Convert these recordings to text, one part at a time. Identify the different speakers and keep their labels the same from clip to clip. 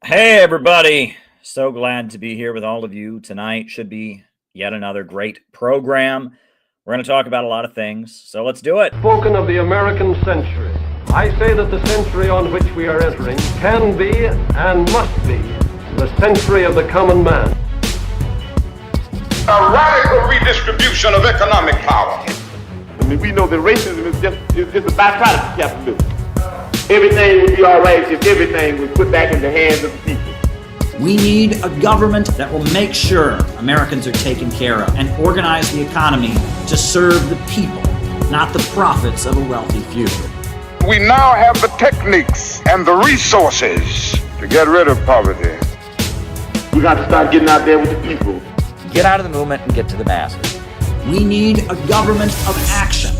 Speaker 1: Hey, everybody. So glad to be here with all of you tonight. Should be yet another great program. We're going to talk about a lot of things, so let's do it.
Speaker 2: Spoken of the American century. I say that the century on which we are entering can be and must be the century of the common man.
Speaker 3: A radical redistribution of economic power.
Speaker 4: I mean, we know that racism is just a byproduct of capitalism. Everything would be all right if everything was put back in the hands of the people.
Speaker 5: We need a government that will make sure Americans are taken care of and organize the economy to serve the people, not the profits of a wealthy few.
Speaker 3: We now have the techniques and the resources to get rid of poverty.
Speaker 4: We got to start getting out there with the people.
Speaker 6: Get out of the movement and get to the masses.
Speaker 5: We need a government of action.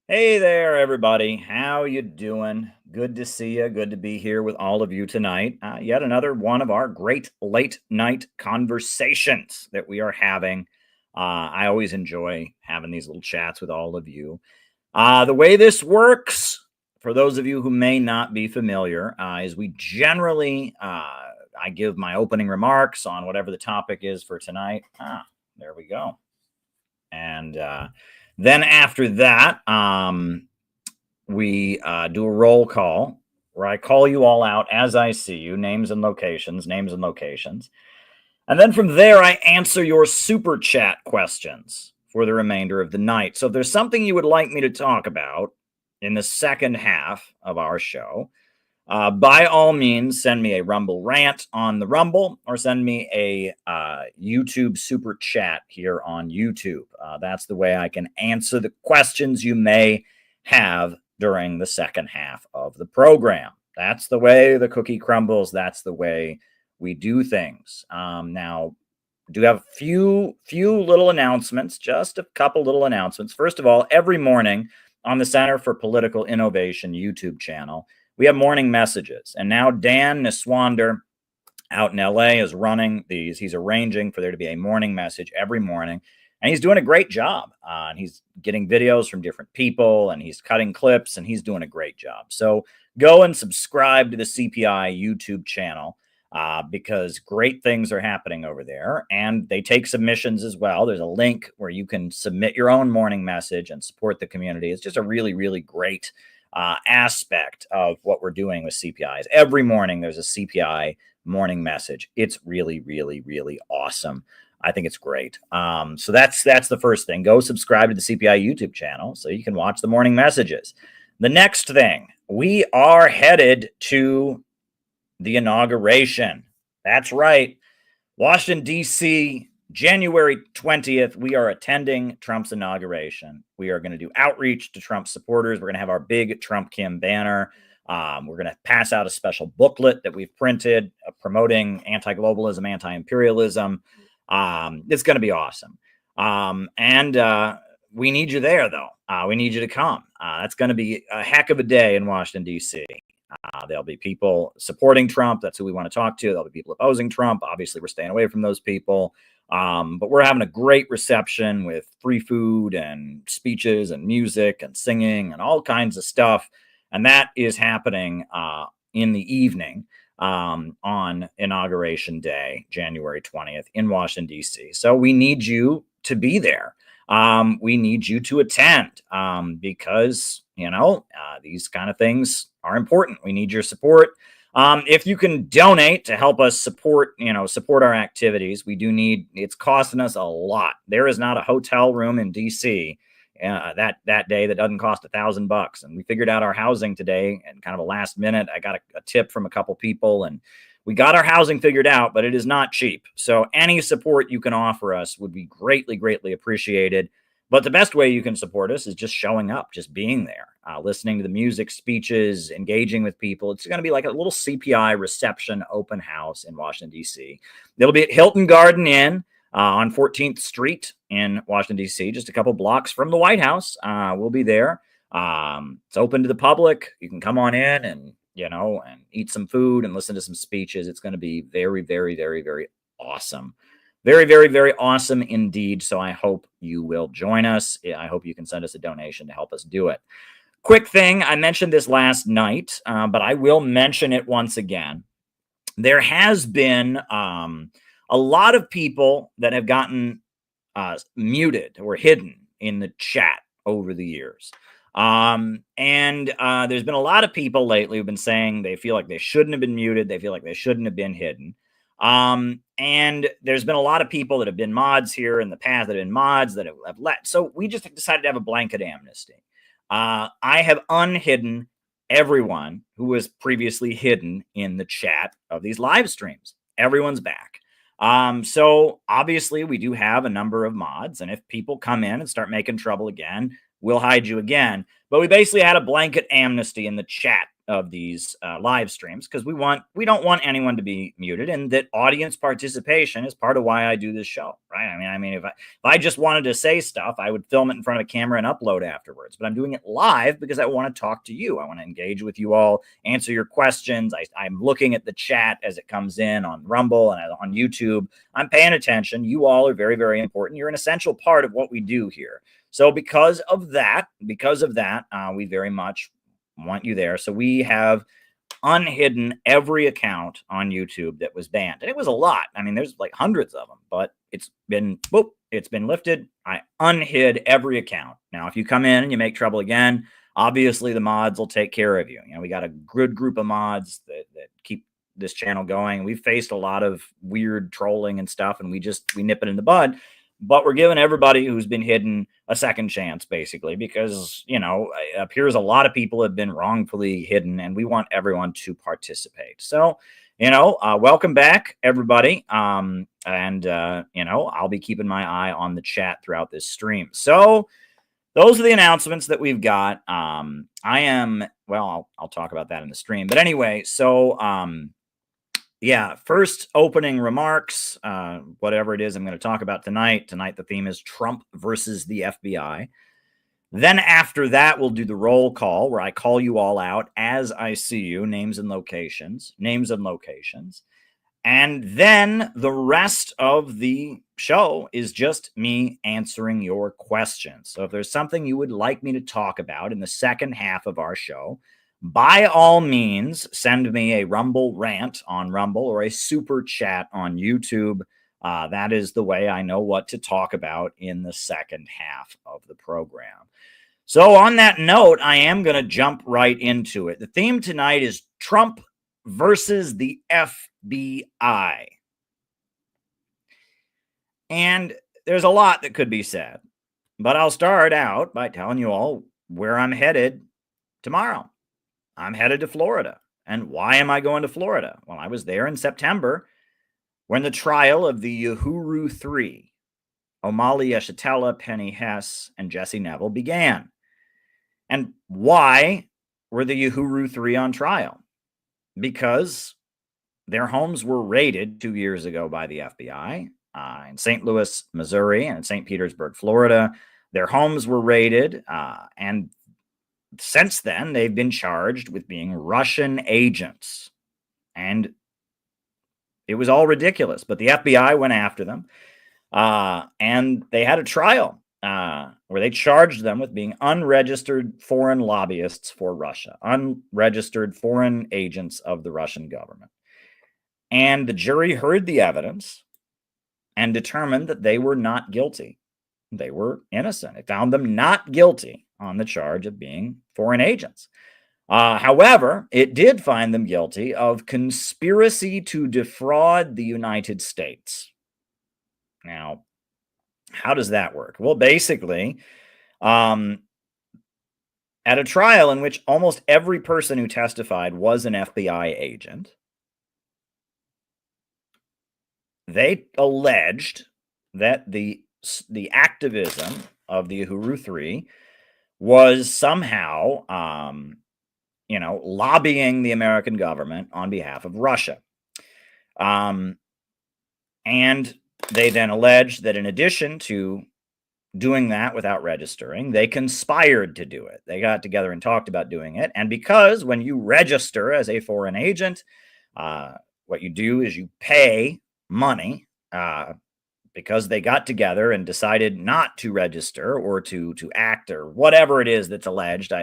Speaker 1: Hey there, everybody. How you doing? Good to see you. Good to be here with all of you tonight. Yet another one of our great late night conversations that we are having. I always enjoy having these little chats with all of you. The way this works, for those of you who may not be familiar, is we generally, I give my opening remarks on whatever the topic is for tonight. There we go. And then after that, we do a roll call where I call you all out as I see you, names and locations. And then from there, I answer your super chat questions for the remainder of the night. So if there's something you would like me to talk about in the second half of our show, by all means, send me a Rumble rant on the Rumble or send me a YouTube super chat here on YouTube. That's the way I can answer the questions you may have during the second half of the program. That's the way the cookie crumbles. That's the way we do things. Now, do have a few little announcements, just a couple little announcements. First of all, every morning on the Center for Political Innovation YouTube channel, we have morning messages. And now Dan Niswander out in LA is running these. He's arranging for there to be a morning message every morning. And he's doing a great job. And he's getting videos from different people and he's cutting clips and he's doing a great job. So go and subscribe to the CPI YouTube channel because great things are happening over there. And they take submissions as well. There's a link where you can submit your own morning message and support the community. It's just a really, really great aspect of what we're doing with CPIs. Every morning there's a CPI morning message. It's really, really, really awesome. I think it's great. So that's the first thing. Go subscribe to the CPI YouTube channel so you can watch the morning messages. The next thing, we are headed to the inauguration. That's right. Washington, D.C., January 20th, we are attending Trump's inauguration. We are going to do outreach to Trump supporters. We're going to have our big Trump Kim banner. We're going to pass out a special booklet that we've printed promoting anti-globalism, anti-imperialism. It's going to be awesome. And we need you there, though. We need you to come. That's going to be a heck of a day in Washington, D.C. There'll be people supporting Trump. That's who we want to talk to. There'll be people opposing Trump. Obviously, we're staying away from those people. But we're having a great reception with free food and speeches and music and singing and all kinds of stuff. And that is happening in the evening on Inauguration Day, January 20th in Washington, D.C. So we need you to be there. We need you to attend because, these kind of things are important. We need your support. If you can donate to help us support our activities, it's costing us a lot. There is not a hotel room in DC that day that doesn't cost $1,000. And we figured out our housing today and kind of a last minute. I got a tip from a couple people and we got our housing figured out, but it is not cheap. So any support you can offer us would be greatly, greatly appreciated. But the best way you can support us is just showing up, just being there, listening to the music, speeches, engaging with people. It's going to be like a little CPI reception open house in Washington, D.C. It'll be at Hilton Garden Inn on 14th Street in Washington, D.C., just a couple blocks from the White House. We'll be there. It's open to the public. You can come on in and eat some food and listen to some speeches. It's going to be very, very, very, very awesome. Very, very, very awesome indeed. So I hope you will join us. I hope you can send us a donation to help us do it. Quick thing, I mentioned this last night, but I will mention it once again. There has been a lot of people that have gotten muted or hidden in the chat over the years. And there's been a lot of people lately who've been saying they feel like they shouldn't have been muted. They feel like they shouldn't have been hidden. And there's been a lot of people that have been mods here in the past that have been mods that have let. So we just decided to have a blanket amnesty. I have unhidden everyone who was previously hidden in the chat of these live streams. Everyone's back. So obviously we do have a number of mods, and if people come in and start making trouble again, we'll hide you again. But we basically had a blanket amnesty in the chat of these live streams because we don't want anyone to be muted, and that audience participation is part of why I do this show, right? I mean, if I just wanted to say stuff, I would film it in front of a camera and upload afterwards. But I'm doing it live because I want to talk to you. I want to engage with you all, answer your questions. I'm looking at the chat as it comes in on Rumble and on YouTube. I'm paying attention. You all are very, very important. You're an essential part of what we do here. So because of that, we very much want you there. So we have unhidden every account on YouTube that was banned. And it was a lot. I mean, there's like hundreds of them, but it's been lifted. I unhid every account. Now, if you come in and you make trouble again, obviously the mods will take care of you. You know, we got a good group of mods that keep this channel going. We've faced a lot of weird trolling and stuff, and we nip it in the bud. But we're giving everybody who's been hidden a second chance, basically, because, you know, it appears a lot of people have been wrongfully hidden, and we want everyone to participate. So, you know, welcome back, everybody. You know, I'll be keeping my eye on the chat throughout this stream. So those are the announcements that we've got. I'll talk about that in the stream. But anyway, so yeah, first opening remarks, whatever it is I'm going to talk about tonight. Tonight, the theme is Trump versus the FBI. Then after that, we'll do the roll call where I call you all out as I see you, names and locations. And then the rest of the show is just me answering your questions. So if there's something you would like me to talk about in the second half of our show, by all means, send me a Rumble rant on Rumble or a super chat on YouTube. That is the way I know what to talk about in the second half of the program. So on that note, I am going to jump right into it. The theme tonight is Trump versus the FBI. And there's a lot that could be said, but I'll start out by telling you all where I'm headed tomorrow. I'm headed to Florida. And why am I going to Florida? Well, I was there in September when the trial of the Uhuru 3, Omali Yeshitela, Penny Hess, and Jesse Neville began. And why were the Uhuru 3 on trial? Because their homes were raided 2 years ago by the FBI in St. Louis, Missouri, and St. Petersburg, Florida. Their homes were raided, and since then, they've been charged with being Russian agents. And it was all ridiculous. But the FBI went after them. And they had a trial where they charged them with being unregistered foreign lobbyists for Russia, unregistered foreign agents of the Russian government. And the jury heard the evidence and determined that they were not guilty. They were innocent. It found them not guilty on the charge of being foreign agents. However, it did find them guilty of conspiracy to defraud the United States. Now, how does that work? Well, basically, at a trial in which almost every person who testified was an FBI agent, they alleged that the activism of the Uhuru 3 was somehow, lobbying the American government on behalf of Russia. And they then alleged that in addition to doing that without registering, they conspired to do it. They got together and talked about doing it. And because when you register as a foreign agent, what you do is you pay money because they got together and decided not to register or to act or whatever it is that's alleged.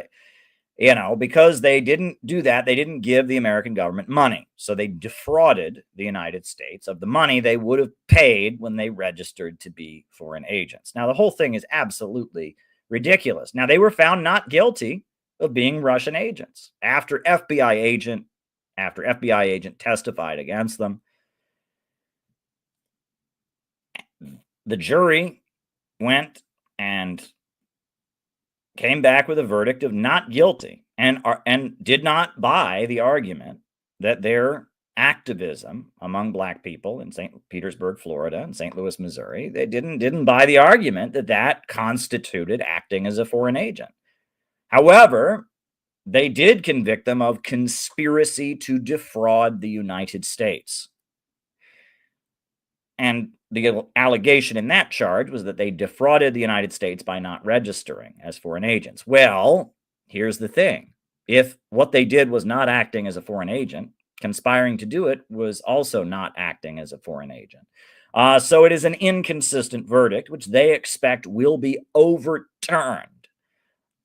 Speaker 1: Because they didn't do that, they didn't give the American government money. So they defrauded the United States of the money they would have paid when they registered to be foreign agents. Now, the whole thing is absolutely ridiculous. Now, they were found not guilty of being Russian agents after FBI agent testified against them. The jury went and came back with a verdict of not guilty and did not buy the argument that their activism among Black people in St. Petersburg, Florida, and St. Louis, Missouri, they didn't buy the argument that constituted acting as a foreign agent. However, they did convict them of conspiracy to defraud the United States. And the allegation in that charge was that they defrauded the United States by not registering as foreign agents. Well, here's the thing. If what they did was not acting as a foreign agent, conspiring to do it was also not acting as a foreign agent. So it is an inconsistent verdict, which they expect will be overturned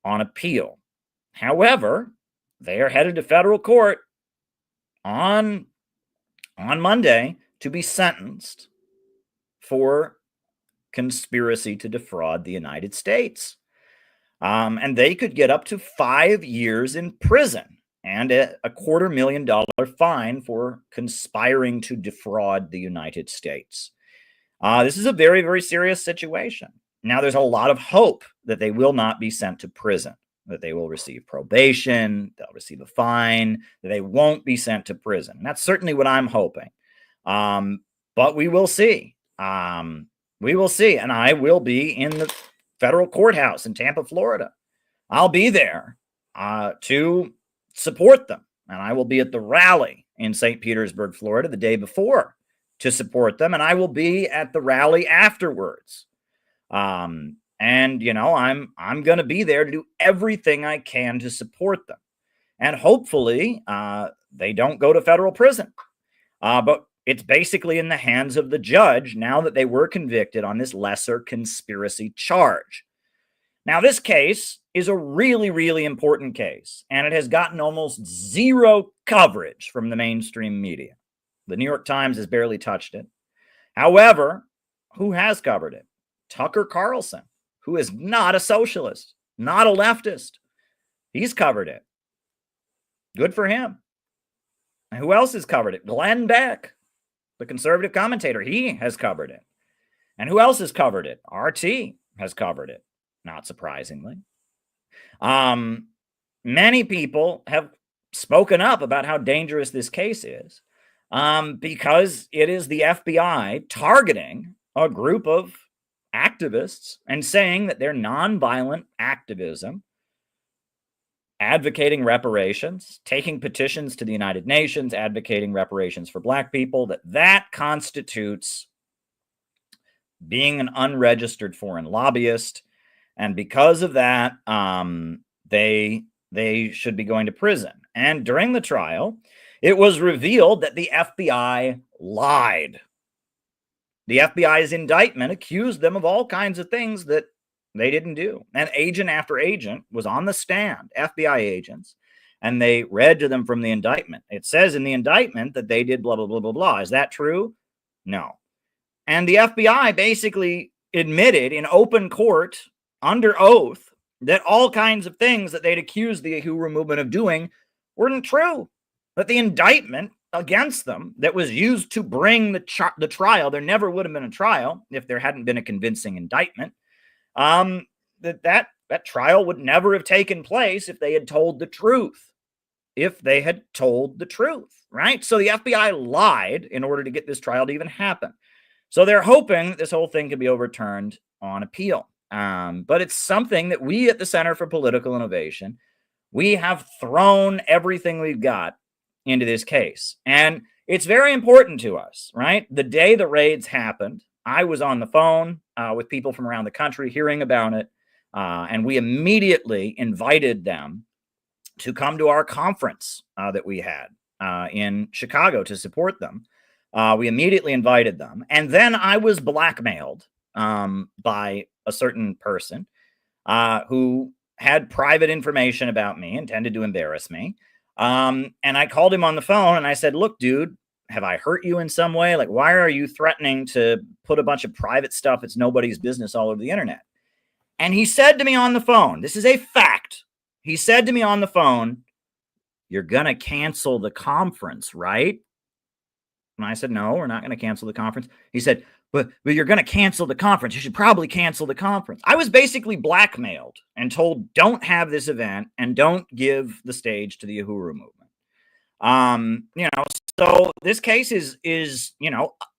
Speaker 1: on appeal. However, they are headed to federal court on Monday to be sentenced for conspiracy to defraud the United States. And they could get up to 5 years in prison and a $250,000 fine for conspiring to defraud the United States. This is a very, very serious situation. Now, there's a lot of hope that they will not be sent to prison, that they will receive probation, they'll receive a fine, that they won't be sent to prison. And that's certainly what I'm hoping. But we will see. We will see. And I will be in the federal courthouse in Tampa, Florida. I'll be there to support them. And I will be at the rally in St. Petersburg, Florida, the day before to support them. And I will be at the rally afterwards. And, I'm going to be there to do everything I can to support them. And hopefully they don't go to federal prison. But it's basically in the hands of the judge now that they were convicted on this lesser conspiracy charge. Now, this case is a really, really important case, and it has gotten almost zero coverage from the mainstream media. The New York Times has barely touched it. However, who has covered it? Tucker Carlson, who is not a socialist, not a leftist. He's covered it. Good for him. And who else has covered it? Glenn Beck, the conservative commentator, he has covered it. And who else has covered it? RT has covered it, not surprisingly. Many people have spoken up about how dangerous this case is because it is the FBI targeting a group of activists and saying that their nonviolent activism, advocating reparations, taking petitions to the United Nations, advocating reparations for Black people, that constitutes being an unregistered foreign lobbyist. And because of that, they should be going to prison. And during the trial, it was revealed that the FBI lied. The FBI's indictment accused them of all kinds of things that they didn't do. And agent after agent was on the stand, FBI agents, and they read to them from the indictment. It says in the indictment that they did blah, blah, blah, blah, blah. Is that true? No. And the FBI basically admitted in open court under oath that all kinds of things that they'd accused the Uhuru movement of doing weren't true. That the indictment against them that was used to bring the trial, there never would have been a trial if there hadn't been a convincing indictment. That trial would never have taken place if they had told the truth. If they had told the truth, right? So the FBI lied in order to get this trial to even happen. So they're hoping that this whole thing can be overturned on appeal. But it's something that we at the Center for Political Innovation, we have thrown everything we've got into this case. And it's very important to us, right? The day the raids happened, I was on the phone with people from around the country hearing about it. And we immediately invited them to come to our conference that we had in Chicago to support them. We immediately invited them. And then I was blackmailed by a certain person who had private information about me, intended to embarrass me. And I called him on the phone and I said, look, dude, have I hurt you in some way? Like, why are you threatening to put a bunch of private stuff that's nobody's business all over the internet? And he said to me on the phone, this is a fact. He said to me on the phone, you're going to cancel the conference, right? And I said, no, we're not going to cancel the conference. He said, but you're going to cancel the conference. You should probably cancel the conference. I was basically blackmailed and told, don't have this event and don't give the stage to the Uhuru movement. So this case is,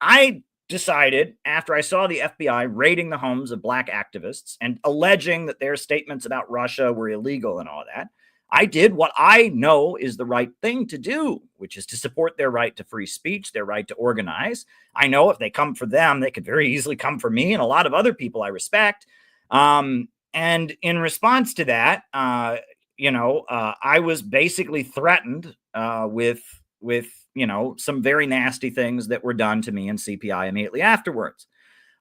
Speaker 1: I decided after I saw the FBI raiding the homes of black activists and alleging that their statements about Russia were illegal and all that, I did what I know is the right thing to do, which is to support their right to free speech, their right to organize. I know if they come for them, they could very easily come for me and a lot of other people I respect. And in response to that, I was basically threatened with some very nasty things that were done to me in CPI immediately afterwards.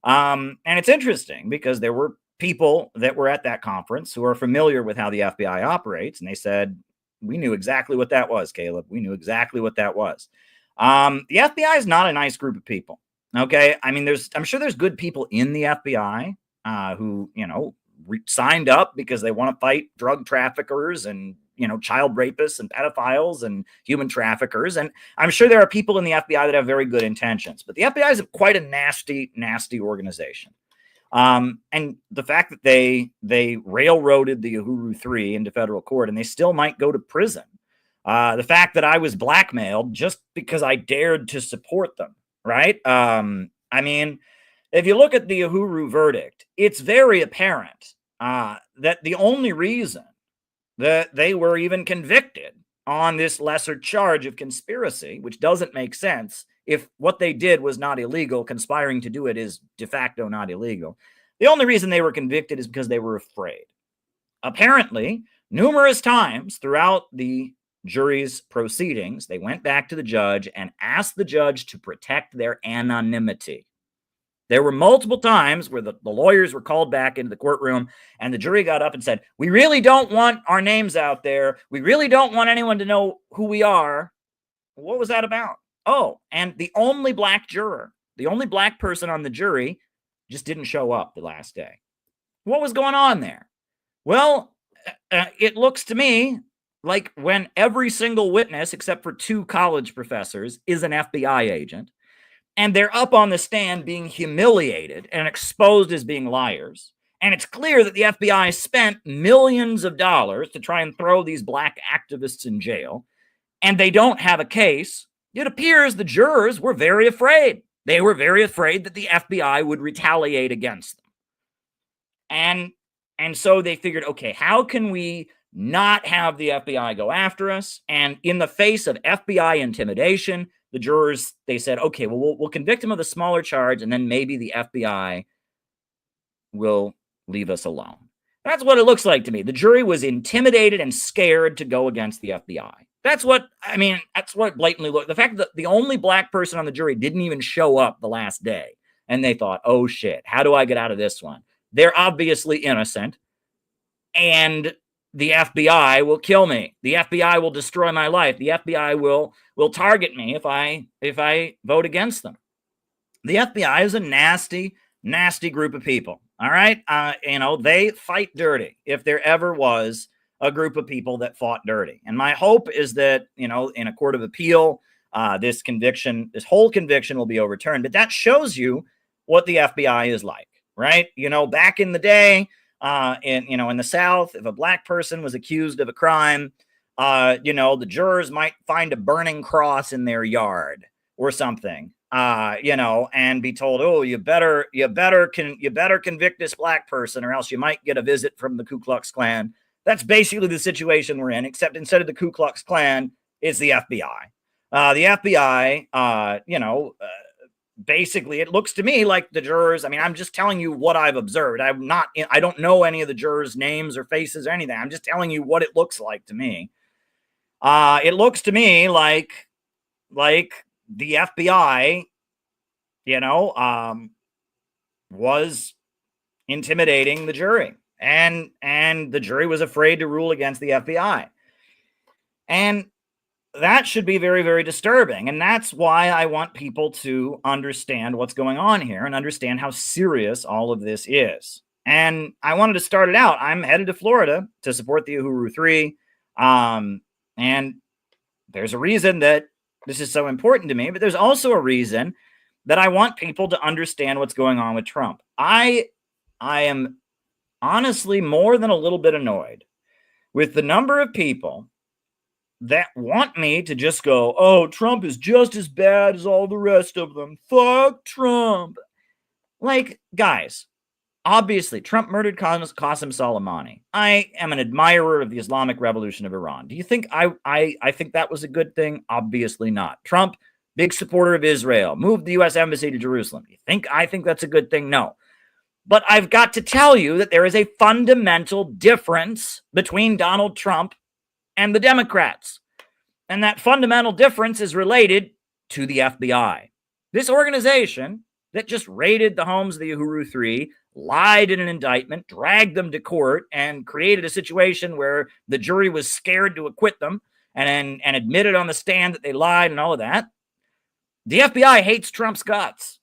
Speaker 1: And it's interesting because there were people that were at that conference who are familiar with how the FBI operates. And they said, we knew exactly what that was, Caleb. We knew exactly what that was. The FBI is not a nice group of people. Okay. I mean, I'm sure there's good people in the FBI who, signed up because they want to fight drug traffickers and, child rapists and pedophiles and human traffickers. And I'm sure there are people in the FBI that have very good intentions, but the FBI is quite a nasty, nasty organization. And the fact that they railroaded the Uhuru 3 into federal court and they still might go to prison. The fact that I was blackmailed just because I dared to support them, right? I mean, if you look at the Uhuru verdict, it's very apparent that the only reason that they were even convicted on this lesser charge of conspiracy, which doesn't make sense if what they did was not illegal, conspiring to do it is de facto not illegal. The only reason they were convicted is because they were afraid. Apparently, numerous times throughout the jury's proceedings, they went back to the judge and asked the judge to protect their anonymity. There were multiple times where the lawyers were called back into the courtroom and the jury got up and said, we really don't want our names out there. We really don't want anyone to know who we are. What was that about? Oh, and the only black juror, the only black person on the jury just didn't show up the last day. What was going on there? Well, it looks to me like when every single witness, except for 2 college professors, is an FBI agent, and they're up on the stand being humiliated and exposed as being liars, and it's clear that the FBI spent millions of dollars to try and throw these black activists in jail, and they don't have a case, it appears the jurors were very afraid. They were very afraid that the FBI would retaliate against them. And so they figured, okay, how can we not have the FBI go after us? And in the face of FBI intimidation, the jurors, they said, okay, well, we'll convict him of the smaller charge, and then maybe the FBI will leave us alone. That's what it looks like to me. The jury was intimidated and scared to go against the FBI. That's what blatantly looked. The fact that the only black person on the jury didn't even show up the last day, and they thought, oh shit, how do I get out of this one? They're obviously innocent, and the FBI will kill me. The FBI will destroy my life. The FBI will target me if I vote against them. The FBI is a nasty, nasty group of people. All right. They fight dirty if there ever was a group of people that fought dirty. And my hope is that, in a court of appeal, this whole conviction will be overturned. But that shows you what the FBI is like, right? Back in the day, in the South, if a black person was accused of a crime, the jurors might find a burning cross in their yard or something, and be told, oh, you better convict this black person or else you might get a visit from the Ku Klux Klan. That's basically the situation we're in, except instead of the Ku Klux Klan, it's the FBI. The FBI, basically, it looks to me like the jurors, I'm just telling you what I've observed. I don't know any of the jurors' names or faces or anything. I'm just telling you what it looks like to me. It looks to me like the FBI was intimidating the jury, and the jury was afraid to rule against the FBI. And that should be very, very disturbing. And that's why I want people to understand what's going on here and understand how serious all of this is. And I wanted to start it out. I'm headed to Florida to support the Uhuru 3. And there's a reason that this is so important to me, but there's also a reason that I want people to understand what's going on with Trump. I am honestly more than a little bit annoyed with the number of people that want me to just go, oh, Trump is just as bad as all the rest of them. Fuck Trump. Like, guys, obviously, Trump murdered Qasem Soleimani. I am an admirer of the Islamic Revolution of Iran. Do you think I think that was a good thing? Obviously not. Trump, big supporter of Israel, moved the U.S. Embassy to Jerusalem. Do you think I think that's a good thing? No. But I've got to tell you that there is a fundamental difference between Donald Trump and the Democrats. And that fundamental difference is related to the FBI. This organization that just raided the homes of the Uhuru 3, lied in an indictment, dragged them to court, and created a situation where the jury was scared to acquit them and admitted on the stand that they lied and all of that. The FBI hates Trump's guts.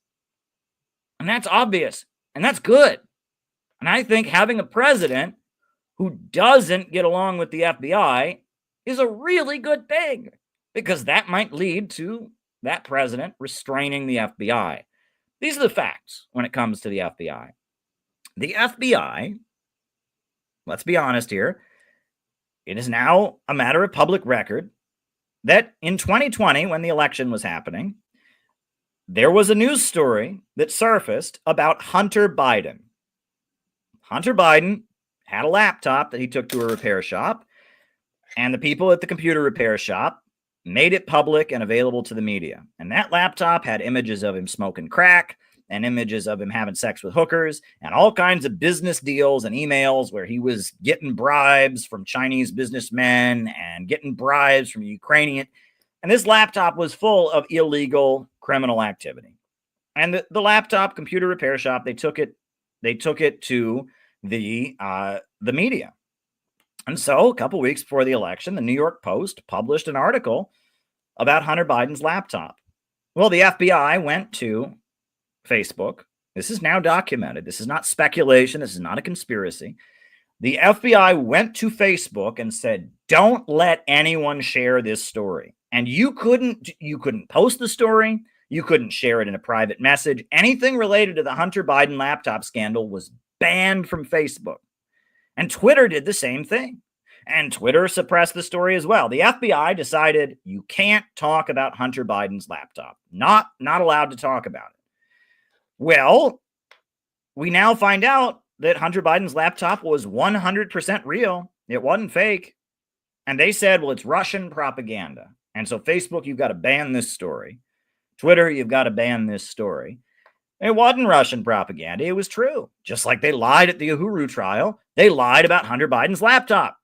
Speaker 1: And that's obvious. And that's good. And I think having a president who doesn't get along with the FBI is a really good thing, because that might lead to that president restraining the FBI. These are the facts when it comes to the FBI. The FBI, let's be honest here, it is now a matter of public record that in 2020, when the election was happening, there was a news story that surfaced about Hunter Biden. Hunter Biden had a laptop that he took to a repair shop, and the people at the computer repair shop made it public and available to the media. And that laptop had images of him smoking crack and images of him having sex with hookers and all kinds of business deals and emails where he was getting bribes from Chinese businessmen and getting bribes from Ukrainian. And this laptop was full of illegal criminal activity. And the laptop computer repair shop, they took it to the media. And so a couple weeks before the election, the New York Post published an article about Hunter Biden's laptop. Well, the FBI went to Facebook. This is now documented. This is not speculation. This is not a conspiracy. The FBI went to Facebook and said, don't let anyone share this story. And you couldn't post the story. You couldn't share it in a private message. Anything related to the Hunter Biden laptop scandal was banned from Facebook. And Twitter did the same thing. And Twitter suppressed the story as well. The FBI decided you can't talk about Hunter Biden's laptop. Not allowed to talk about it. Well, we now find out that Hunter Biden's laptop was 100% real. It wasn't fake. And they said, well, it's Russian propaganda. And so Facebook, you've got to ban this story. Twitter, you've got to ban this story. It wasn't Russian propaganda. It was true. Just like they lied at the Uhuru trial, they lied about Hunter Biden's laptop.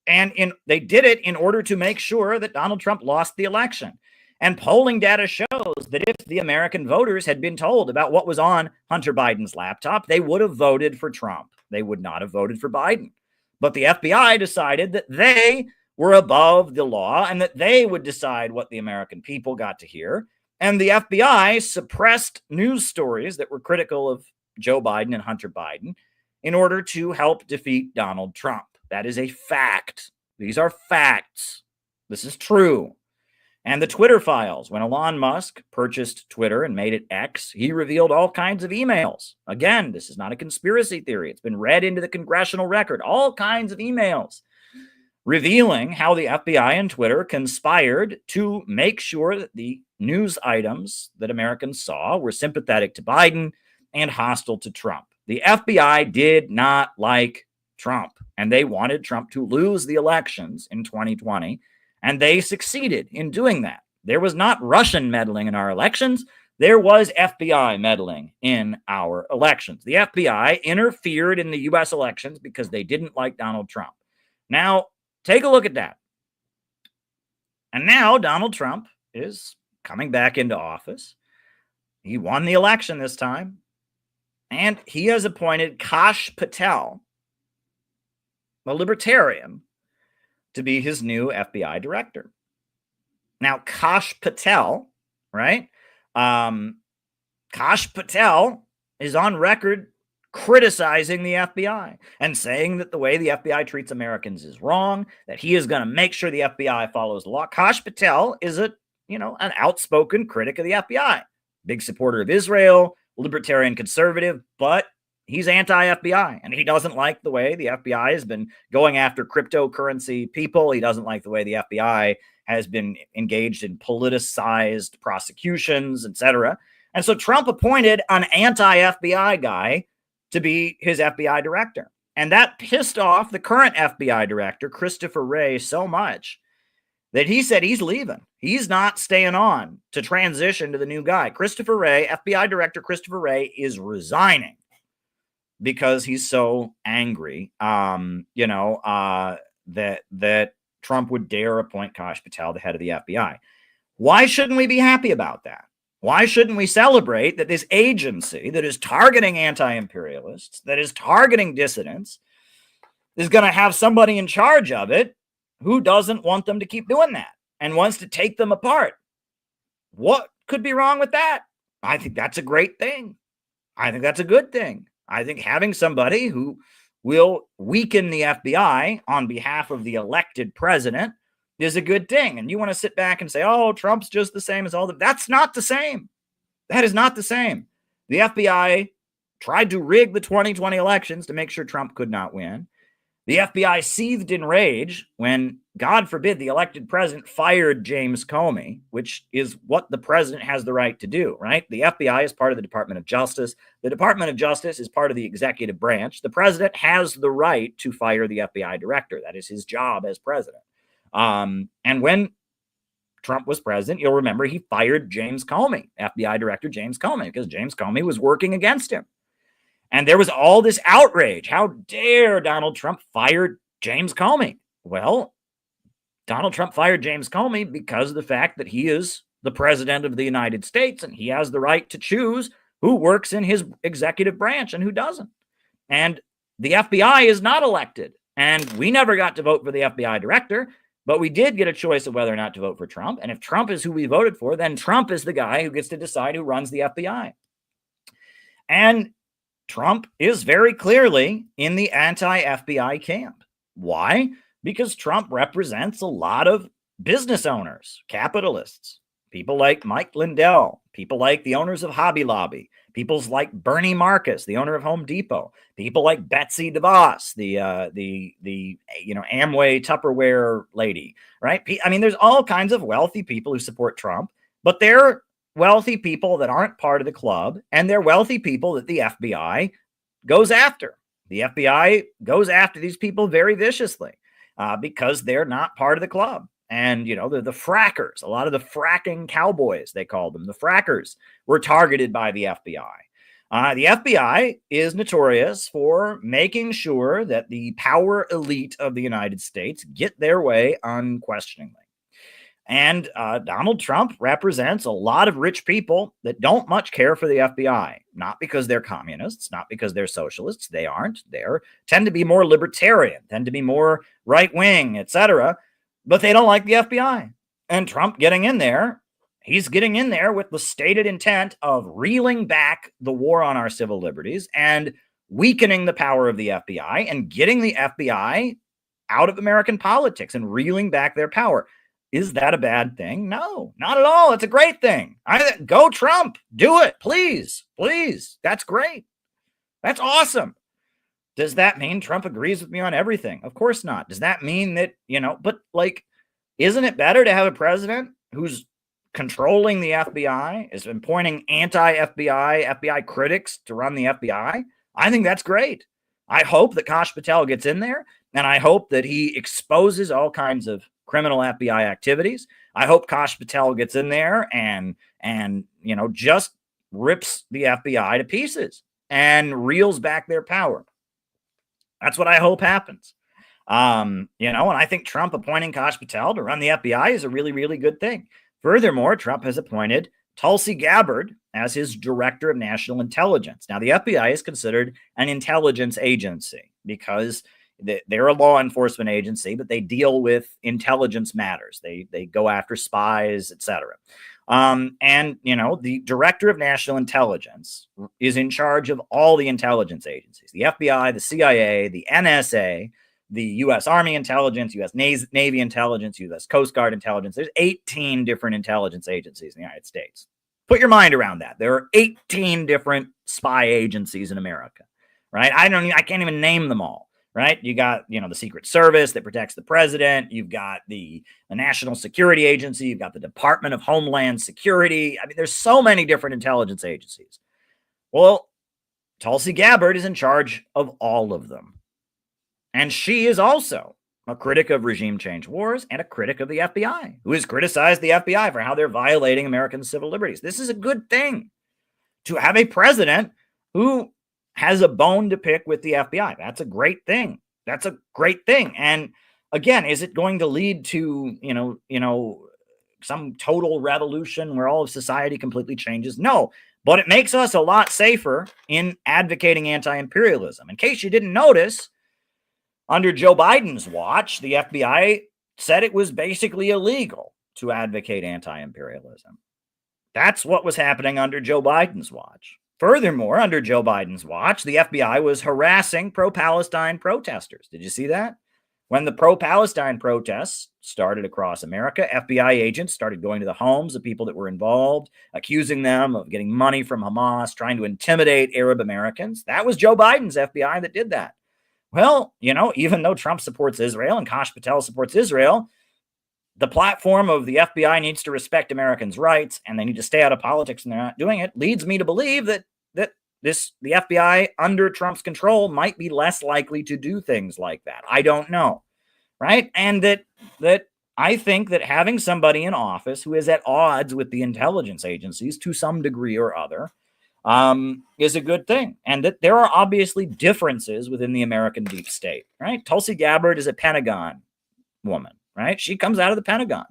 Speaker 1: And they did it in order to make sure that Donald Trump lost the election. And polling data shows that if the American voters had been told about what was on Hunter Biden's laptop, they would have voted for Trump. They would not have voted for Biden. But the FBI decided that they were above the law and that they would decide what the American people got to hear. And the FBI suppressed news stories that were critical of Joe Biden and Hunter Biden in order to help defeat Donald Trump. That is a fact. These are facts. This is true. And the Twitter files, when Elon Musk purchased Twitter and made it X, he revealed all kinds of emails. Again, this is not a conspiracy theory. It's been read into the congressional record. All kinds of emails revealing how the FBI and Twitter conspired to make sure that the news items that Americans saw were sympathetic to Biden and hostile to Trump. The FBI did not like Trump, and they wanted Trump to lose the elections in 2020, and they succeeded in doing that. There was not Russian meddling in our elections. There was FBI meddling in our elections. The FBI interfered in the U.S. elections because they didn't like Donald Trump. Now, take a look at that. And now Donald Trump is coming back into office. He won the election this time. And he has appointed Kash Patel, a libertarian, to be his new FBI director. Now, Kash Patel, right? Kash Patel is on record criticizing the FBI and saying that the way the FBI treats Americans is wrong, that he is going to make sure the FBI follows the law. Kash Patel is an outspoken critic of the FBI, big supporter of Israel, libertarian conservative, but he's anti-FBI, and he doesn't like the way the FBI has been going after cryptocurrency people. He doesn't like the way the FBI has been engaged in politicized prosecutions, etc. And so Trump appointed an anti-FBI guy to be his FBI director. And that pissed off the current FBI director, Christopher Wray, so much that he said he's leaving. He's not staying on to transition to the new guy. Christopher Wray, FBI director Christopher Wray, is resigning because he's so angry, that Trump would dare appoint Kash Patel the head of the FBI. Why shouldn't we be happy about that? Why shouldn't we celebrate that this agency that is targeting anti-imperialists, that is targeting dissidents, is going to have somebody in charge of it who doesn't want them to keep doing that and wants to take them apart? What could be wrong with that? I think that's a great thing. I think that's a good thing. I think having somebody who will weaken the FBI on behalf of the elected president is a good thing. And you want to sit back and say, oh, Trump's just the same as all that. That's not the same. That is not the same. The FBI tried to rig the 2020 elections to make sure Trump could not win. The FBI seethed in rage when, God forbid, the elected president fired James Comey, which is what the president has the right to do, right? The FBI is part of the Department of Justice. The Department of Justice is part of the executive branch. The president has the right to fire the FBI director. That is his job as president. And when Trump was president, you'll remember he fired James Comey, FBI director James Comey, because James Comey was working against him. And there was all this outrage. How dare Donald Trump fire James Comey? Well, Donald Trump fired James Comey because of the fact that he is the president of the United States and he has the right to choose who works in his executive branch and who doesn't. And the FBI is not elected. And we never got to vote for the FBI director, but we did get a choice of whether or not to vote for Trump. And if Trump is who we voted for, then Trump is the guy who gets to decide who runs the FBI. And Trump is very clearly in the anti-FBI camp. Why? Because Trump represents a lot of business owners, capitalists, people like Mike Lindell, people like the owners of Hobby Lobby, people like Bernie Marcus, the owner of Home Depot, people like Betsy DeVos, the Amway Tupperware lady, right? I mean, there's all kinds of wealthy people who support Trump, but they're wealthy people that aren't part of the club, and they're wealthy people that the FBI goes after. The FBI goes after these people very viciously because they're not part of the club. And, they're the frackers. A lot of the fracking cowboys, they called them. The frackers were targeted by the FBI. The FBI is notorious for making sure that the power elite of the United States get their way unquestioningly. And Donald Trump represents a lot of rich people that don't much care for the FBI, not because they're communists, not because they're socialists. They aren't. They tend to be more libertarian, tend to be more right-wing, etc., but they don't like the FBI. And Trump getting in there, he's getting in there with the stated intent of reeling back the war on our civil liberties and weakening the power of the FBI and getting the FBI out of American politics and reeling back their power. Is that a bad thing? No, not at all. It's a great thing. Go Trump. Do it. Please. Please. That's great. That's awesome. Does that mean Trump agrees with me on everything? Of course not. Does that mean that, but isn't it better to have a president who's controlling the FBI, is appointing anti-FBI critics to run the FBI? I think that's great. I hope that Kash Patel gets in there, and I hope that he exposes all kinds of criminal FBI activities. I hope Kash Patel gets in there and just rips the FBI to pieces and reels back their power. That's what I hope happens. And I think Trump appointing Kash Patel to run the FBI is a really, really good thing. Furthermore, Trump has appointed Tulsi Gabbard as his director of national intelligence. Now, the FBI is considered an intelligence agency because they're a law enforcement agency, but they deal with intelligence matters. They go after spies, etc. And, you know, the director of national intelligence is in charge of all the intelligence agencies, the FBI, the CIA, the NSA, the U.S. Army intelligence, U.S. Navy intelligence, U.S. Coast Guard intelligence. There's 18 different intelligence agencies in the United States. Put your mind around that. There are 18 different spy agencies in America, right? I can't even name them all, right? You got, you know, the Secret Service that protects the president. You've got the National Security Agency. You've got the Department of Homeland Security. I mean, there's so many different intelligence agencies. Well, Tulsi Gabbard is in charge of all of them. And she is also a critic of regime change wars and a critic of the FBI, who has criticized the FBI for how they're violating American civil liberties. This is a good thing to have a president who has a bone to pick with the FBI. That's a great thing. That's a great thing. And again, is it going to lead to, you know, some total revolution where all of society completely changes? No, but it makes us a lot safer in advocating anti-imperialism. In case you didn't notice, under Joe Biden's watch, the FBI said it was basically illegal to advocate anti-imperialism. That's what was happening under Joe Biden's watch. Furthermore, under Joe Biden's watch, the FBI was harassing pro-Palestine protesters. Did you see that? When the pro-Palestine protests started across America, FBI agents started going to the homes of people that were involved, accusing them of getting money from Hamas, trying to intimidate Arab Americans. That was Joe Biden's FBI that did that. Well, you know, even though Trump supports Israel and Kash Patel supports Israel, the platform of the FBI needs to respect Americans' rights and they need to stay out of politics, and they're not doing it, leads me to believe that the FBI under Trump's control might be less likely to do things like that. I don't know, right? And that I think that having somebody in office who is at odds with the intelligence agencies to some degree or other is a good thing. And that there are obviously differences within the American deep state, right? Tulsi Gabbard is a Pentagon woman, right? She comes out of the Pentagon,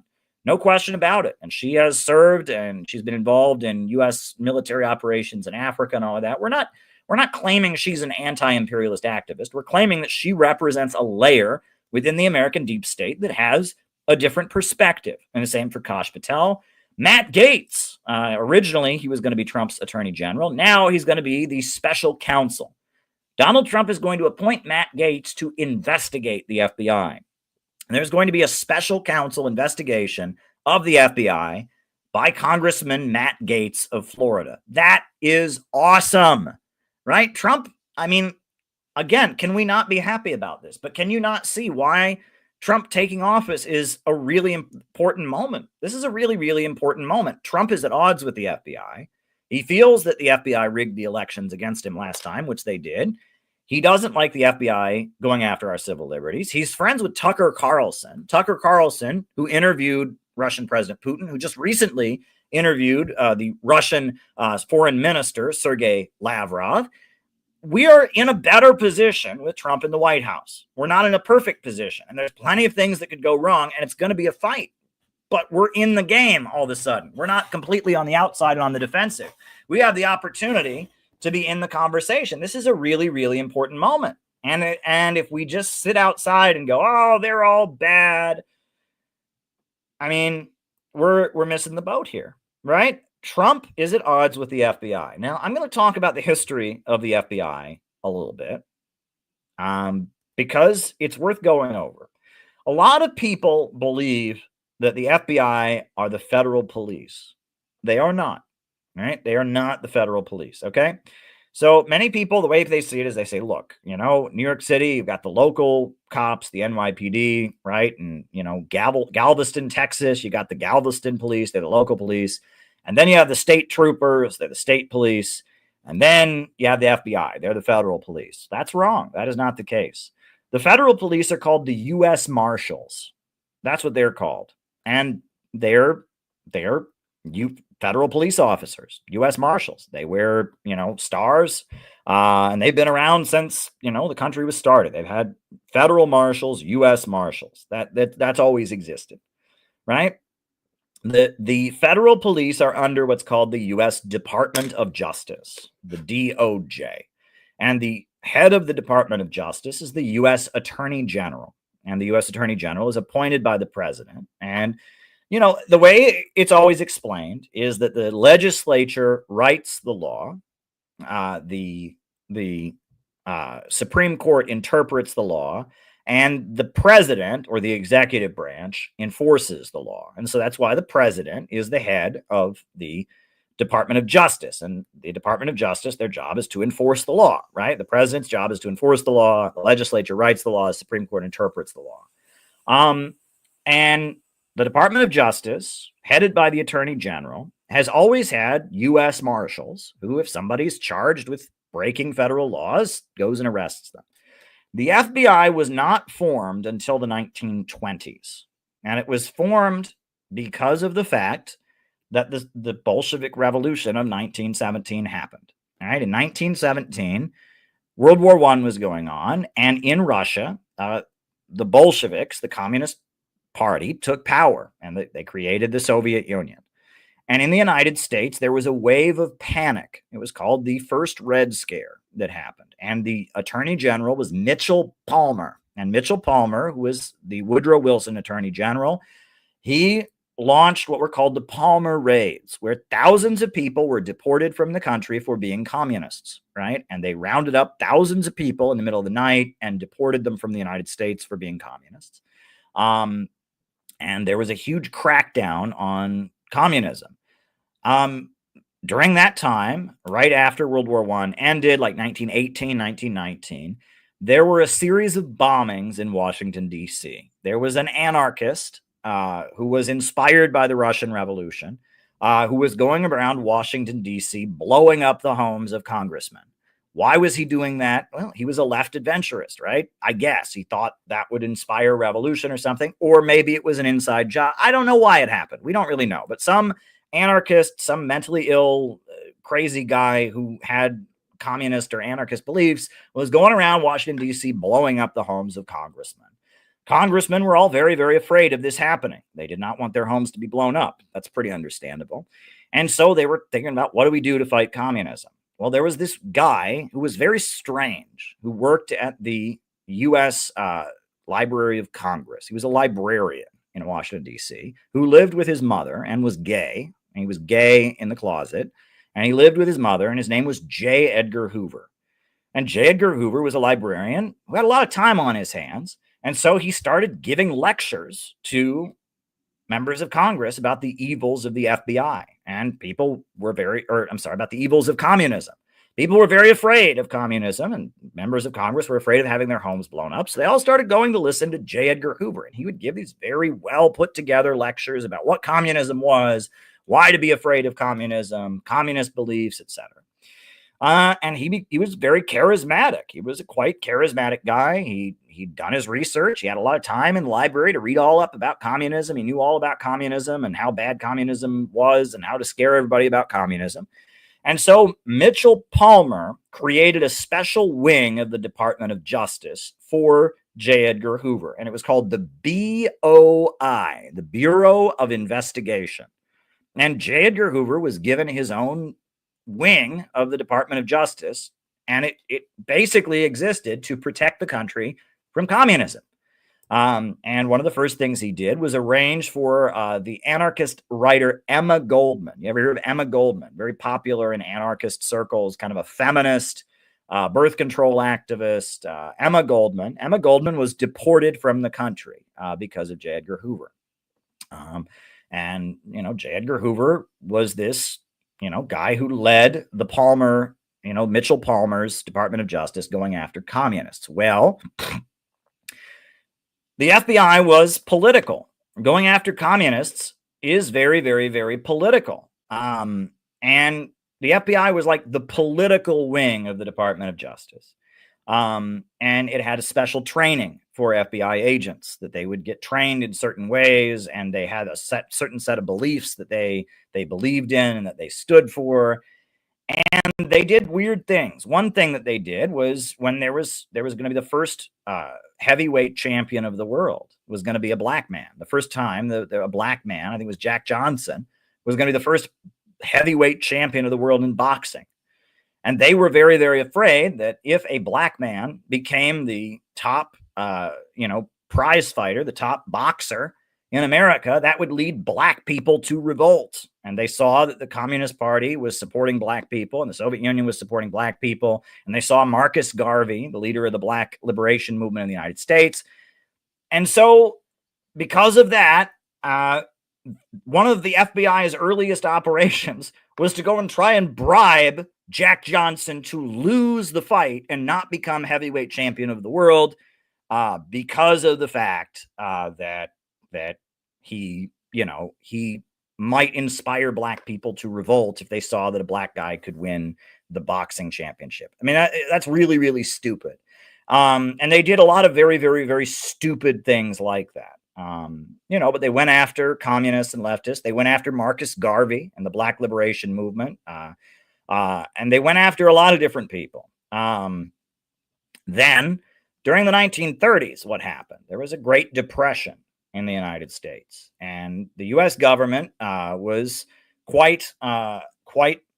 Speaker 1: no question about it. And she has served and she's been involved in U.S. military operations in Africa and all of that. We're not claiming she's an anti-imperialist activist. We're claiming that she represents a layer within the American deep state that has a different perspective. And the same for Kash Patel. Matt Gaetz, originally he was going to be Trump's attorney general. Now he's going to be the special counsel. Donald Trump is going to appoint Matt Gaetz to investigate the FBI. And there's going to be a special counsel investigation of the FBI by Congressman Matt Gaetz of Florida. That is awesome, right? Trump, I mean, again, can we not be happy about this? But can you not see why Trump taking office is a really important moment? This is a really, really important moment. Trump is at odds with the FBI. He feels that the FBI rigged the elections against him last time, which they did. He doesn't like the FBI going after our civil liberties. He's friends with Tucker Carlson. Tucker Carlson, who interviewed Russian President Putin, who just recently interviewed the Russian foreign minister, Sergei Lavrov. We are in a better position with Trump in the White House. We're not in a perfect position, and there's plenty of things that could go wrong, and it's going to be a fight. But we're in the game all of a sudden. We're not completely on the outside and on the defensive. We have the opportunity to be in the conversation. This is a really, really important moment. And if we just sit outside and go, oh, they're all bad, I mean, we're missing the boat here, right? Trump is at odds with the FBI. Now, I'm going to talk about the history of the FBI a little bit because it's worth going over. A lot of people believe that the FBI are the federal police. They are not, right? They are not the federal police, okay? So many people, the way they see it is they say, look, you know, New York City, you've got the local cops, the NYPD, right? And, you know, Galveston, Texas, you got the Galveston police, they're the local police. And then you have the state troopers, they're the state police. And then you have the FBI, they're the federal police. That's wrong. That is not the case. The federal police are called the U.S. Marshals. That's what they're called. And they're federal police officers, U.S. Marshals. They wear, you know, stars, and they've been around since, you know, the country was started. They've had federal marshals, U.S. Marshals. That's always existed, right? The federal police are under what's called the U.S. Department of Justice, the DOJ. And the head of the Department of Justice is the U.S. Attorney General. And the U.S. Attorney General is appointed by the president. And, you know, the way it's always explained is that the legislature writes the law, the Supreme Court interprets the law, and the president or the executive branch enforces the law. And so that's why the president is the head of the Department of Justice. And the Department of Justice, their job is to enforce the law, right? The president's job is to enforce the law. The legislature writes the law. The Supreme Court interprets the law. And the Department of Justice, headed by the Attorney General, has always had U.S. Marshals who, if somebody's charged with breaking federal laws, goes and arrests them. The FBI was not formed until the 1920s, and it was formed because of the fact that the Bolshevik Revolution of 1917 happened. All right, in 1917, World War I was going on, and in Russia, the Bolsheviks, the Communist Party, took power, and they created the Soviet Union. And in the United States, there was a wave of panic. It was called the First Red Scare that happened. And the Attorney General was Mitchell Palmer. And Mitchell Palmer, who was the Woodrow Wilson Attorney General, he launched what were called the Palmer Raids, where thousands of people were deported from the country for being communists, right? And they rounded up thousands of people in the middle of the night and deported them from the United States for being communists. And there was a huge crackdown on communism. During that time, right after World War I ended, like 1918, 1919, there were a series of bombings in Washington, D.C. There was an anarchist who was inspired by the Russian Revolution, who was going around Washington, D.C., blowing up the homes of congressmen. Why was he doing that? Well, he was a left adventurist, right? I guess he thought that would inspire revolution or something, or maybe it was an inside job. I don't know why it happened. We don't really know, but some anarchist, some mentally ill, crazy guy who had communist or anarchist beliefs was going around Washington, D.C., blowing up the homes of congressmen. Congressmen were all very, very afraid of this happening. They did not want their homes to be blown up. That's pretty understandable. And so they were thinking about, what do we do to fight communism? Well, there was this guy who was very strange, who worked at the U.S. Library of Congress. He was a librarian in Washington, D.C., who lived with his mother and was gay. And he was gay in the closet. And he lived with his mother, and his name was J. Edgar Hoover. And J. Edgar Hoover was a librarian who had a lot of time on his hands. And so he started giving lectures to members of Congress about the evils of the FBI. And people were about the evils of communism. People were very afraid of communism, and members of Congress were afraid of having their homes blown up. So they all started going to listen to J. Edgar Hoover. And he would give these very well put together lectures about what communism was, why to be afraid of communism, communist beliefs, etc. And he was very charismatic. He was a quite charismatic guy. He'd done his research. He had a lot of time in the library to read all up about communism. He knew all about communism and how bad communism was and how to scare everybody about communism. And so Mitchell Palmer created a special wing of the Department of Justice for J. Edgar Hoover. And it was called the BOI, the Bureau of Investigation. And J. Edgar Hoover was given his own wing of the Department of Justice, and it basically existed to protect the country from communism. And one of the first things he did was arrange for the anarchist writer Emma Goldman. You ever hear of Emma Goldman? Very popular in anarchist circles, kind of a feminist, birth control activist. Emma Goldman. Emma Goldman was deported from the country because of J. Edgar Hoover. And, J. Edgar Hoover was this, guy who led the Palmer, Mitchell Palmer's Department of Justice going after communists. Well, the FBI was political. Going after communists is very, very, very political. And the FBI was like the political wing of the Department of Justice. And it had a special training for FBI agents that they would get trained in certain ways, and they had a certain set of beliefs that they believed in and that they stood for. And they did weird things. One thing that they did was when there was going to be the first heavyweight champion of the world was going to be a black man. The first time a black man, I think it was Jack Johnson, was going to be the first heavyweight champion of the world in boxing. And they were very, very afraid that if a black man became the top, prize fighter, the top boxer in America, that would lead black people to revolt. And they saw that the Communist Party was supporting black people and the Soviet Union was supporting black people. And they saw Marcus Garvey, the leader of the Black Liberation Movement in the United States. And so because of that, one of the FBI's earliest operations was to go and try and bribe Jack Johnson to lose the fight and not become heavyweight champion of the world because of the fact that he might inspire black people to revolt if they saw that a black guy could win the boxing championship. I mean, that's really, really stupid. And they did a lot of very, very, very stupid things like that. But they went after communists and leftists. They went after Marcus Garvey and the Black Liberation Movement. And they went after a lot of different people. Then, during the 1930s, what happened? There was a Great Depression in the United States, and the U.S. government was quite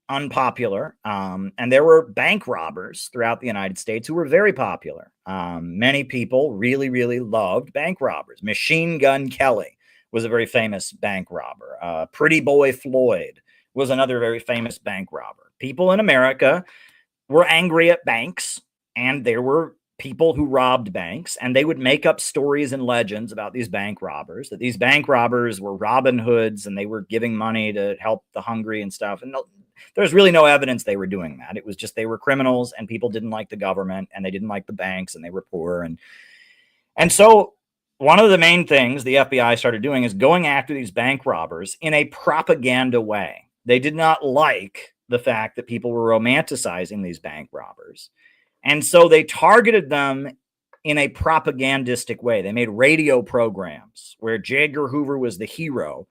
Speaker 1: unpopular, and there were bank robbers throughout the United States who were very popular. Many people really, really loved bank robbers. Machine Gun Kelly was a very famous bank robber. Pretty Boy Floyd was another very famous bank robber. People in America were angry at banks, and there were people who robbed banks, and they would make up stories and legends about these bank robbers, that these bank robbers were Robin Hoods and they were giving money to help the hungry and stuff. And there's really no evidence they were doing that. It was just they were criminals and people didn't like the government and they didn't like the banks and they were poor. And so one of the main things the FBI started doing is going after these bank robbers in a propaganda way. They did not like the fact that people were romanticizing these bank robbers. And so they targeted them in a propagandistic way. They made radio programs where J. Edgar Hoover was the hero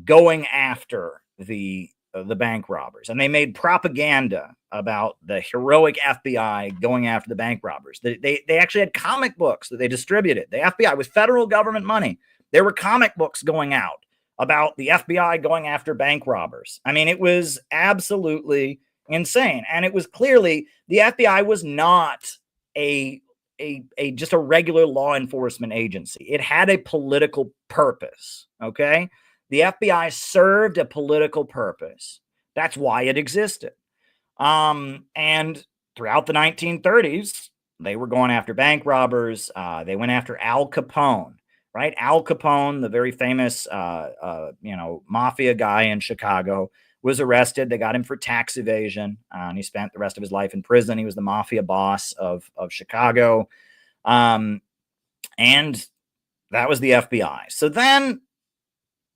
Speaker 1: going after the bank robbers. And they made propaganda about the heroic FBI going after the bank robbers. They actually had comic books that they distributed. The FBI, with federal government money, there were comic books going out about the FBI going after bank robbers. I mean, it was absolutely insane. And it was clearly the FBI was not just a regular law enforcement agency. It had a political purpose. Okay. The FBI served a political purpose. That's why it existed. And throughout the 1930s, they were going after bank robbers. They went after Al Capone, right? Al Capone, the very famous, mafia guy in Chicago, was arrested. They got him for tax evasion, and he spent the rest of his life in prison. He was the mafia boss of Chicago. And that was the FBI. So then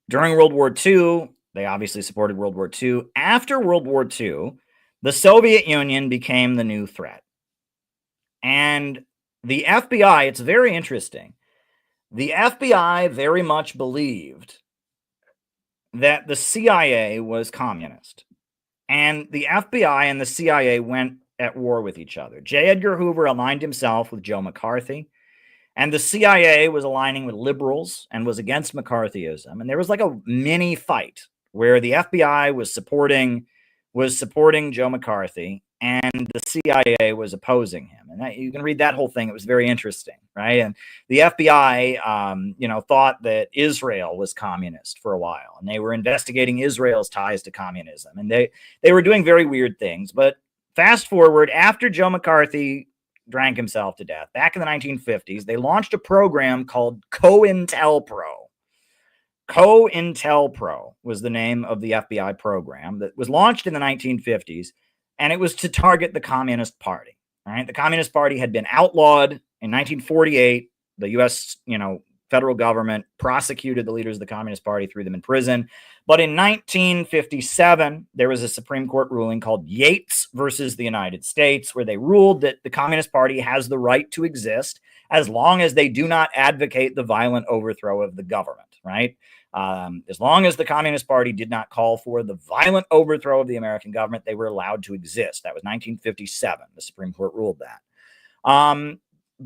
Speaker 1: during World War II, they obviously supported World War II. After World War II, the Soviet Union became the new threat. And the FBI, it's very interesting. The FBI very much believed that the CIA was communist. And the FBI and the CIA went at war with each other. J. Edgar Hoover aligned himself with Joe McCarthy, and the CIA was aligning with liberals and was against McCarthyism. And there was like a mini fight where the FBI was supporting Joe McCarthy and the CIA was opposing him. And you can read that whole thing. It was very interesting, right? And the FBI, thought that Israel was communist for a while, and they were investigating Israel's ties to communism. And they were doing very weird things. But fast forward, after Joe McCarthy drank himself to death, back in the 1950s, they launched a program called Cointelpro. Cointelpro was the name of the FBI program that was launched in the 1950s. And it was to target the Communist Party. Right? The Communist Party had been outlawed in 1948. The U.S., federal government prosecuted the leaders of the Communist Party, threw them in prison. But in 1957, there was a Supreme Court ruling called Yates versus the United States, where they ruled that the Communist Party has the right to exist as long as they do not advocate the violent overthrow of the government. Right? As long as the Communist Party did not call for the violent overthrow of the American government, they were allowed to exist. That was 1957. The Supreme Court ruled that.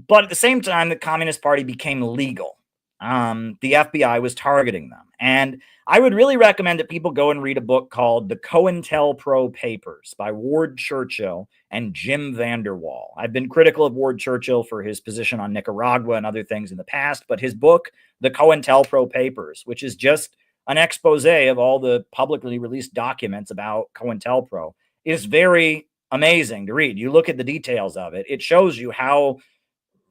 Speaker 1: But at the same time, the Communist Party became legal. The FBI was targeting them. And I would really recommend that people go and read a book called The Cointelpro Papers by Ward Churchill and Jim Vanderwall. I've been critical of Ward Churchill for his position on Nicaragua and other things in the past, but his book, The Cointelpro Papers, which is just an expose of all the publicly released documents about Cointelpro, is very amazing to read. You look at the details of it, it shows you how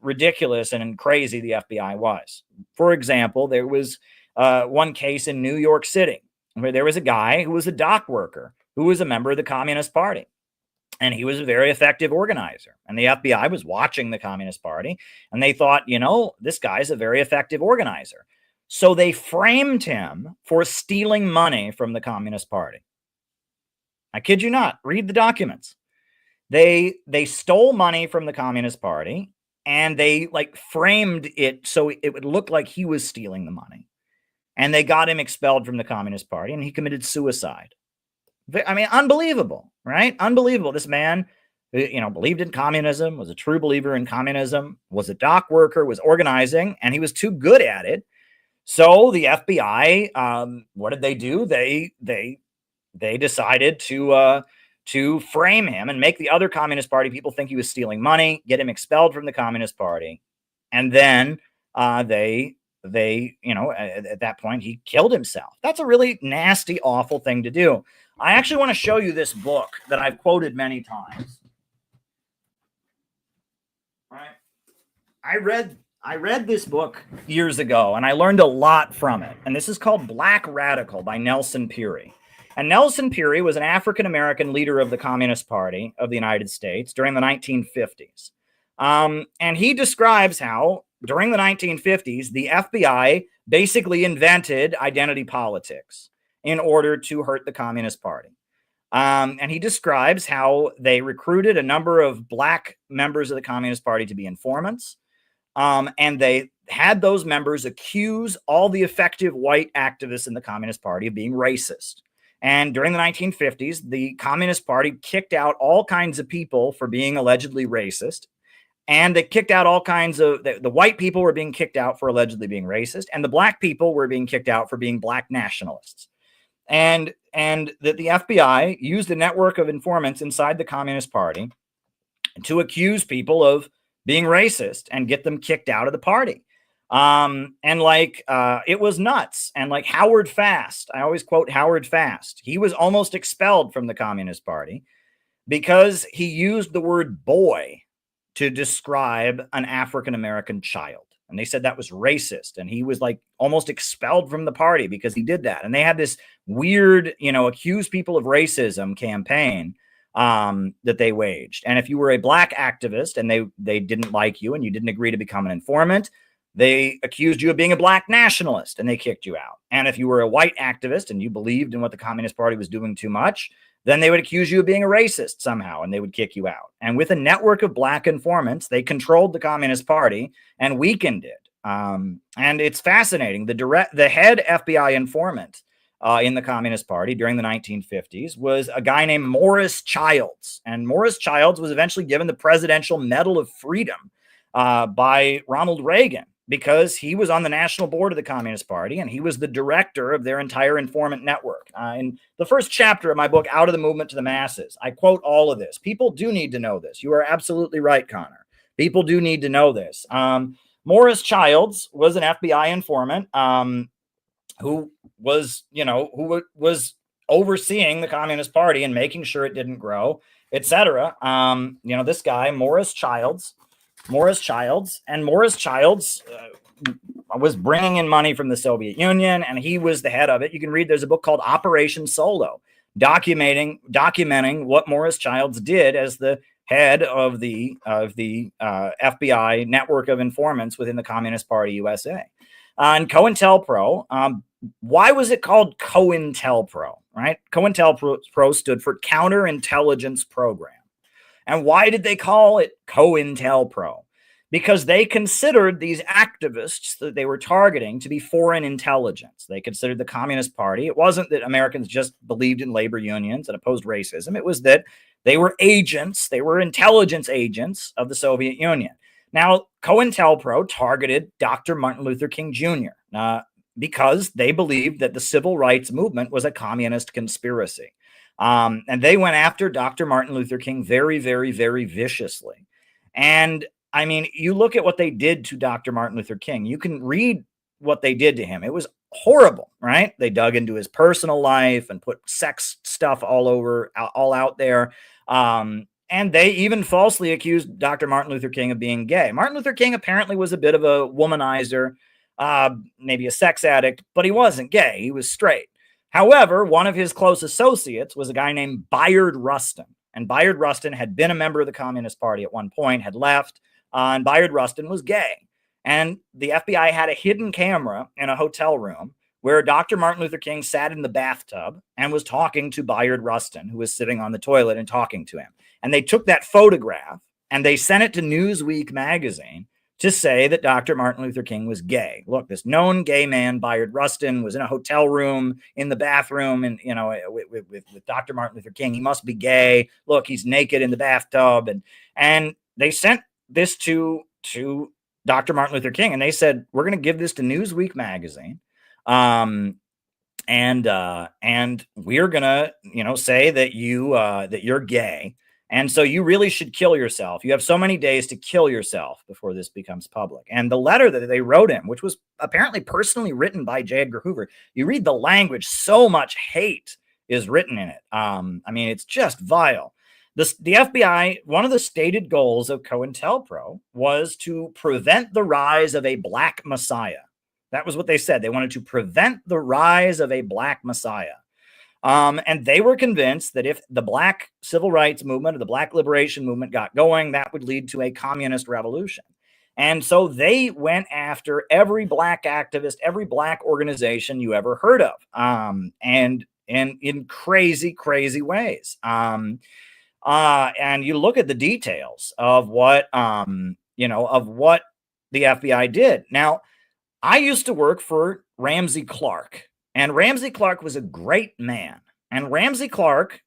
Speaker 1: ridiculous and crazy the FBI was. For example, there was one case in New York City where there was a guy who was a dock worker who was a member of the Communist Party. And he was a very effective organizer. And the FBI was watching the Communist Party. And they thought, you know, this guy's a very effective organizer. So they framed him for stealing money from the Communist Party. I kid you not. Read the documents. They stole money from the Communist Party. And they framed it so it would look like he was stealing the money. And they got him expelled from the Communist Party. And he committed suicide. I mean, unbelievable, right? Unbelievable. This man, believed in communism, was a true believer in communism, was a dock worker, was organizing, and he was too good at it. So the FBI, what did they do? They decided to frame him and make the other Communist Party people think he was stealing money, get him expelled from the Communist Party, and then at that point he killed himself. That's a really nasty, awful thing to do. I actually want to show you this book that I've quoted many times. Right? I read this book years ago, and I learned a lot from it. And this is called Black Radical by Nelson Peary. And Nelson Peary was an African-American leader of the Communist Party of the United States during the 1950s. And he describes how, during the 1950s, the FBI basically invented identity politics in order to hurt the Communist Party. And he describes how they recruited a number of black members of the Communist Party to be informants. And they had those members accuse all the effective white activists in the Communist Party of being racist. And during the 1950s, the Communist Party kicked out all kinds of people for being allegedly racist. And they kicked out all kinds of, the white people were being kicked out for allegedly being racist. And the black people were being kicked out for being black nationalists. And that the FBI used a network of informants inside the Communist Party to accuse people of being racist and get them kicked out of the party. It was nuts. And like Howard Fast, I always quote Howard Fast. He was almost expelled from the Communist Party because he used the word boy to describe an African-American child. And they said that was racist. And he was almost expelled from the party because he did that. And they had this weird, accuse people of racism campaign that they waged. And if you were a black activist and they didn't like you and you didn't agree to become an informant, they accused you of being a black nationalist and they kicked you out. And if you were a white activist and you believed in what the Communist Party was doing too much, then they would accuse you of being a racist somehow and they would kick you out. And with a network of black informants, they controlled the Communist Party and weakened it. And it's fascinating. The head FBI informant in the Communist Party during the 1950s was a guy named Morris Childs. And Morris Childs was eventually given the Presidential Medal of Freedom by Ronald Reagan, because he was on the national board of the Communist Party and he was the director of their entire informant network. In the first chapter of my book, Out of the Movement to the Masses, I quote all of this. People do need to know this. You are absolutely right, Connor. People do need to know this. Morris Childs was an FBI informant who was overseeing the Communist Party and making sure it didn't grow, etc. This guy, Morris Childs, was bringing in money from the Soviet Union, and he was the head of it. You can read, there's a book called Operation Solo, documenting what Morris Childs did as the head of the FBI network of informants within the Communist Party USA. And Cointelpro, why was it called Cointelpro, right? Cointelpro stood for Counterintelligence Program. And why did they call it Cointelpro? because they considered these activists that they were targeting to be foreign intelligence. They considered the Communist Party. It wasn't that Americans just believed in labor unions and opposed racism. It was that they were agents, they were intelligence agents of the Soviet Union. Now, Cointelpro targeted Dr. Martin Luther King Jr. Because they believed that the civil rights movement was a communist conspiracy. And they went after Dr. Martin Luther King very, very, very viciously. And I mean, you look at what they did to Dr. Martin Luther King. You can read what they did to him. It was horrible, right? They dug into his personal life and put sex stuff all out there. And they even falsely accused Dr. Martin Luther King of being gay. Martin Luther King apparently was a bit of a womanizer, maybe a sex addict, but he wasn't gay. He was straight. However, one of his close associates was a guy named Bayard Rustin. And Bayard Rustin had been a member of the Communist Party at one point, had left, and Bayard Rustin was gay. And the FBI had a hidden camera in a hotel room where Dr. Martin Luther King sat in the bathtub and was talking to Bayard Rustin, who was sitting on the toilet and talking to him. And they took that photograph and they sent it to Newsweek magazine to say that Dr. Martin Luther King was gay. Look, this known gay man, Bayard Rustin, was in a hotel room in the bathroom and, you know, with Dr. Martin Luther King. He must be gay. Look, he's naked in the bathtub. And they sent this to Dr. Martin Luther King, and they said, we're going to give this to Newsweek magazine. And we're going to, you know, say that you're gay. And so you really should kill yourself. You have so many days to kill yourself before this becomes public. And the letter that they wrote him, which was apparently personally written by J. Edgar Hoover, you read the language, so much hate is written in it. I mean, it's just vile. The FBI, one of the stated goals of COINTELPRO was to prevent the rise of a black messiah. That was what they said. They wanted to prevent the rise of a black messiah. And they were convinced that if the black civil rights movement or the black liberation movement got going, that would lead to a communist revolution. And so they went after every black activist, every black organization you ever heard of, and in crazy, crazy ways. And you look at the details of what, of what the FBI did. Now, I used to work for Ramsey Clark, and Ramsey Clark was a great man. And Ramsey Clark,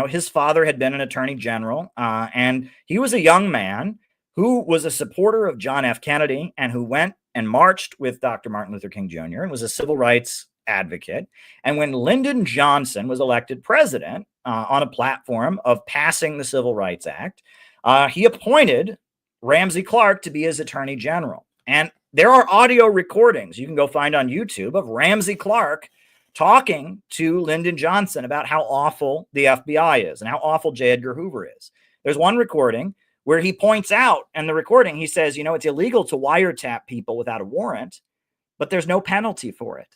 Speaker 1: his father had been an attorney general, and he was a young man who was a supporter of John F. Kennedy and who went and marched with Dr. Martin Luther King Jr. and was a civil rights advocate. And when Lyndon Johnson was elected president on a platform of passing the Civil Rights Act, he appointed Ramsey Clark to be his attorney general. And there are audio recordings you can go find on YouTube of Ramsey Clark talking to Lyndon Johnson about how awful the FBI is and how awful J. Edgar Hoover is. There's one recording where he points out, and the recording, he says, it's illegal to wiretap people without a warrant, but there's no penalty for it.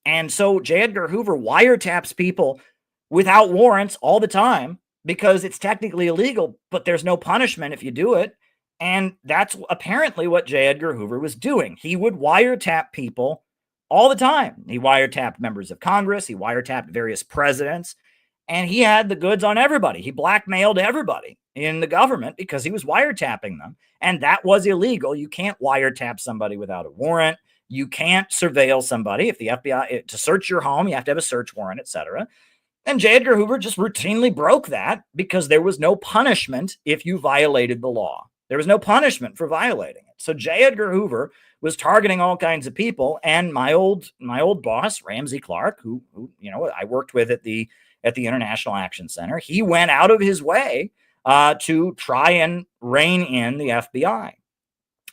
Speaker 1: And so J. Edgar Hoover wiretaps people without warrants all the time because it's technically illegal, but there's no punishment if you do it. And that's apparently what J. Edgar Hoover was doing. He would wiretap people all the time. He wiretapped members of Congress. He wiretapped various presidents. And he had the goods on everybody. He blackmailed everybody in the government because he was wiretapping them. And that was illegal. You can't wiretap somebody without a warrant. You can't surveil somebody. If the FBI, to search your home, you have to have a search warrant, etc. And J. Edgar Hoover just routinely broke that because there was no punishment if you violated the law. There was no punishment for violating it. So J. Edgar Hoover was targeting all kinds of people. And my old boss, Ramsey Clark, who I worked with at the International Action Center, he went out of his way to try and rein in the FBI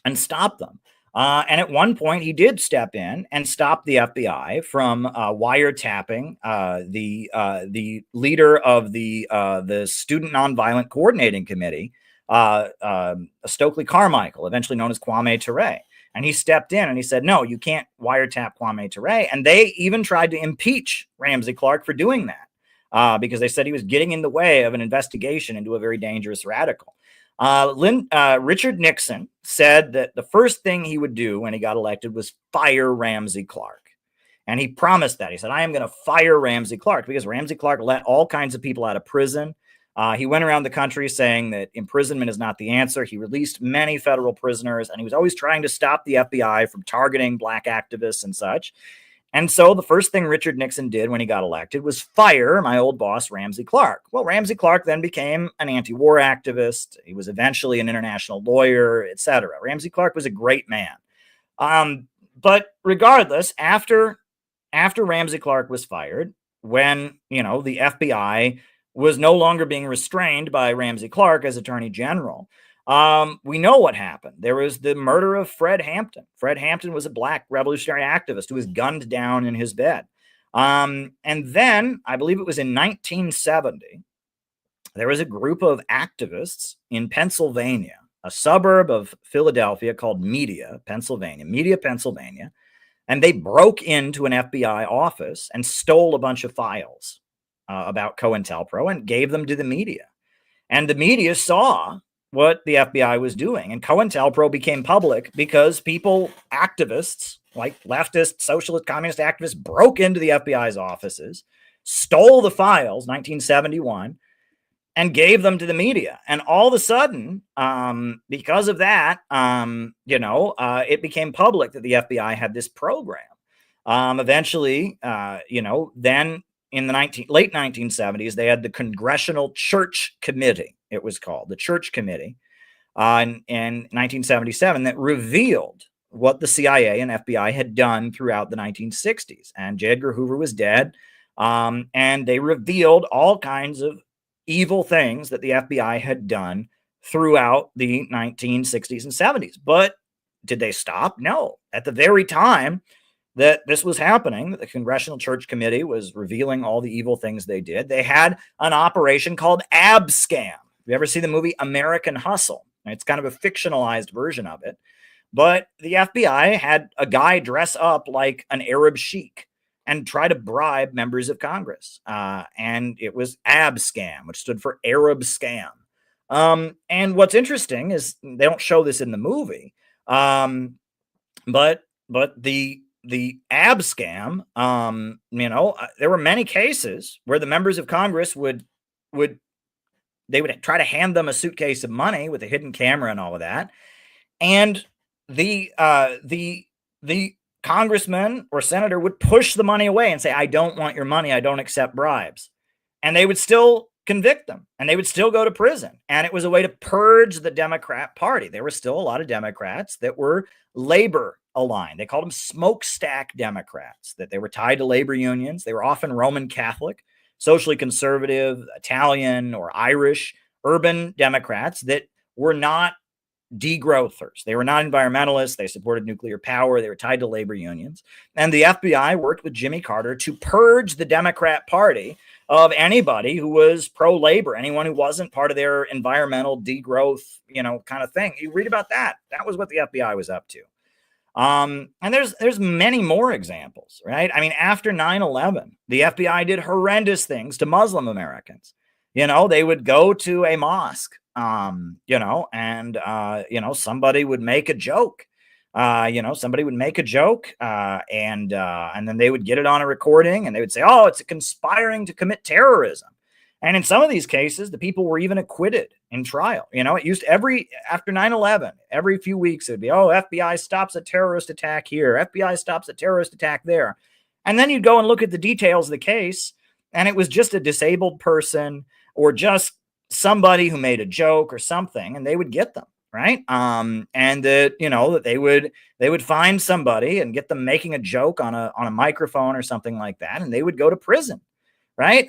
Speaker 1: and stop them. And at one point, he did step in and stop the FBI from wiretapping the leader of the Student Nonviolent Coordinating Committee, Stokely Carmichael, eventually known as Kwame Ture. And he stepped in and he said, no, you can't wiretap Kwame Ture. And they even tried to impeach Ramsey Clark for doing that because they said he was getting in the way of an investigation into a very dangerous radical. Richard Nixon said that the first thing he would do when he got elected was fire Ramsey Clark. And he promised that. He said, I am going to fire Ramsey Clark because Ramsey Clark let all kinds of people out of prison. He went around the country saying that imprisonment is not the answer. He released many federal prisoners, and he was always trying to stop the FBI from targeting black activists and such. And so the first thing Richard Nixon did when he got elected was fire my old boss, Ramsey Clark. Well, Ramsey Clark then became an anti-war activist. He was eventually an international lawyer, etc. Ramsey Clark was a great man. But regardless, after Ramsey Clark was fired, when, the FBI was no longer being restrained by Ramsey Clark as Attorney General, we know what happened. There was the murder of Fred Hampton. Fred Hampton was a black revolutionary activist who was gunned down in his bed. And then, I believe it was in 1970, there was a group of activists in Pennsylvania, a suburb of Philadelphia called Media, Pennsylvania, and they broke into an FBI office and stole a bunch of files about Cointelpro and gave them to the media. And the media saw what the FBI was doing. And Cointelpro became public because activists, like leftist, socialist, communist activists, broke into the FBI's offices, stole the files, 1971, and gave them to the media. And all of a sudden, because of that, it became public that the FBI had this program. Eventually, then in the late 1970s, they had the Congressional Church Committee. It was called the Church Committee in 1977 that revealed what the CIA and FBI had done throughout the 1960s. And J. Edgar Hoover was dead. And they revealed all kinds of evil things that the FBI had done throughout the 1960s and 70s. But did they stop? No. At the very time that this was happening, that the Congressional Church Committee was revealing all the evil things they did, they had an operation called Abscam. You ever see the movie American Hustle? It's kind of a fictionalized version of it. But the FBI had a guy dress up like an Arab sheik and try to bribe members of Congress. And it was Abscam, which stood for Arab Scam. And what's interesting is they don't show this in the movie, but the Abscam, there were many cases where the members of Congress would try to hand them a suitcase of money with a hidden camera and all of that. And the congressman or senator would push the money away and say, I don't want your money. I don't accept bribes. And they would still convict them and they would still go to prison. And it was a way to purge the Democrat Party. There were still a lot of Democrats that were labor aligned. They called them smokestack Democrats, that they were tied to labor unions. They were often Roman Catholic, socially conservative, Italian or Irish, urban Democrats that were not degrowthers. They were not environmentalists. They supported nuclear power. They were tied to labor unions. And the FBI worked with Jimmy Carter to purge the Democrat Party of anybody who was pro-labor, anyone who wasn't part of their environmental degrowth, kind of thing. You read about that. That was what the FBI was up to. And there's many more examples, right? I mean, after 9/11, the FBI did horrendous things to Muslim Americans. They would go to a mosque, and somebody would make a joke. And then they would get it on a recording and they would say, oh, it's conspiring to commit terrorism. And in some of these cases, the people were even acquitted in trial. It used after 9/11, every few weeks, it would be, oh, FBI stops a terrorist attack here. FBI stops a terrorist attack there. And then you'd go and look at the details of the case, and it was just a disabled person or just somebody who made a joke or something, and they would get them, right? And that they would find somebody and get them making a joke on a microphone or something like that, and they would go to prison, right?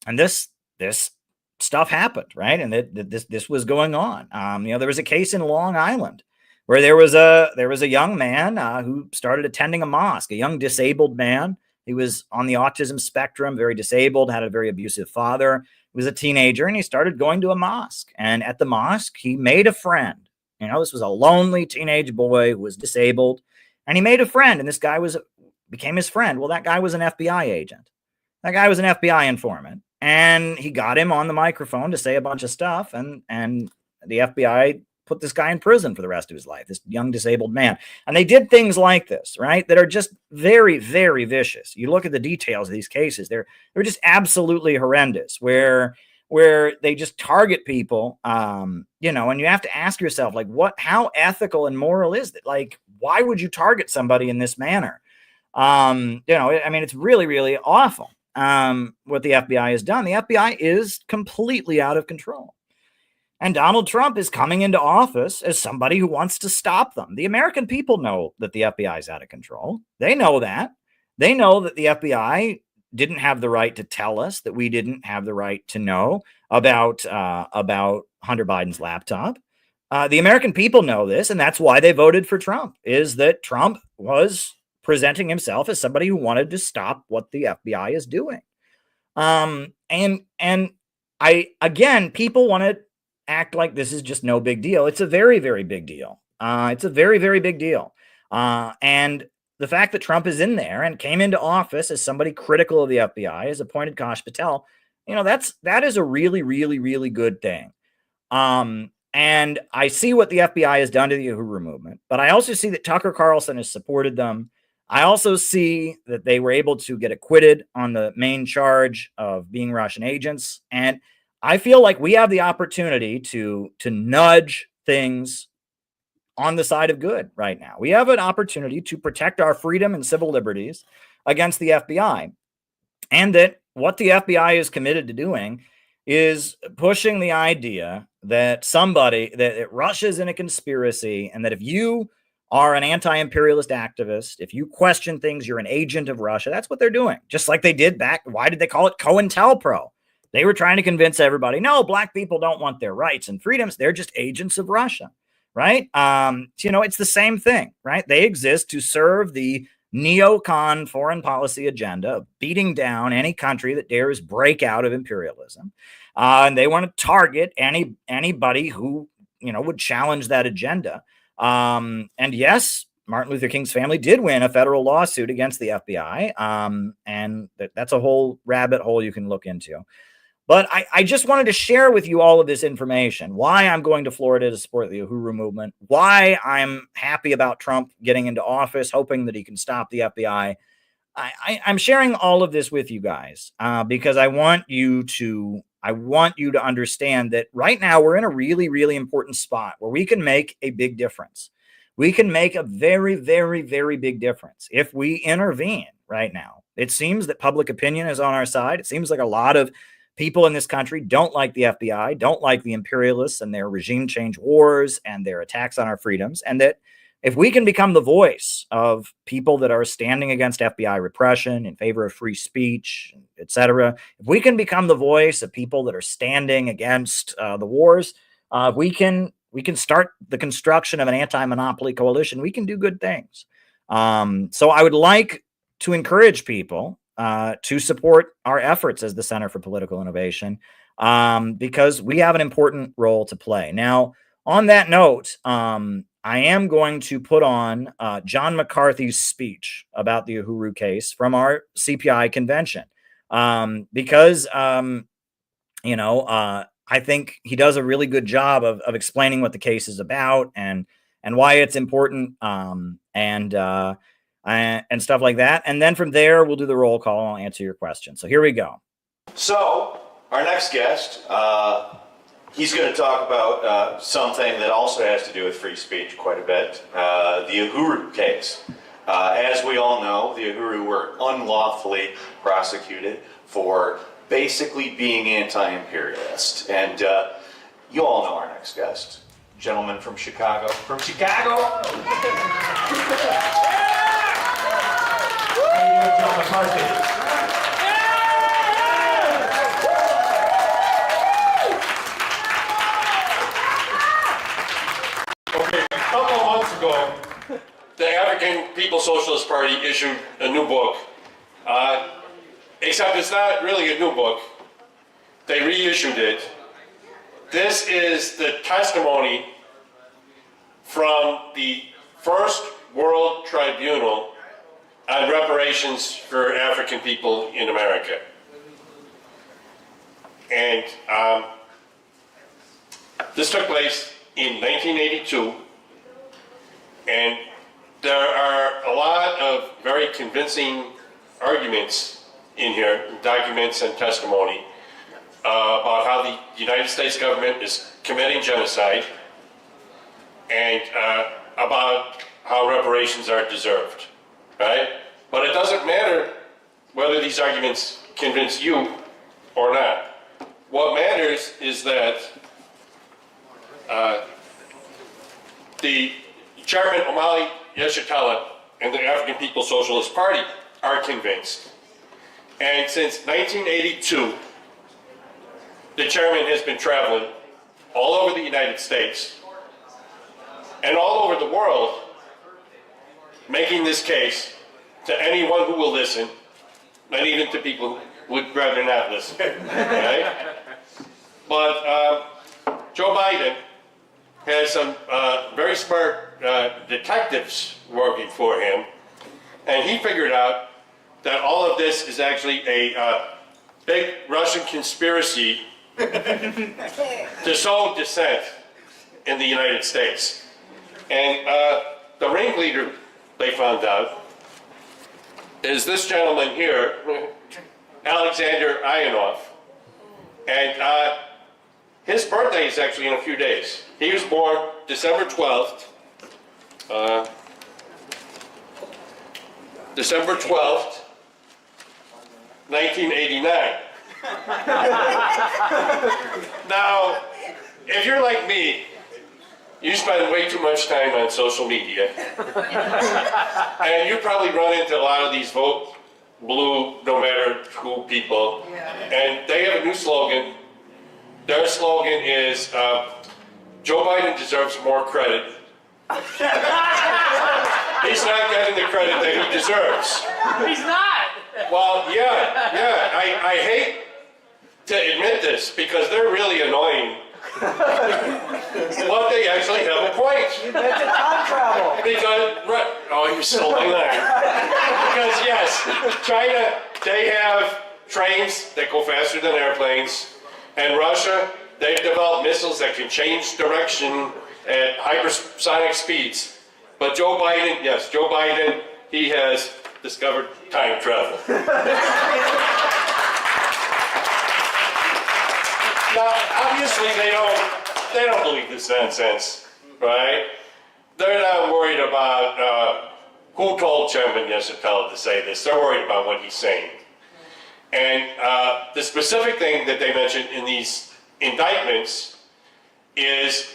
Speaker 1: And this stuff happened, right? And this was going on. There was a case in Long Island where there was a young man who started attending a mosque, a young disabled man. He was on the autism spectrum, very disabled, had a very abusive father. He was a teenager, and he started going to a mosque. And at the mosque, he made a friend. This was a lonely teenage boy who was disabled, and he made a friend, and this guy became his friend. Well, that guy was an FBI agent. That guy was an FBI informant, and he got him on the microphone to say a bunch of stuff, and the FBI put this guy in prison for the rest of his life, this young disabled man. And they did things like this, right, that are just very, very vicious. You look at the details of these cases, they're just absolutely horrendous, where where they just target people, you know, and you have to ask yourself, like, how ethical and moral is it? Like, why would you target somebody in this manner? You know, I mean, it's really, really awful what the FBI has done. The FBI is completely out of control. And Donald Trump is coming into office as somebody who wants to stop them. The American people know that the FBI is out of control. They know that. They know that the FBI didn't have the right to tell us, that we didn't have the right to know about Hunter Biden's laptop. The American people know this, and that's why they voted for Trump, is that Trump was presenting himself as somebody who wanted to stop what the FBI is doing. And again, people want to act like this is just no big deal. It's a very, very big deal. It's a very, very big deal. And the fact that Trump is in there and came into office as somebody critical of the FBI, has appointed Kash Patel, you know, that is a really, really, really good thing. And I see what the FBI has done to the Uhuru movement, but I also see that Tucker Carlson has supported them. I also see that they were able to get acquitted on the main charge of being Russian agents. And I feel like we have the opportunity to nudge things on the side of good right now. We have an opportunity to protect our freedom and civil liberties against the FBI. And that what the FBI is committed to doing is pushing the idea that that Russia's in a conspiracy, and that if you are an anti-imperialist activist, if you question things, you're an agent of Russia. That's what they're doing. Just like they did back. Why did they call it Cointelpro? They were trying to convince everybody, no, black people don't want their rights and freedoms. They're just agents of Russia, right? You know, it's the same thing, right? They exist to serve the neocon foreign policy agenda of beating down any country that dares break out of imperialism. And they want to target anybody who, you know, would challenge that agenda. And yes, Martin Luther King's family did win a federal lawsuit against the FBI. And that's a whole rabbit hole you can look into. But I just wanted to share with you all of this information, why I'm going to Florida to support the Uhuru movement, why I'm happy about Trump getting into office, hoping that he can stop the FBI. I'm sharing all of this with you guys because I want you to understand that right now we're in a really, really important spot where we can make a big difference. We can make a very, very, very big difference if we intervene right now. It seems that public opinion is on our side. It seems like a lot of people in this country don't like the FBI, don't like the imperialists and their regime change wars and their attacks on our freedoms. And that if we can become the voice of people that are standing against FBI repression, in favor of free speech, etc., if we can become the voice of people that are standing against the wars, we can start the construction of an anti-monopoly coalition. We can do good things. So I would like to encourage people to support our efforts as the Center for Political Innovation, because we have an important role to play. Now, on that note, I am going to put on John McCarthy's speech about the Uhuru case from our CPI convention, because, you know, I think he does a really good job of explaining what the case is about and why it's important, and stuff like that. And then from there, we'll do the roll call and I'll answer your questions. So here we go.
Speaker 7: So our next guest, he's going to talk about something that also has to do with free speech quite a bit, the Uhuru case. As we all know, the Uhuru were unlawfully prosecuted for basically being anti-imperialist. And you all know our next guest, gentleman from Chicago. From Chicago! John McCarthy.
Speaker 8: Okay, a couple of months ago, the African People's Socialist Party issued a new book. Except it's not really a new book. They reissued it. This is the testimony from the First World Tribunal on reparations for African people in America. And this took place in 1982, and there are a lot of very convincing arguments in here, documents and testimony. about how the United States government is committing genocide and about how reparations are deserved, right? But it doesn't matter whether these arguments convince you or not. What matters is that the Chairman Omali Yeshitela and the African People's Socialist Party are convinced. And since 1982, the chairman has been traveling all over the United States and all over the world, making this case to anyone who will listen, and even to people who would rather not listen, right? But Joe Biden has some very smart detectives working for him, and he figured out that all of this is actually a big Russian conspiracy to sow dissent in the United States. And the ringleader, they found out, is this gentleman here, Alexander Ionov. And his birthday is actually in a few days. He was born December 12th. December 12th, 1989. Now, if you're like me, you spend way too much time on social media. And you probably run into a lot of these vote blue, no matter who people. And they have a new slogan. Their slogan is, Joe Biden deserves more credit. He's not getting the credit that he deserves.
Speaker 9: He's not!
Speaker 8: Well, yeah, I hate to admit this because they're really annoying. But they actually have a point.
Speaker 9: You invented time travel.
Speaker 8: Because, oh, you're so lying. Because yes, China, they have trains that go faster than airplanes. And Russia, they've developed missiles that can change direction at hypersonic speeds. But Joe Biden, yes, Joe Biden, he has discovered time travel. Now, obviously, they don't believe this nonsense, right? They're not worried about who told Chairman Yeshitela to say this. They're worried about what he's saying. And the specific thing that they mentioned in these indictments is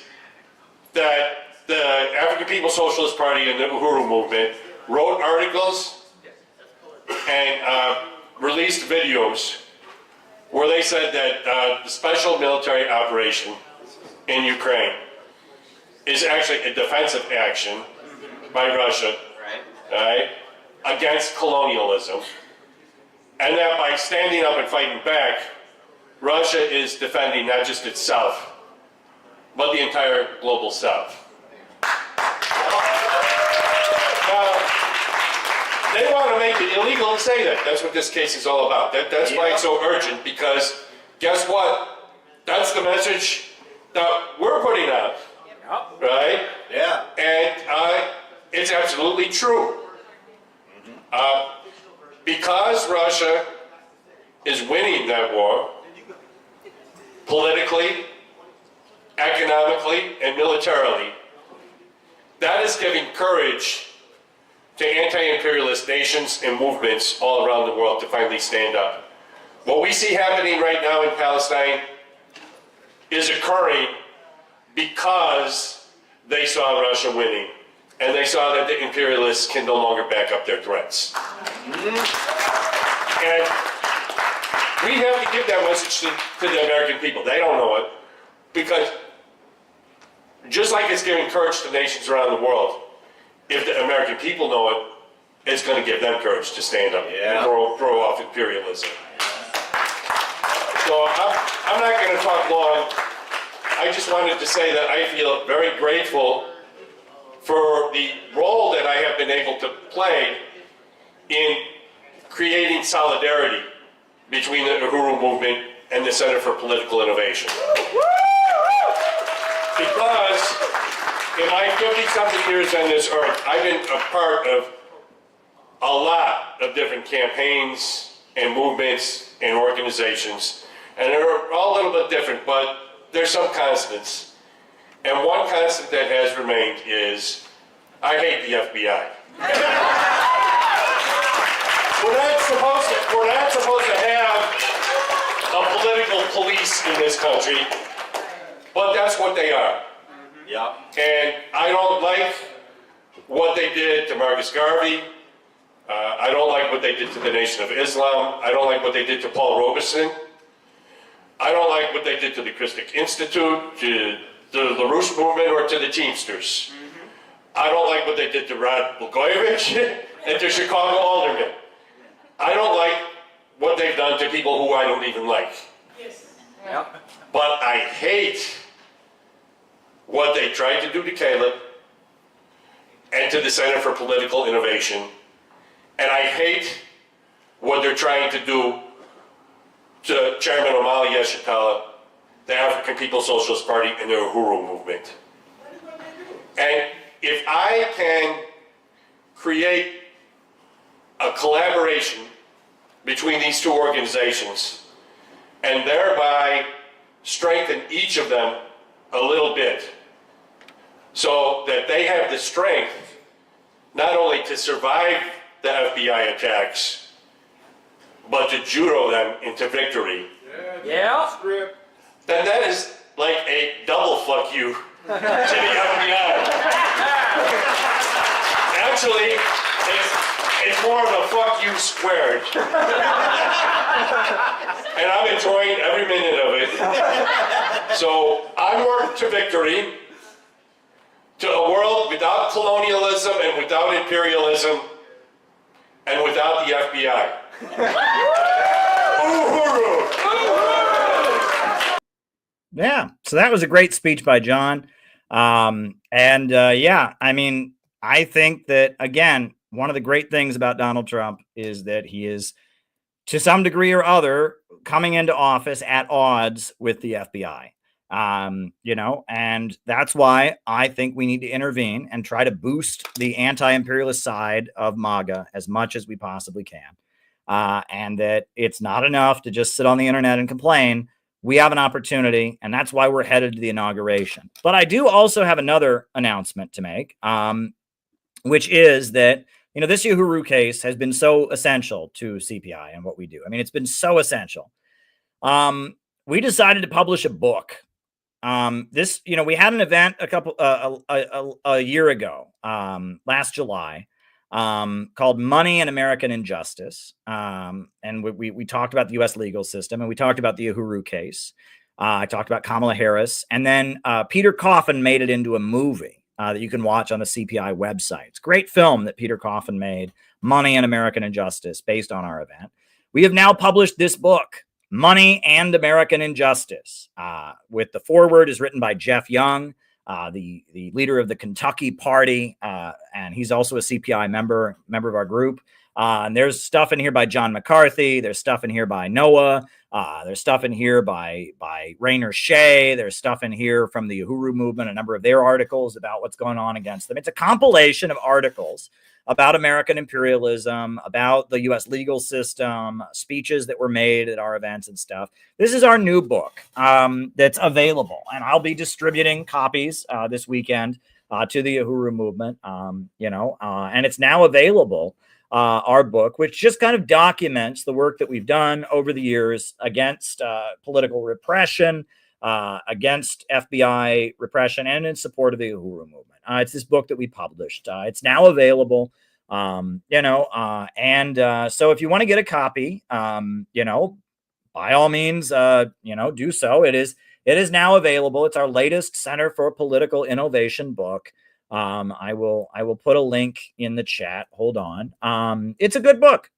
Speaker 8: that the African People's Socialist Party and the Uhuru movement wrote articles and released videos where they said that the special military operation in Ukraine is actually a defensive action by Russia, right, against colonialism, and that by standing up and fighting back, Russia is defending not just itself, but the entire global South. They want to make it illegal to say that. That's what this case is all about. That's why it's so urgent, because guess what? That's the message that we're putting out, right?
Speaker 1: Yeah.
Speaker 8: And it's absolutely true. Because Russia is winning that war, politically, economically, and militarily, that is giving courage to anti-imperialist nations and movements all around the world to finally stand up. What we see happening right now in Palestine is occurring because they saw Russia winning, and they saw that the imperialists can no longer back up their threats. And we have to give that message to the American people. They don't know it, because just like it's giving courage to nations around the world, if the American people know it, it's going to give them courage to stand up and throw off imperialism. So I'm not going to talk long. I just wanted to say that I feel very grateful for the role that I have been able to play in creating solidarity between the Uhuru movement and the Center for Political Innovation. Because in my 50-something years on this earth, I've been a part of a lot of different campaigns and movements and organizations And they're all a little bit different, but there's some constants. And one constant that has remained is, I hate the FBI. We're not supposed to have a political police in this country, but that's what they are.
Speaker 7: Yeah.
Speaker 8: And I don't like what they did to Marcus Garvey. I don't like what they did to the Nation of Islam. I don't like what they did to Paul Robeson. I don't like what they did to the Christic Institute, to the LaRouche movement, or to the Teamsters. I don't like what they did to Rod Blagojevich and to Chicago aldermen. I don't like what they've done to people who I don't even like.
Speaker 9: Yep.
Speaker 8: But I hate what they tried to do to Caleb and to the Center for Political Innovation. And I hate what they're trying to do to Chairman Omali Yeshitala, the African People's Socialist Party, and the Uhuru movement. And if I can create a collaboration between these two organizations and thereby strengthen each of them a little bit so that they have the strength not only to survive the FBI attacks, but to judo them into victory,
Speaker 9: Yeah.
Speaker 8: then that is like a double fuck you to the FBI. Actually, it's more of a fuck you squared. And I'm enjoying every minute of it. So onward to victory, to a world without colonialism and without imperialism and without the FBI. Uhuru!
Speaker 1: Yeah. So that was a great speech by John. Yeah, I mean, I think that, again, one of the great things about Donald Trump is that he is, to some degree or other, coming into office at odds with the FBI. And that's why I think we need to intervene and try to boost the anti-imperialist side of MAGA as much as we possibly can. And that it's not enough to just sit on the internet and complain. We have an opportunity, and that's why we're headed to the inauguration. But I do also have another announcement to make, which is that, this Uhuru case has been so essential to CPI and what we do. I mean, it's been so essential. We decided to publish a book. We had an event a year ago, last July, called Money and American Injustice. And we talked about the U.S. legal system, and we talked about the Uhuru case. I talked about Kamala Harris, and then Peter Coffin made it into a movie that you can watch on the CPI website. It's a great film that Peter Coffin made, Money and American Injustice, based on our event. We have now published this book, Money and American Injustice, with the foreword is written by Jeff Young, the leader of the Kentucky Party, and he's also a CPI member of our group. And there's stuff in here by John McCarthy. There's stuff in here by Noah. There's stuff in here by Rainer Shea. There's stuff in here from the Uhuru movement, a number of their articles about what's going on against them. It's a compilation of articles about American imperialism, about the U.S. legal system, speeches that were made at our events and stuff. This is our new book that's available, and I'll be distributing copies this weekend to the Uhuru movement, and it's now available. Our book, which just kind of documents the work that we've done over the years against political repression, against FBI repression, and in support of the Uhuru movement. It's this book that we published. It's now available, so if you want to get a copy, by all means, do so. It is now available. It's our latest Center for Political Innovation book. I will put a link in the chat. Hold on. It's a good book.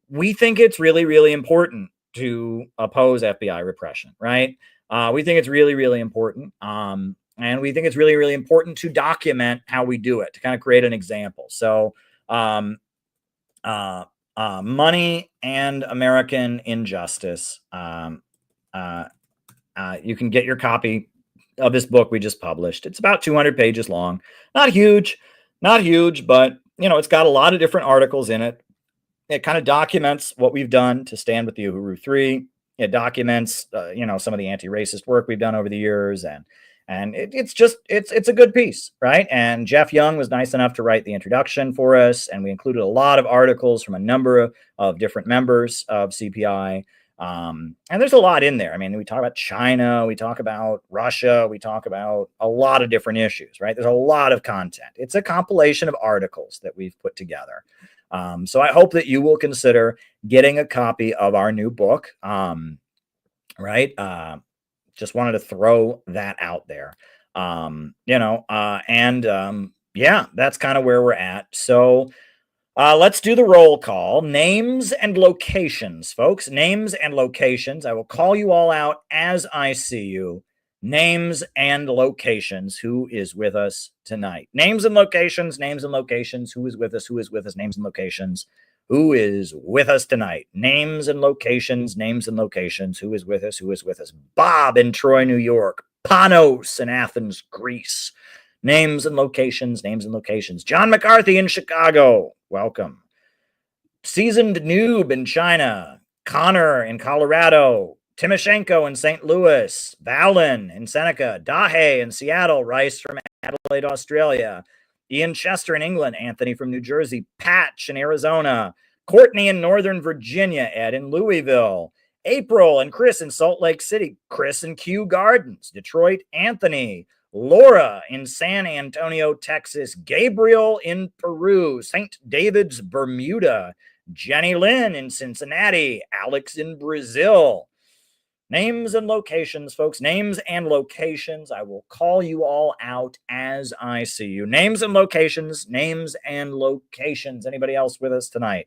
Speaker 1: We think it's really, really important to oppose FBI repression, right? We think it's really, really important. And we think it's really, really important to document how we do it, to kind of create an example. So, Money and American Injustice. You can get your copy of this book we just published. It's about 200 pages long. Not huge, but it's got a lot of different articles in it. It kind of documents what we've done to stand with the Uhuru 3. It documents, some of the anti-racist work we've done over the years, and it's a good piece, right? And Jeff Young was nice enough to write the introduction for us, and we included a lot of articles from a number of different members of CPI. And there's a lot in there. I mean, we talk about China, we talk about Russia, we talk about a lot of different issues, right? There's a lot of content. It's a compilation of articles that we've put together. So I hope that you will consider getting a copy of our new book, right? Just wanted to throw that out there, yeah, that's kind of where we're at. So let's do the roll call. Names and locations, folks. Names and locations. I will call you all out as I see you. Names and locations. Who is with us tonight? Names and locations. Names and locations. Who is with us? Who is with us? Names and locations. Who is with us tonight? Names and locations. Names and locations. Who is with us? Who is with us? Bob in Troy, New York. Panos in Athens, Greece. Names and locations. Names and locations. John McCarthy in Chicago. Welcome. Seasoned Noob in China. Connor in Colorado. Timoshenko in St. Louis. Valen in Seneca. Dahe in Seattle. Rice from Adelaide, Australia. Ian Chester in England. Anthony from New Jersey. Patch in Arizona. Courtney in Northern Virginia. Ed in Louisville. April and Chris in Salt Lake City. Chris in Kew Gardens. Detroit. Anthony. Laura in San Antonio, Texas. Gabriel in Peru. St. David's, Bermuda. Jenny Lynn in Cincinnati. Alex in Brazil. Names and locations, folks. Names and locations. I will call you all out as I see you. Names and locations. Names and locations. Anybody else with us tonight?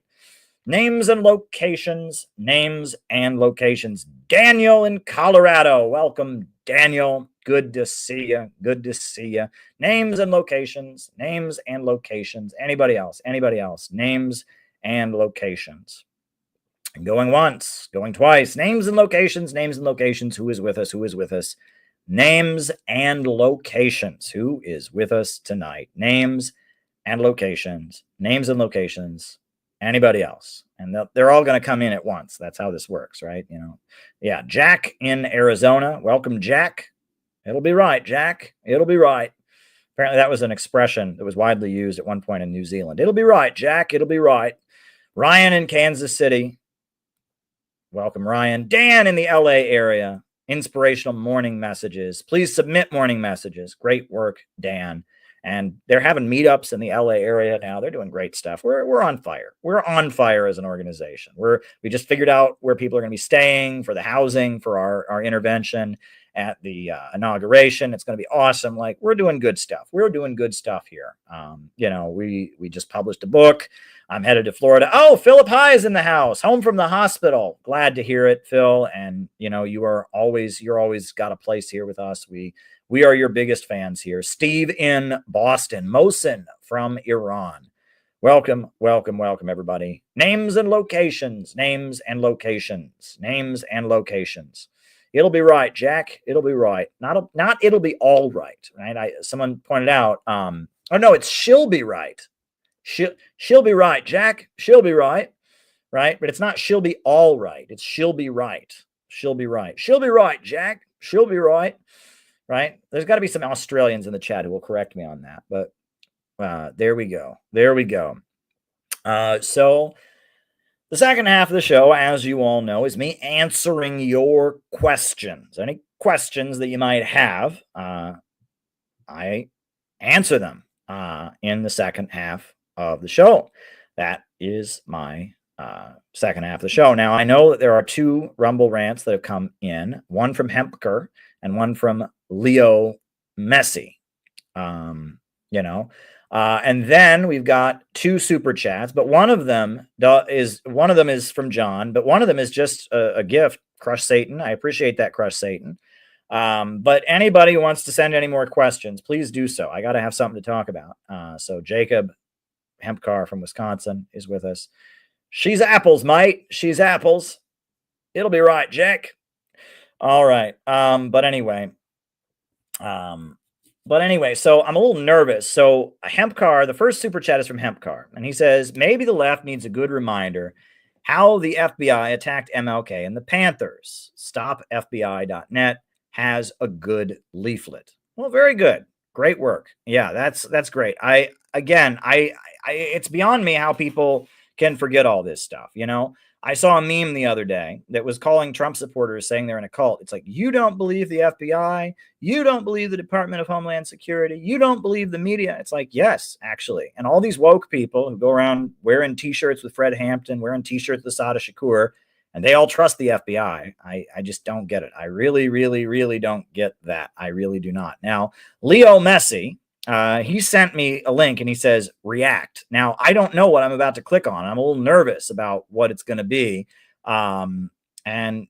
Speaker 1: Names and locations. Names and locations. Daniel in Colorado. Welcome, Daniel. Good to see you. Good to see you. Names and locations. Names and locations. Anybody else? Anybody else? Names and locations. Going once, going twice. Names and locations, names and locations. Who is with us? Who is with us? Names and locations. Who is with us tonight? Names and locations. Names and locations. Anybody else? And they're all going to come in at once. That's how this works, right? Yeah. Jack in Arizona. Welcome, Jack. It'll be right, Jack. It'll be right. Apparently that was an expression that was widely used at one point in New Zealand. It'll be right, Jack. It'll be right. Ryan in Kansas City. Welcome, Ryan. Dan in the LA area. Inspirational morning messages. Please submit morning messages. Great work, Dan. And they're having meetups in the LA area now. They're doing great stuff. We're on fire. We're on fire as an organization. We just figured out where people are going to be staying for the housing for our intervention at the inauguration. It's going to be awesome. Like, we're doing good stuff. We're doing good stuff here. We just published a book. I'm headed to Florida. Oh, Philip High is in the house, home from the hospital. Glad to hear it, Phil. And you're always got a place here with us. We are your biggest fans here. Steve in Boston. Mohsen from Iran. Welcome, welcome, welcome, everybody. Names and locations. Names and locations. Names and locations. It'll be right, Jack. It'll be right. Not it'll be all right, right? Someone pointed out, no, it's she'll be right. She'll be right, Jack. She'll be right, right? But it's not she'll be all right. It's she'll be right. She'll be right. She'll be right, Jack. She'll be right, right? There's got to be some Australians in the chat who will correct me on that. But there we go. There we go. So the second half of the show, as you all know, is me answering your questions. Any questions that you might have, I answer them in the second half of the show. That is my second half of the show. Now, I know that there are two Rumble rants that have come in, one from Hempker and one from Leo Messi. And then we've got two super chats, but one of them is from John, but one of them is just a gift. Crush Satan. I appreciate that, Crush Satan. But anybody who wants to send any more questions, please do so. I got to have something to talk about. So Jacob Hempcar from Wisconsin is with us. She's apples, mate. She's apples. It'll be right, Jack. All right. But anyway, But anyway, so I'm a little nervous. So Hempcar, the first super chat is from Hempcar, and he says, maybe the left needs a good reminder how the FBI attacked MLK and the Panthers. StopFBI.net has a good leaflet. Well, very good. Great work. Yeah, that's great. It's beyond me how people can forget all this stuff, you know? I saw a meme the other day that was calling Trump supporters saying they're in a cult. It's like, you don't believe the FBI, you don't believe the Department of Homeland Security, you don't believe the media. It's like, yes, actually. And all these woke people who go around wearing t-shirts with Fred Hampton, wearing t-shirts with Sada Shakur, and they all trust the FBI. I just don't get it. I really, really, really don't get that. I really do not. Now, Leo Messi, he sent me a link and he says, react. Now, I don't know what I'm about to click on. I'm a little nervous about what it's going to be. And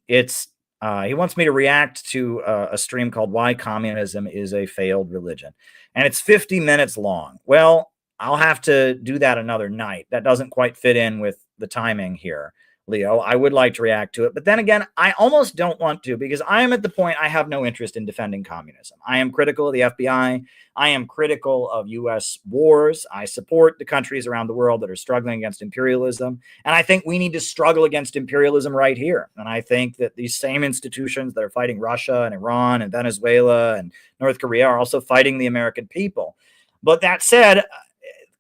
Speaker 1: it's, he wants me to react to a stream called Why Communism is a Failed Religion. And it's 50 minutes long. Well, I'll have to do that another night. That doesn't quite fit in with the timing here, Leo. I would like to react to it. But then again, I almost don't want to, because I am at the point I have no interest in defending communism. I am critical of the FBI. I am critical of U.S. wars. I support the countries around the world that are struggling against imperialism. And I think we need to struggle against imperialism right here. And I think that these same institutions that are fighting Russia and Iran and Venezuela and North Korea are also fighting the American people. But that said,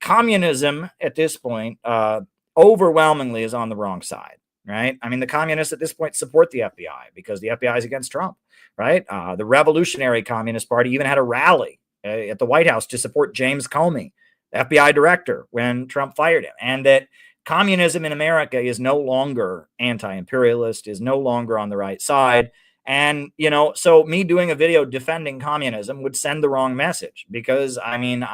Speaker 1: communism at this point overwhelmingly is on the wrong side, right? I mean, the communists at this point support the FBI because the FBI is against Trump, right? The Revolutionary Communist Party even had a rally at the White House to support James Comey, the FBI director, when Trump fired him. And that communism in America is no longer anti-imperialist, is no longer on the right side. And, you know, so me doing a video defending communism would send the wrong message, because, I mean,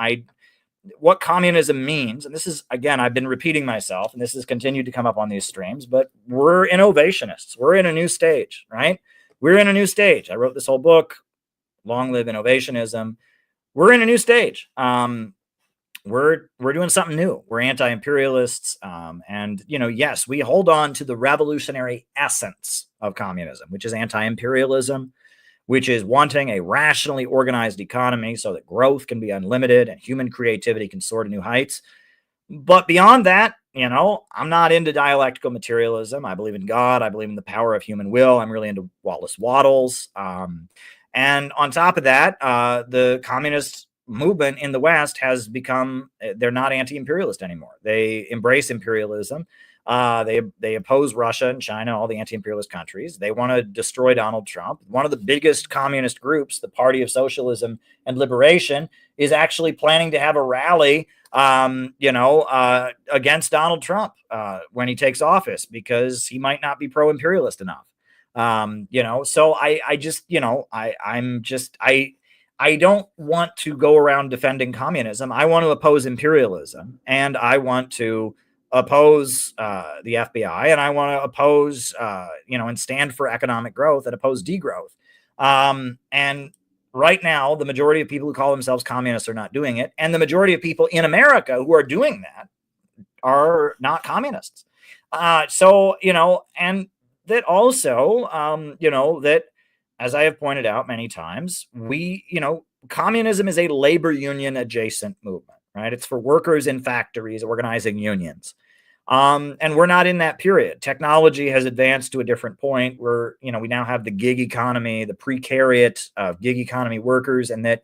Speaker 1: what communism means, and this is, again, I've been repeating myself, and this has continued to come up on these streams, but we're innovationists. We're in a new stage, right? We're in a new stage. I wrote this whole book, Long Live Innovationism. We're in a new stage. We're doing something new. We're anti-imperialists. And, you know, yes, we hold on to the revolutionary essence of communism, which is anti-imperialism, which is wanting a rationally organized economy so that growth can be unlimited and human creativity can soar to new heights. But beyond that, you know, I'm not into dialectical materialism. I believe in God. I believe in the power of human will. I'm really into Wallace Wattles. And on top of that, the communist movement in the West has become, they're not anti-imperialist anymore. They embrace imperialism. They oppose Russia and China, all the anti-imperialist countries. They want to destroy Donald Trump. One of the biggest communist groups, the Party of Socialism and Liberation, is actually planning to have a rally, against Donald Trump when he takes office, because he might not be pro-imperialist enough. So I don't want to go around defending communism. I want to oppose imperialism, and I want to oppose the FBI, and I want to oppose, and stand for economic growth and oppose degrowth. And right now, the majority of people who call themselves communists are not doing it. And the majority of people in America who are doing that are not communists. And that also, that, as I have pointed out many times, communism is a labor union adjacent movement, right? It's for workers in factories organizing unions. And we're not in that period. Technology has advanced to a different point where, we now have the gig economy, the precariat of gig economy workers, and that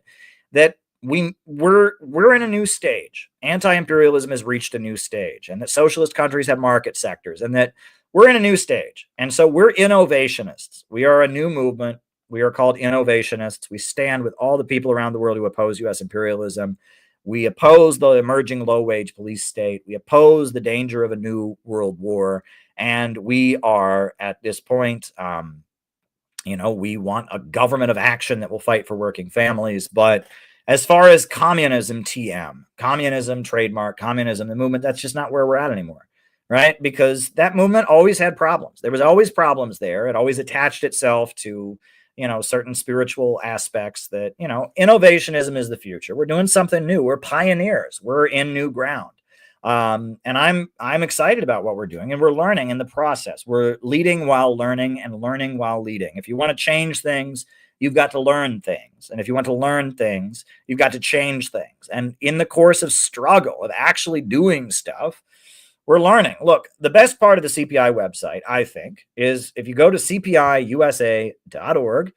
Speaker 1: we're in a new stage. Anti-imperialism has reached a new stage, and that socialist countries have market sectors, and that we're in a new stage. And so we're innovationists. We are a new movement. We are called innovationists. We stand with all the people around the world who oppose U.S. imperialism. We oppose the emerging low-wage police state. We oppose the danger of a new world war. And we are, at this point, we want a government of action that will fight for working families. But as far as communism, communism, trademark, communism, the movement, that's just not where we're at anymore, right? Because that movement always had problems. There was always problems there. It always attached itself to, certain spiritual aspects that, innovationism is the future. We're doing something new. We're pioneers. We're in new ground. And I'm excited about what we're doing, and we're learning in the process. We're leading while learning and learning while leading. If you want to change things, you've got to learn things. And if you want to learn things, you've got to change things. And in the course of struggle, of actually doing stuff, we're learning. Look, the best part of the CPI website, I think, is if you go to cpiusa.org,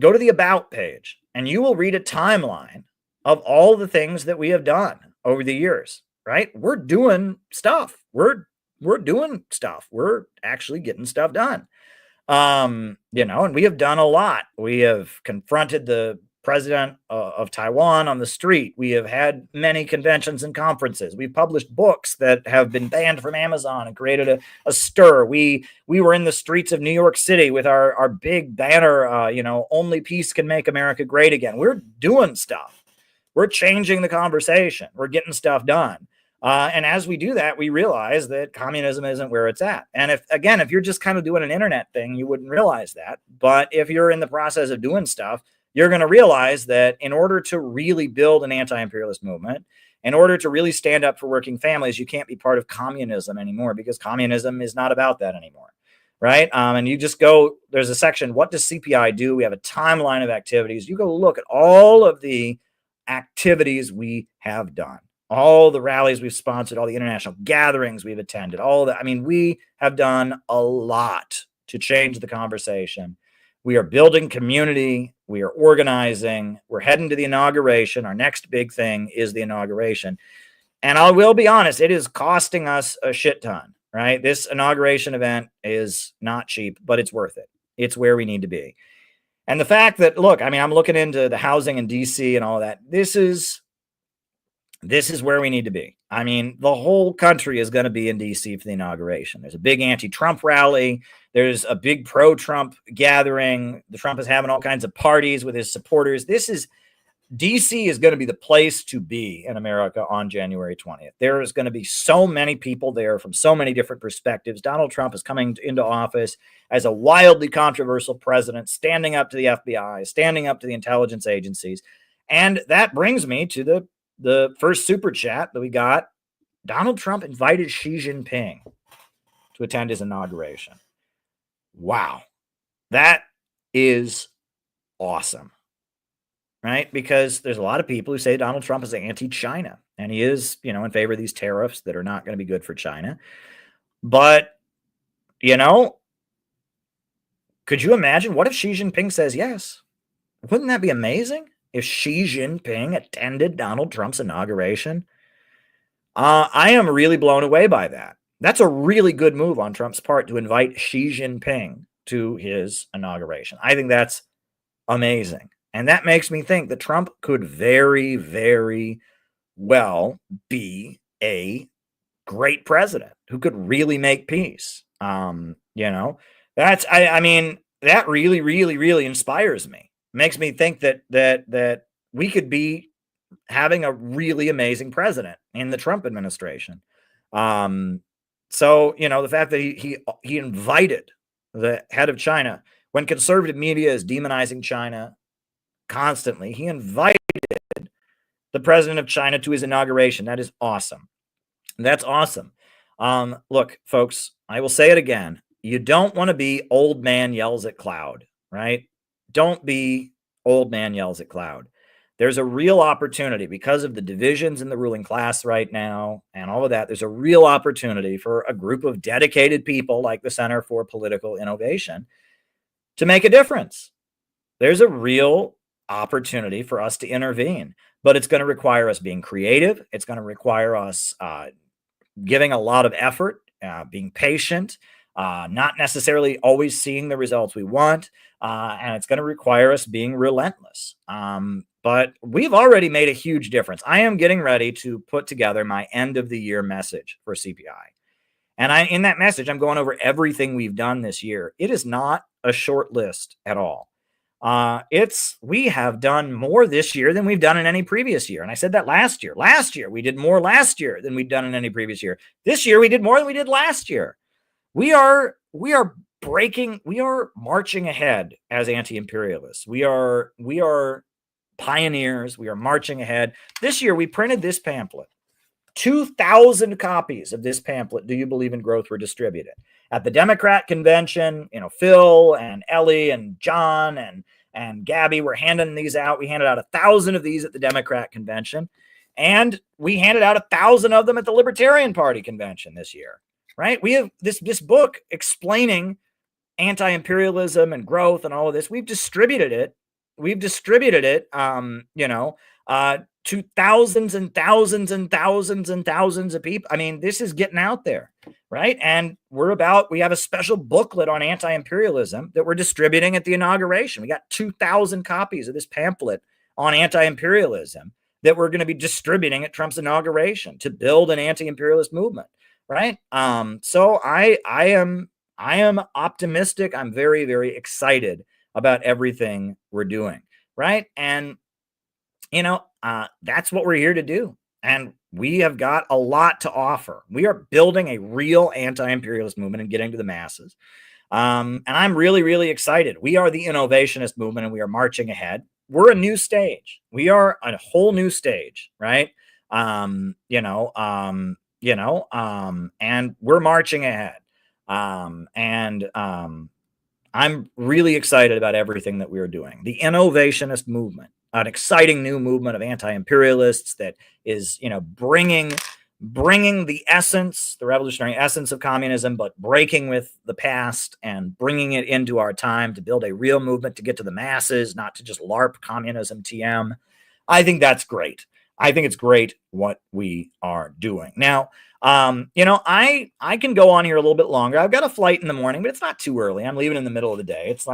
Speaker 1: go to the About page, and you will read a timeline of all the things that we have done over the years, right? We're doing stuff. We're doing stuff. We're actually getting stuff done. And we have done a lot. We have confronted the president of Taiwan on the street. We have had many conventions and conferences. We've published books that have been banned from Amazon and created a stir. We were in the streets of New York City with our big banner, only peace can make America great again. We're doing stuff. We're changing the conversation. We're getting stuff done. And as we do that, we realize that communism isn't where it's at. And if you're just kind of doing an internet thing, you wouldn't realize that. But if you're in the process of doing stuff, you're going to realize that in order to really build an anti-imperialist movement, in order to really stand up for working families, you can't be part of communism anymore, because communism is not about that anymore, right? And you just go, there's a section, what does CPI do? We have a timeline of activities. You go look at all of the activities we have done, all the rallies we've sponsored, all the international gatherings we've attended, all that. I mean, we have done a lot to change the conversation. We are building community. We are organizing. We're heading to the inauguration. Our next big thing is the inauguration. And I will be honest, it is costing us a shit ton, right? This inauguration event is not cheap, but it's worth it. It's where we need to be. And the fact that, look, I mean, I'm looking into the housing in DC and all that. This is where we need to be. I mean, the whole country is going to be in DC for the inauguration. There's a big anti-Trump rally. There's a big pro-Trump gathering. The Trump is having all kinds of parties with his supporters. DC is going to be the place to be in America on January 20th. There is going to be so many people there from so many different perspectives. Donald Trump is coming into office as a wildly controversial president, standing up to the FBI, standing up to the intelligence agencies. And that brings me to the first super chat that we got. Donald Trump invited Xi Jinping to attend his inauguration. Wow. That is awesome. Right? Because there's a lot of people who say Donald Trump is anti-China, and he is, in favor of these tariffs that are not going to be good for China. But, could you imagine what if Xi Jinping says yes? Wouldn't that be amazing? If Xi Jinping attended Donald Trump's inauguration? I am really blown away by that. That's a really good move on Trump's part to invite Xi Jinping to his inauguration. I think that's amazing. And that makes me think that Trump could very, very well be a great president who could really make peace. That really, really, really inspires me. Makes me think that we could be having a really amazing president in the Trump administration. The fact that he invited the head of China, when conservative media is demonizing China constantly, he invited the president of China to his inauguration. That is awesome. That's awesome. Look, folks, I will say it again. You don't want to be old man yells at cloud, right? Don't be old man yells at cloud. There's a real opportunity because of the divisions in the ruling class right now and all of that. There's a real opportunity for a group of dedicated people like the Center for Political Innovation to make a difference. There's a real opportunity for us to intervene, but it's going to require us being creative. It's going to require us giving a lot of effort, being patient, not necessarily always seeing the results we want. And it's going to require us being relentless. But we've already made a huge difference. I am getting ready to put together my end of the year message for CPI. And in that message, I'm going over everything we've done this year. It is not a short list at all. We have done more this year than we've done in any previous year. And I said that last year. Last year, we did more last year than we'd done in any previous year. This year, we did more than we did last year. We are marching ahead as anti-imperialists. We are pioneers. We are marching ahead. This year, we printed this pamphlet. 2,000 copies of this pamphlet, Do You Believe in Growth, were distributed. at the Democrat convention, Phil and Ellie and John and Gabby were handing these out. We handed out 1,000 of these at the Democrat convention, and we handed out 1,000 of them at the Libertarian Party convention this year, right? We have this book explaining anti-imperialism and growth and all of this. We've distributed it. To thousands and thousands and thousands and thousands of people. I mean, this is getting out there, right? And we have a special booklet on anti-imperialism that we're distributing at the inauguration. We got 2,000 copies of this pamphlet on anti-imperialism that we're going to be distributing at Trump's inauguration to build an anti-imperialist movement, right? So I am optimistic. I'm very, very excited about everything we're doing, right? And that's what we're here to do. And we have got a lot to offer. We are building a real anti-imperialist movement and getting to the masses. And I'm really, really excited. We are the innovationist movement, and we are marching ahead. We're a new stage. We are a whole new stage, right? And we're marching ahead. I'm really excited about everything that we are doing. The innovationist movement, an exciting new movement of anti-imperialists that is, bringing the essence, the revolutionary essence of communism, but breaking with the past and bringing it into our time to build a real movement to get to the masses, not to just LARP communism TM. I think that's great. I think it's great what we are doing. Now, I can go on here a little bit longer. I've got a flight in the morning, but it's not too early. I'm leaving in the middle of the day. It's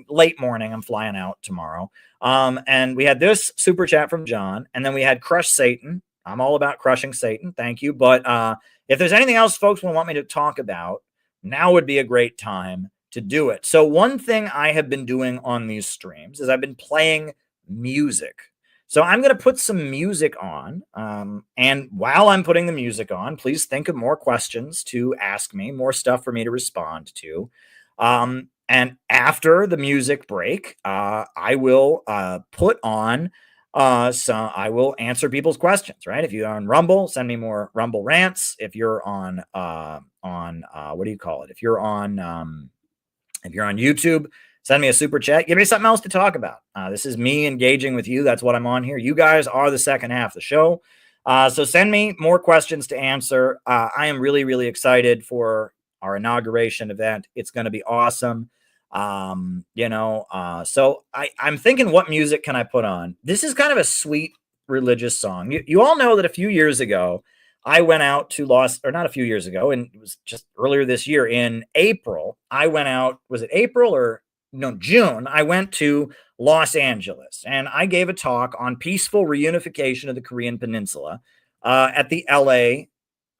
Speaker 1: late morning. I'm flying out tomorrow. And we had this super chat from John, and then we had Crush Satan. I'm all about crushing Satan. Thank you. But if there's anything else folks will want me to talk about, now would be a great time to do it. So one thing I have been doing on these streams is I've been playing music. So I'm going to put some music on. And while I'm putting the music on, please think of more questions to ask me, more stuff for me to respond to. And after the music break, I will put on I will answer people's questions, right? If you're on Rumble, send me more Rumble rants. If you're on what do you call it? If you're on YouTube, send me a super chat. Give me something else to talk about. This is me engaging with you. That's what I'm on here. You guys are the second half of the show. So send me more questions to answer. I am really, really excited for our inauguration event. It's going to be awesome. So I'm thinking, what music can I put on? This is kind of a sweet religious song. You all know that a few years ago, I went out to not a few years ago, and it was just earlier this year in April. I went out, was it April or no, June? I went to Los Angeles, and I gave a talk on peaceful reunification of the Korean Peninsula at the LA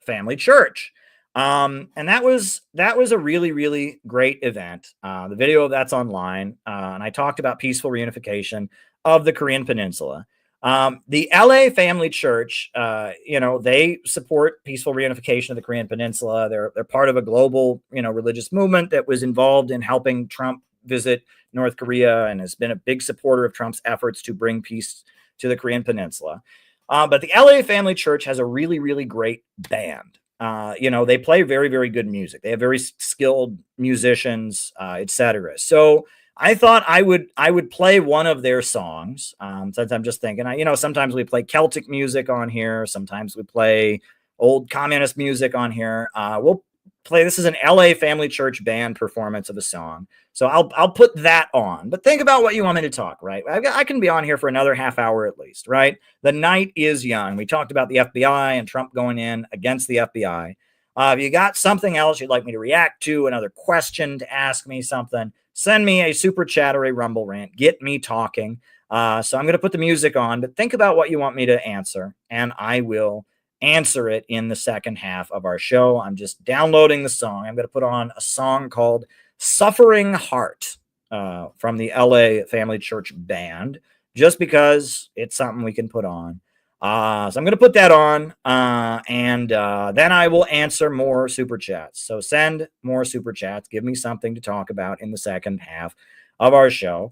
Speaker 1: Family Church. And that was a really, really great event. The video of that's online. And I talked about peaceful reunification of the Korean Peninsula. The LA Family Church, they support peaceful reunification of the Korean Peninsula. They're part of a global, religious movement that was involved in helping Trump visit North Korea and has been a big supporter of Trump's efforts to bring peace to the Korean Peninsula. But the LA Family Church has a really, really great band. They play very, very good music. They have very skilled musicians, etc. So I thought I would play one of their songs. Since I'm just thinking, sometimes we play Celtic music on here. Sometimes we play old communist music on here. We'll play, this is an LA Family Church band performance of a song. So I'll put that on, but think about what you want me to talk, right? I can be on here for another half hour at least, right? The night is young. We talked about the FBI and Trump going in against the FBI. If you got something else you'd like me to react to, another question to ask me, something, send me a super chat or a Rumble rant. Get me talking. So I'm going to put the music on, but think about what you want me to answer, and I will answer it in the second half of our show. I'm just downloading the song. I'm going to put on a song called Suffering Heart from the LA Family Church Band, just because it's something we can put on. So I'm going to put that on, and then I will answer more super chats. So send more super chats. Give me something to talk about in the second half of our show.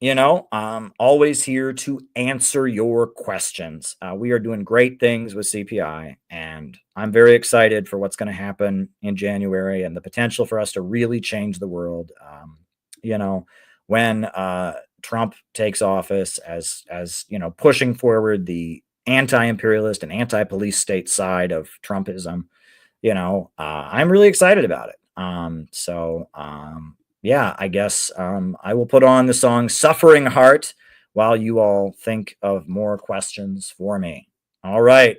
Speaker 1: always here to answer your questions. We are doing great things with CPI, and I'm very excited for what's going to happen in January and the potential for us to really change the world. When Trump takes office, as pushing forward the anti-imperialist and anti-police state side of Trumpism, I'm really excited about it. Yeah, I guess I will put on the song Suffering Heart while you all think of more questions for me. All right.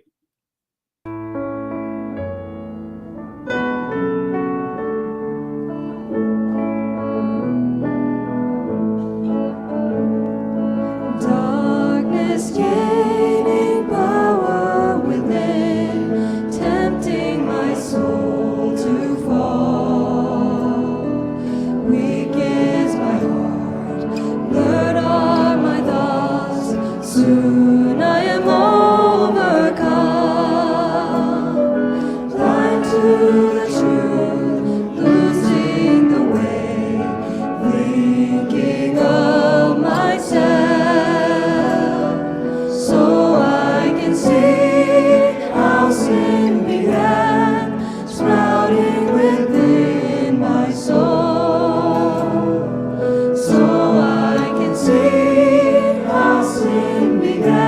Speaker 10: Darkness gaining power within, tempting my soul to fall. Weak is my heart, blurred are my thoughts, soon I am overcome. Blind to the truth, losing the way, thinking of myself. So I can see how sin began, sprouting within my soul. So I can see how sin began.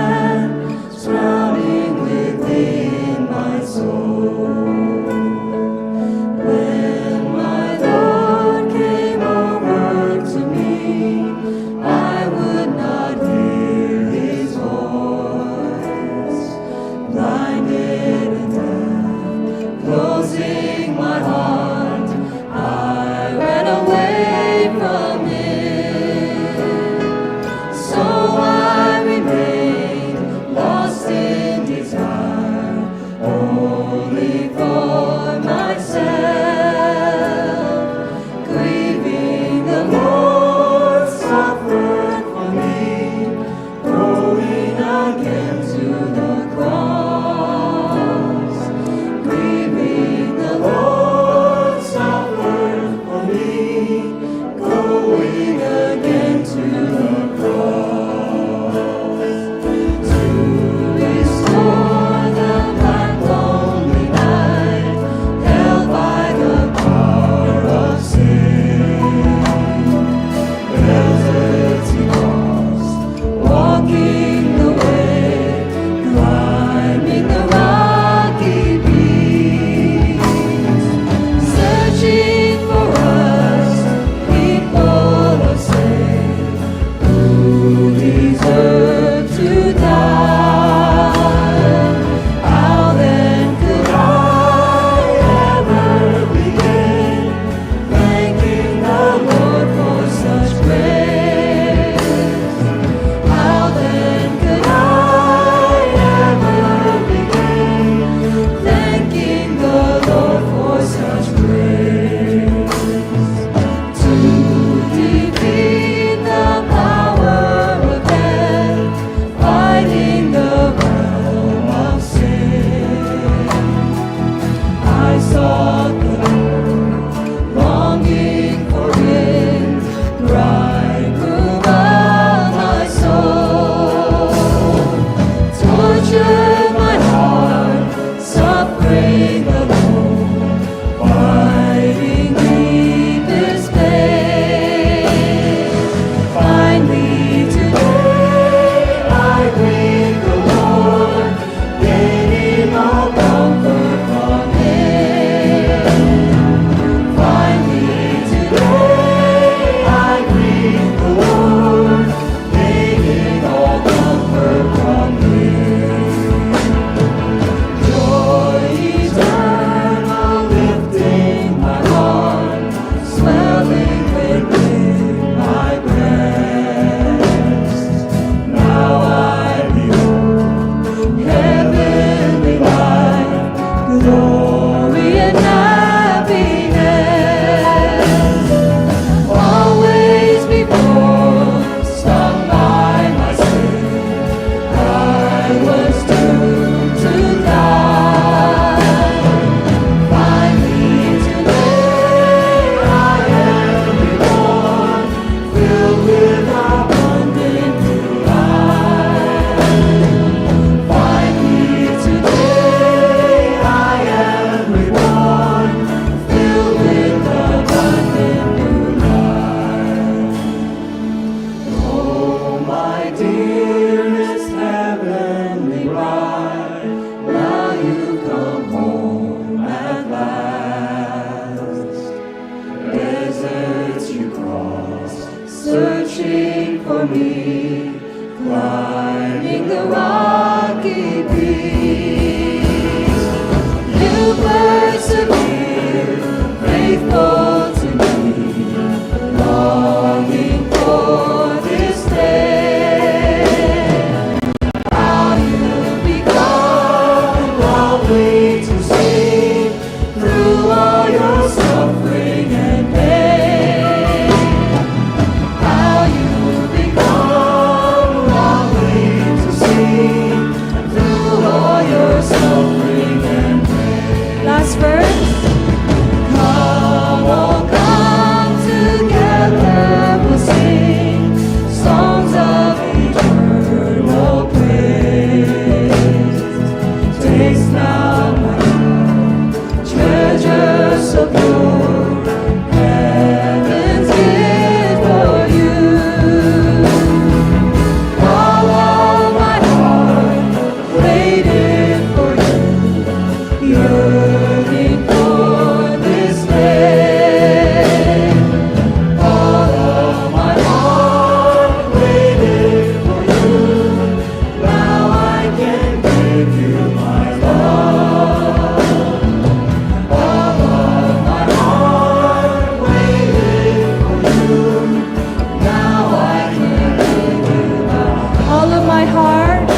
Speaker 10: my heart,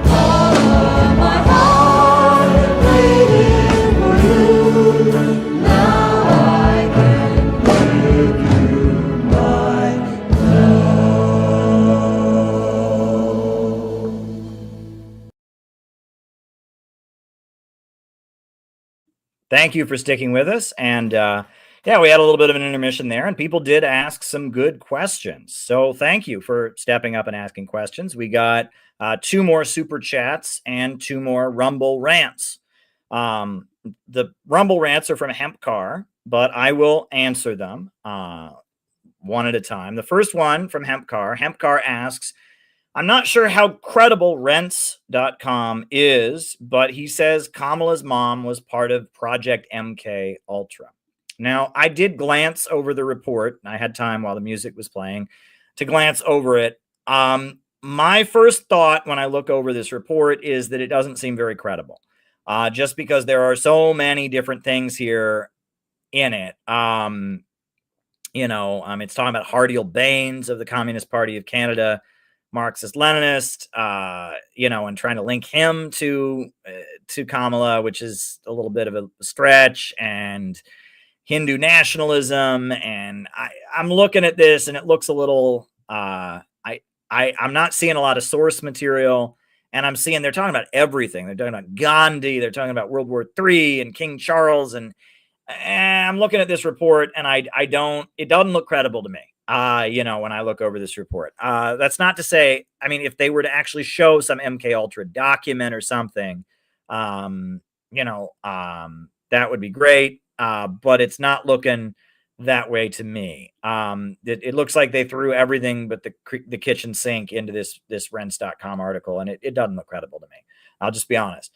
Speaker 10: all of my heart, waiting for you. Now I can give you my love.
Speaker 1: Thank you for sticking with us. And yeah, we had a little bit of an intermission there, and people did ask some good questions. So thank you for stepping up and asking questions. We got 2 more super chats and 2 more Rumble rants. The Rumble rants are from Hempcar, but I will answer them one at a time. The first one from Hempcar. Hempcar asks, I'm not sure how credible rents.com is, but he says Kamala's mom was part of Project MK Ultra. Now, I did glance over the report. I had time while the music was playing to glance over it. My first thought when I look over this report is that it doesn't seem very credible, just because there are so many different things here in it. It's talking about Hardiel Baines of the Communist Party of Canada, Marxist-Leninist, and trying to link him to Kamala, which is a little bit of a stretch, and Hindu nationalism. And I'm looking at this, and it looks a little. I'm not seeing a lot of source material, and I'm seeing they're talking about everything. They're talking about Gandhi. They're talking about World War III and King Charles, and I'm looking at this report, and it doesn't look credible to me. When I look over this report, that's not to say, I mean, if they were to actually show some MK Ultra document or something, that would be great. But it's not looking that way to me. It looks like they threw everything but the kitchen sink into this rents.com article, and it doesn't look credible to me. I'll just be honest.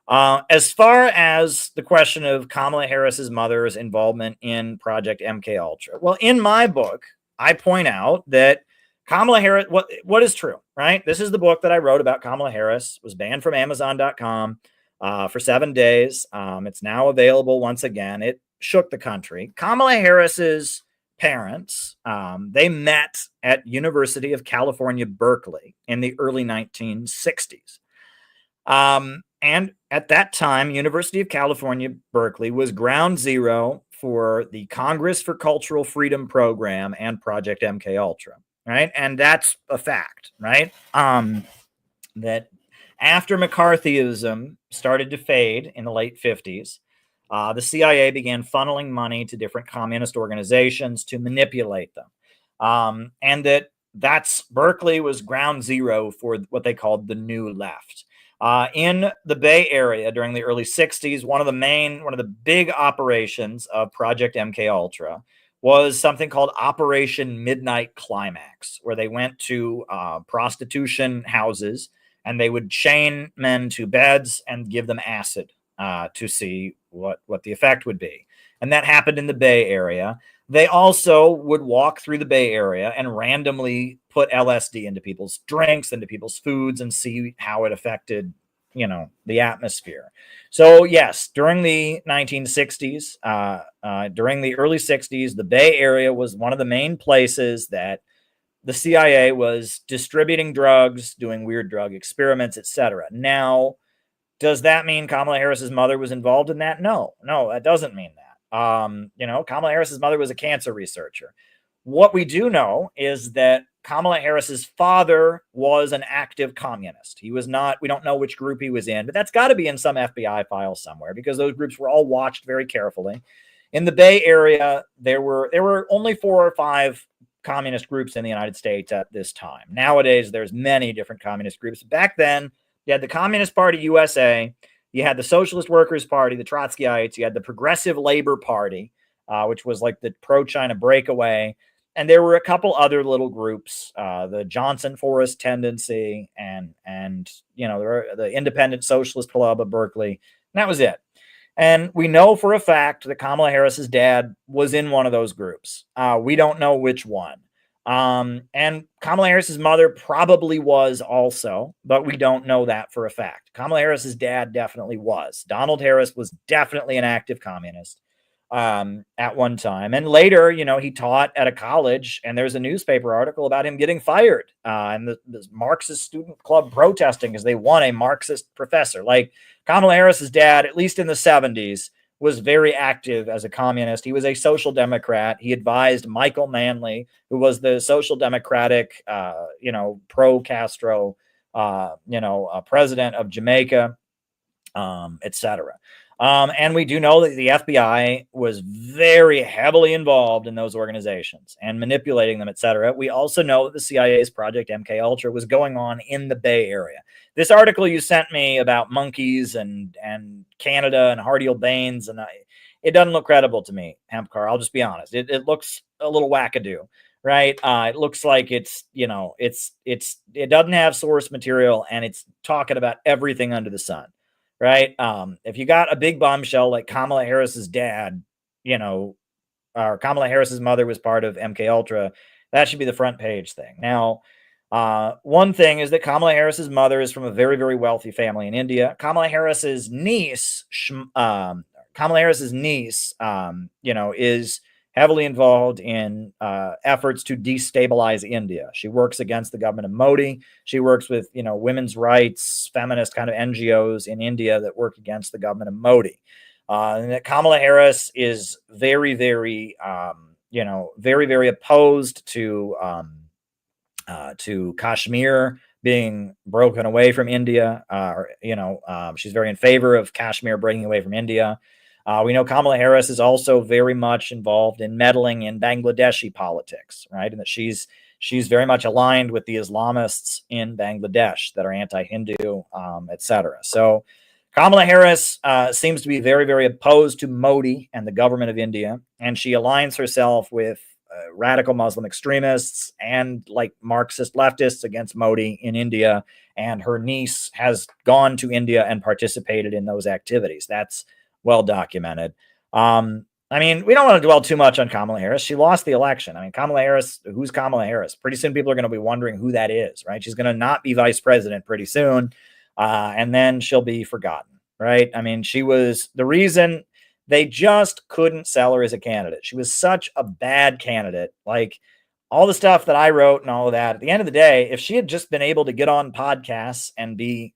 Speaker 1: As far as the question of Kamala Harris's mother's involvement in Project MK Ultra, well, in my book, I point out that Kamala Harris, what is true, right? This is the book that I wrote about Kamala Harris. It was banned from Amazon.com for 7 days. It's now available once again. It shook the country. Kamala Harris's parents, they met at University of California, Berkeley in the early 1960s. And at that time, University of California, Berkeley was ground zero for the Congress for Cultural Freedom program and Project MK Ultra, right? And that's a fact, right? That after McCarthyism started to fade in the late 50s, the CIA began funneling money to different communist organizations to manipulate them. And that's Berkeley was ground zero for what they called the New Left. In the Bay Area during the early 60s, one of the big operations of Project MK Ultra was something called Operation Midnight Climax, where they went to prostitution houses and they would chain men to beds and give them acid to see what the effect would be. And that happened in the Bay Area. They also would walk through the Bay Area and randomly put LSD into people's drinks, into people's foods, and see how it affected, the atmosphere. So yes, during the 1960s, during the early 60s, the Bay Area was one of the main places that the CIA was distributing drugs, doing weird drug experiments, etc. Now, does that mean Kamala Harris's mother was involved in that? No, that doesn't mean that. Kamala Harris's mother was a cancer researcher. What we do know is that Kamala Harris's father was an active communist. He was not, we don't know which group he was in, but that's got to be in some FBI file somewhere because those groups were all watched very carefully. In the Bay Area, there were only 4 or 5 communist groups in the United States at this time. Nowadays, there's many different communist groups. Back then, you had the Communist Party USA, you had the Socialist Workers Party, the Trotskyites, you had the Progressive Labor Party, which was like the pro-China breakaway. And there were a couple other little groups, the Johnson Forest Tendency and the Independent Socialist Club of Berkeley. And that was it. And we know for a fact that Kamala Harris's dad was in one of those groups. We don't know which one. And Kamala Harris's mother probably was also, but we don't know that for a fact. Kamala Harris's dad definitely was. Donald Harris was definitely an active communist. at one time. And later, he taught at a college, and there's a newspaper article about him getting fired and the Marxist student club protesting because they want a Marxist professor. Like Kamala Harris's dad, at least in the 70s, was very active as a communist. He was a social democrat. He advised Michael Manley, who was the social democratic, pro-Castro, president of Jamaica, etc. And we do know that the FBI was very heavily involved in those organizations and manipulating them, etc. We also know that the CIA's Project MKUltra was going on in the Bay Area. This article you sent me about monkeys and Canada and Hardy Baines, and it doesn't look credible to me, Hempcar. I'll just be honest. It looks a little wackadoo, right? It looks like it doesn't have source material, and it's talking about everything under the sun. Right. If you got a big bombshell like Kamala Harris's dad, or Kamala Harris's mother was part of MKUltra, that should be the front page thing. Now, one thing is that Kamala Harris's mother is from a very, very wealthy family in India. Kamala Harris's niece, is heavily involved in efforts to destabilize India. She works against the government of Modi. She works with, women's rights, feminist kind of NGOs in India that work against the government of Modi. And that Kamala Harris is very, very, very, very opposed to Kashmir being broken away from India. She's very in favor of Kashmir breaking away from India. We know Kamala Harris is also very much involved in meddling in Bangladeshi politics, right? And that she's very much aligned with the Islamists in Bangladesh that are anti-Hindu, etc. So Kamala Harris seems to be very, very opposed to Modi and the government of India, and she aligns herself with radical Muslim extremists and like Marxist leftists against Modi in India. And her niece has gone to India and participated in those activities. That's well documented. We don't want to dwell too much on Kamala Harris. She lost the election. Kamala Harris, who's Kamala Harris? Pretty soon people are going to be wondering who that is, right? She's going to not be vice president pretty soon. And then she'll be forgotten, right? She was the reason they just couldn't sell her as a candidate. She was such a bad candidate. Like all the stuff that I wrote and all of that, at the end of the day, if she had just been able to get on podcasts and be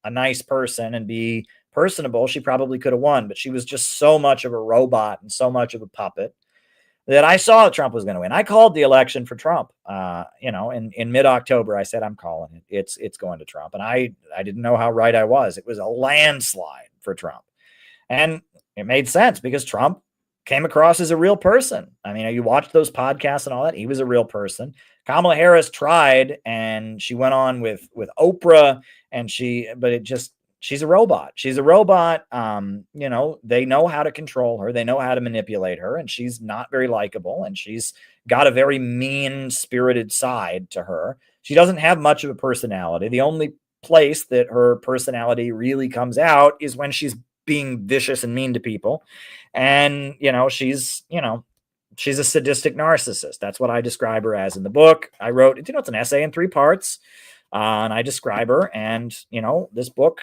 Speaker 1: a nice person and be personable, she probably could have won, but she was just so much of a robot and so much of a puppet that I saw Trump was going to win. I called the election for Trump. In mid-October, I said, I'm calling it. It's going to Trump. And I didn't know how right I was. It was a landslide for Trump. And it made sense because Trump came across as a real person. You watched those podcasts and all that. He was a real person. Kamala Harris tried, and she went on with Oprah, she's a robot. She's a robot. They know how to control her. They know how to manipulate her, and she's not very likable, and she's got a very mean-spirited side to her. She doesn't have much of a personality. The only place that her personality really comes out is when she's being vicious and mean to people. And, she's a sadistic narcissist. That's what I describe her as in the book. I wrote, it's an essay in 3 parts, and I describe her. And, this book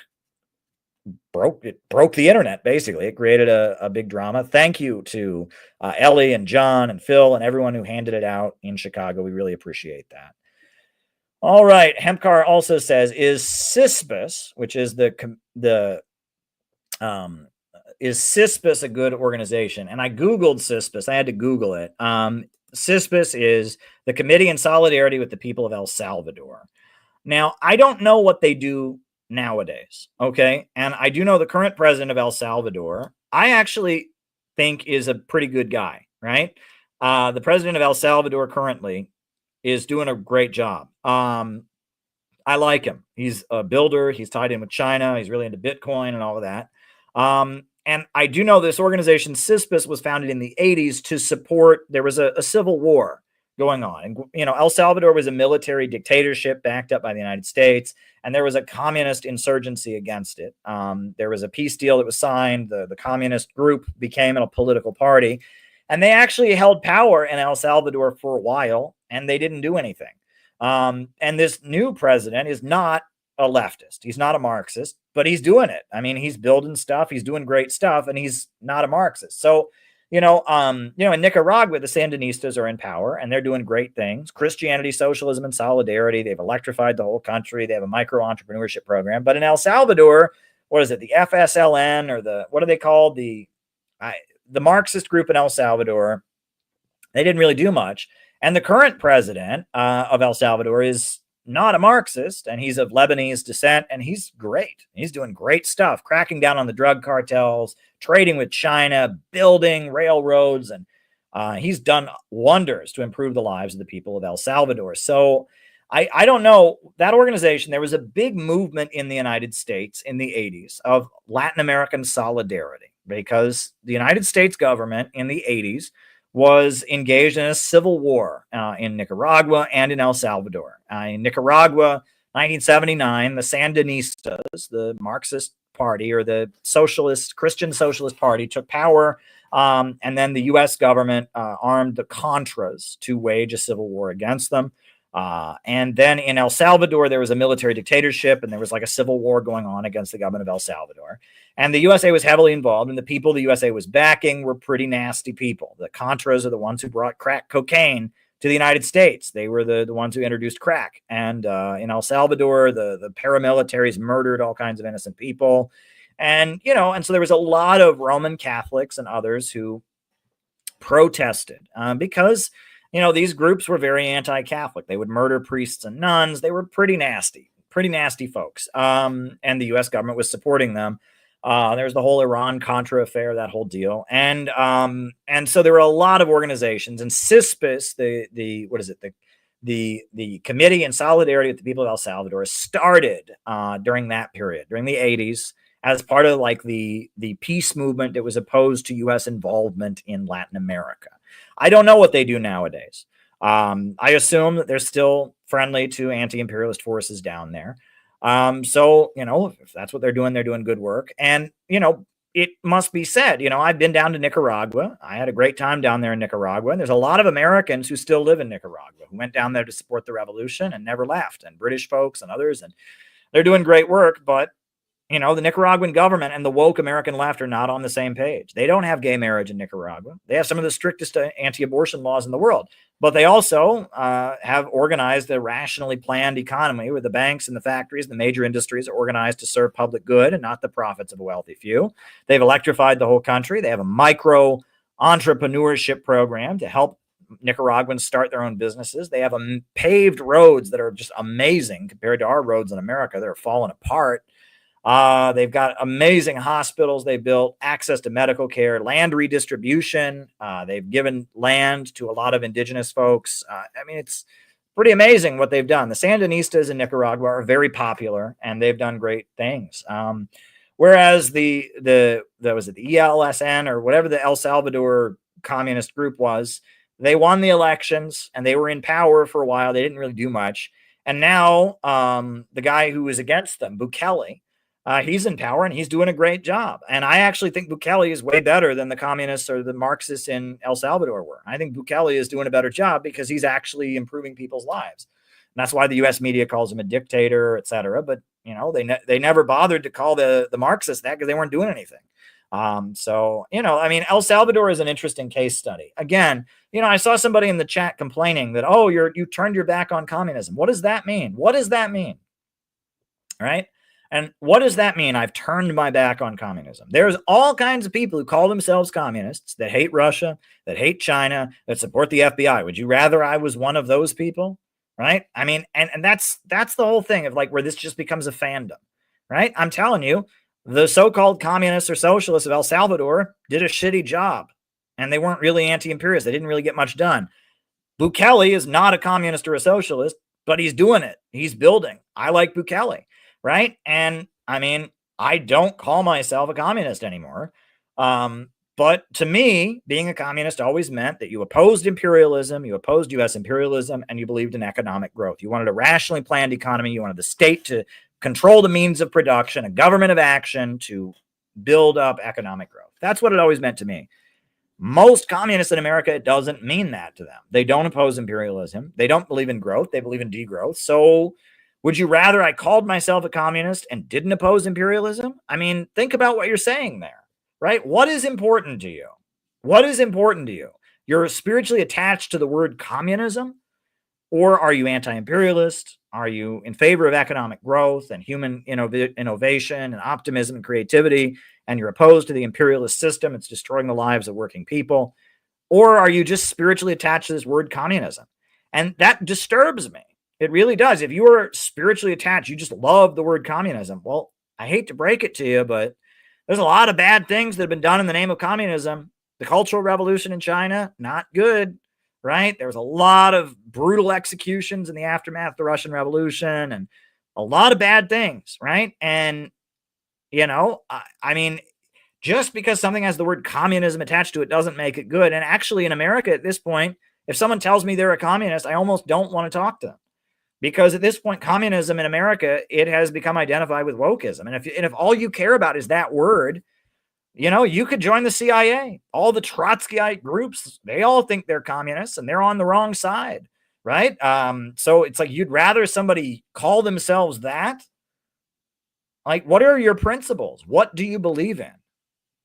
Speaker 1: broke the internet. Basically, it created a big drama. Thank you to Ellie and John and Phil and everyone who handed it out in Chicago. We really appreciate that. All right. Hempcar also says, is CISPAS, which is is CISPAS a good organization? And I Googled CISPAS. I had to Google it. CISPAS is the Committee in Solidarity with the People of El Salvador. Now, I don't know what they do nowadays, okay? And I do know the current president of El Salvador, I actually think is a pretty good guy, right? The president of El Salvador currently is doing a great job. I like him. He's a builder. He's tied in with China. He's really into Bitcoin and all of that. And I do know this organization, CISPAS, was founded in the 80s to support, there was a civil war going on. And, El Salvador was a military dictatorship backed up by the United States, and there was a communist insurgency against it. There was a peace deal that was signed. The communist group became a political party, and they actually held power in El Salvador for a while, and they didn't do anything. And this new president is not a leftist. He's not a Marxist, but he's doing it. He's building stuff. He's doing great stuff, and he's not a Marxist. So In Nicaragua, the Sandinistas are in power and they're doing great things. Christianity, socialism, and solidarity. They've electrified the whole country. They have a micro entrepreneurship program. But in El Salvador, what is it? The FSLN, or what are they called? The Marxist group in El Salvador. They didn't really do much. And the current president of El Salvador is not a Marxist, and he's of Lebanese descent, and he's great. He's doing great stuff, cracking down on the drug cartels, trading with China, building railroads, and he's done wonders to improve the lives of the people of El Salvador. So I don't know. That organization, there was a big movement in the United States in the 80s of Latin American solidarity, because the United States government in the 80s was engaged in a civil war in Nicaragua and in El Salvador. In Nicaragua, 1979, the Sandinistas, the Marxist party, or the Christian Socialist Party, took power, and then the U.S. government armed the Contras to wage a civil war against them. And then in El Salvador, there was a military dictatorship, and there was like a civil war going on against the government of El Salvador. And the USA was heavily involved, and the people the USA was backing were pretty nasty people. The Contras are the ones who brought crack cocaine to the United States. They were the ones who introduced crack. And in El Salvador, the paramilitaries murdered all kinds of innocent people. And so there was a lot of Roman Catholics and others who protested because these groups were very anti-Catholic. They would murder priests and nuns. They were pretty nasty folks. And the U.S. government was supporting them. There's the whole Iran-Contra affair, that whole deal. And so there were a lot of organizations, and CISPAS, the Committee in Solidarity with the People of El Salvador, started during that period, during the 80s, as part of like the peace movement that was opposed to U.S. involvement in Latin America. I don't know what they do nowadays. I assume that they're still friendly to anti-imperialist forces down there. So, if that's what they're doing good work. And, it must be said, I've been down to Nicaragua. I had a great time down there in Nicaragua. And there's a lot of Americans who still live in Nicaragua who went down there to support the revolution and never left, and British folks and others. And they're doing great work. But, the Nicaraguan government and the woke American left are not on the same page. They don't have gay marriage in Nicaragua. They have some of the strictest anti-abortion laws in the world. But they also have organized a rationally planned economy where the banks and the factories, the major industries, are organized to serve public good and not the profits of a wealthy few. They've electrified the whole country. They have a micro entrepreneurship program to help Nicaraguans start their own businesses. They have paved roads that are just amazing compared to our roads in America that are falling apart. They've got amazing hospitals. They built access to medical care, land redistribution. They've given land to a lot of indigenous folks. It's pretty amazing what they've done. The Sandinistas in Nicaragua are very popular, and they've done great things. Whereas the ELSN, or whatever the El Salvador communist group was, they won the elections and they were in power for a while. They didn't really do much. And now the guy who is against them, Bukele, he's in power and he's doing a great job. And I actually think Bukele is way better than the communists or the Marxists in El Salvador were. I think Bukele is doing a better job because he's actually improving people's lives. And that's why the U.S. media calls him a dictator, et cetera. But, they never bothered to call the Marxists that because they weren't doing anything. El Salvador is an interesting case study. Again, I saw somebody in the chat complaining that, you turned your back on communism. What does that mean? What does that mean? Right? And what does that mean? I've turned my back on communism. There's all kinds of people who call themselves communists that hate Russia, that hate China, that support the FBI. Would you rather I was one of those people? Right? And that's the whole thing of like where this just becomes a fandom, right? I'm telling you, the so-called communists or socialists of El Salvador did a shitty job, and they weren't really anti-imperialists. They didn't really get much done. Bukele is not a communist or a socialist, but he's doing it. He's building. I like Bukele. Right. And I don't call myself a communist anymore. But to me, being a communist always meant that you opposed imperialism, you opposed U.S. imperialism, and you believed in economic growth. You wanted a rationally planned economy. You wanted the state to control the means of production, a government of action to build up economic growth. That's what it always meant to me. Most communists in America, it doesn't mean that to them. They don't oppose imperialism. They don't believe in growth. They believe in degrowth. So would you rather I called myself a communist and didn't oppose imperialism? Think about what you're saying there, right? What is important to you? What is important to you? You're spiritually attached to the word communism, or are you anti-imperialist? Are you in favor of economic growth and human innovation and optimism and creativity, and you're opposed to the imperialist system? It's destroying the lives of working people. Or are you just spiritually attached to this word communism? And that disturbs me. It really does. If you are spiritually attached, you just love the word communism. Well, I hate to break it to you, but there's a lot of bad things that have been done in the name of communism. The Cultural Revolution in China, not good, right? There was a lot of brutal executions in the aftermath of the Russian Revolution and a lot of bad things, right? And, you know, I mean, just because something has the word communism attached to it doesn't make it good. And actually, in America at this point, if someone tells me they're a communist, I almost don't want to talk to them. Because at this point, communism in America, it has become identified with wokeism. And if all you care about is that word, you know, you could join the CIA. All the Trotskyite groups, they all think they're communists and they're on the wrong side, right? So it's like you'd rather somebody call themselves that. Like, what are your principles? What do you believe in?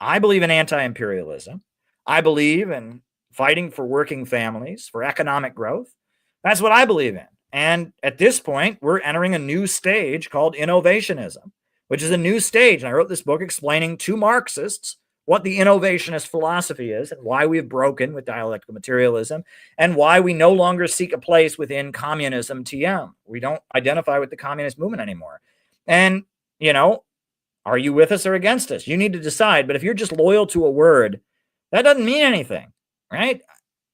Speaker 1: I believe in anti-imperialism. I believe in fighting for working families, for economic growth. That's what I believe in. And at this point, we're entering a new stage called innovationism, which is a new stage. And I wrote this book explaining to Marxists what the innovationist philosophy is and why we've broken with dialectical materialism and why we no longer seek a place within communism TM. We don't identify with the communist movement anymore. And, you know, are you with us or against us? You need to decide. But if you're just loyal to a word, that doesn't mean anything, right?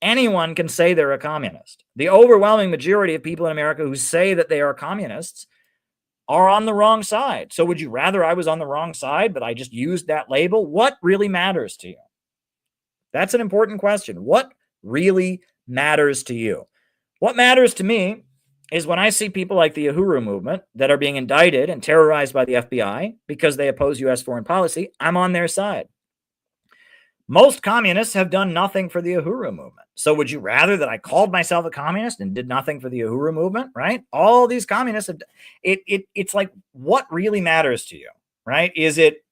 Speaker 1: Anyone can say they're a communist. The overwhelming majority of people in America who say that they are communists are on the wrong side. So would you rather I was on the wrong side, but I just used that label? What really matters to you? That's an important question. What really matters to you? What matters to me is when I see people like the Uhuru movement that are being indicted and terrorized by the FBI because they oppose U.S. foreign policy, I'm on their side. Most communists have done nothing for the Uhuru movement. So would you rather that I called myself a communist and did nothing for the Uhuru movement, right? All these communists have it's like, what really matters to you, right? Is it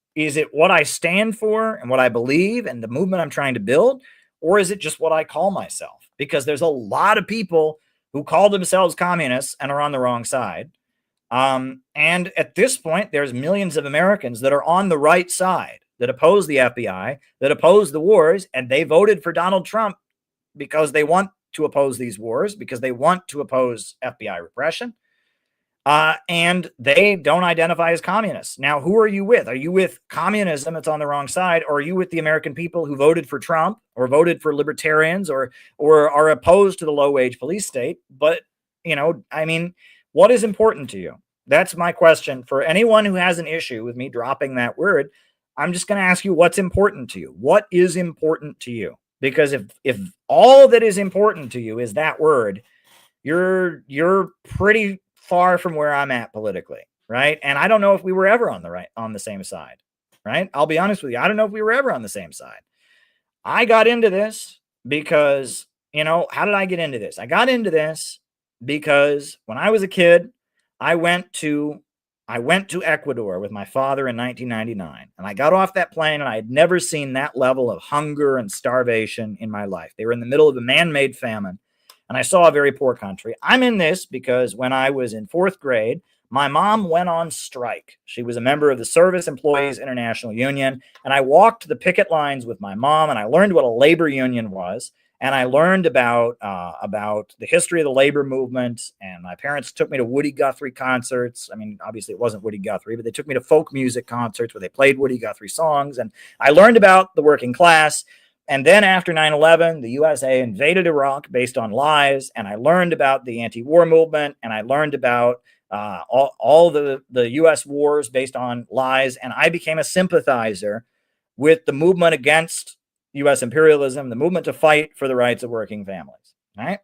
Speaker 1: what I stand for and what I believe and the movement I'm trying to build? Or is it just what I call myself? Because there's a lot of people who call themselves communists and are on the wrong side. And at this point, there's millions of Americans that are on the right side, that oppose the FBI, that oppose the wars, and they voted for Donald Trump because they want to oppose these wars, because they want to oppose FBI repression, and they don't identify as communists. Now, who are you with? Are you with communism that's on the wrong side, or are you with the American people who voted for Trump or voted for libertarians or are opposed to the low-wage police state? But, you know, I mean, what is important to you? That's my question for anyone who has an issue with me dropping that word. I'm just going to ask you what's important to you. What is important to you? Because if all that is important to you is that word, you're pretty far from where I'm at politically, right? And I don't know if we were ever on the same side, right? I'll be honest with you. I don't know if we were ever on the same side. I got into this because, you know, how did I get into this? I got into this because when I was a kid, I went to Ecuador with my father in 1999, and I got off that plane and I had never seen that level of hunger and starvation in my life. They were in the middle of a man-made famine, and I saw a very poor country. I'm in this because when I was in 4th grade, my mom went on strike. She was a member of the Service Employees International Union, and I walked the picket lines with my mom, and I learned what a labor union was. And I learned about the history of the labor movement. And my parents took me to Woody Guthrie concerts. I mean, obviously it wasn't Woody Guthrie, but they took me to folk music concerts where they played Woody Guthrie songs. And I learned about the working class. And then after 9/11, the USA invaded Iraq based on lies. And I learned about the anti-war movement. And I learned about all the U.S. wars based on lies. And I became a sympathizer with the movement against U.S. imperialism, the movement to fight for the rights of working families, right?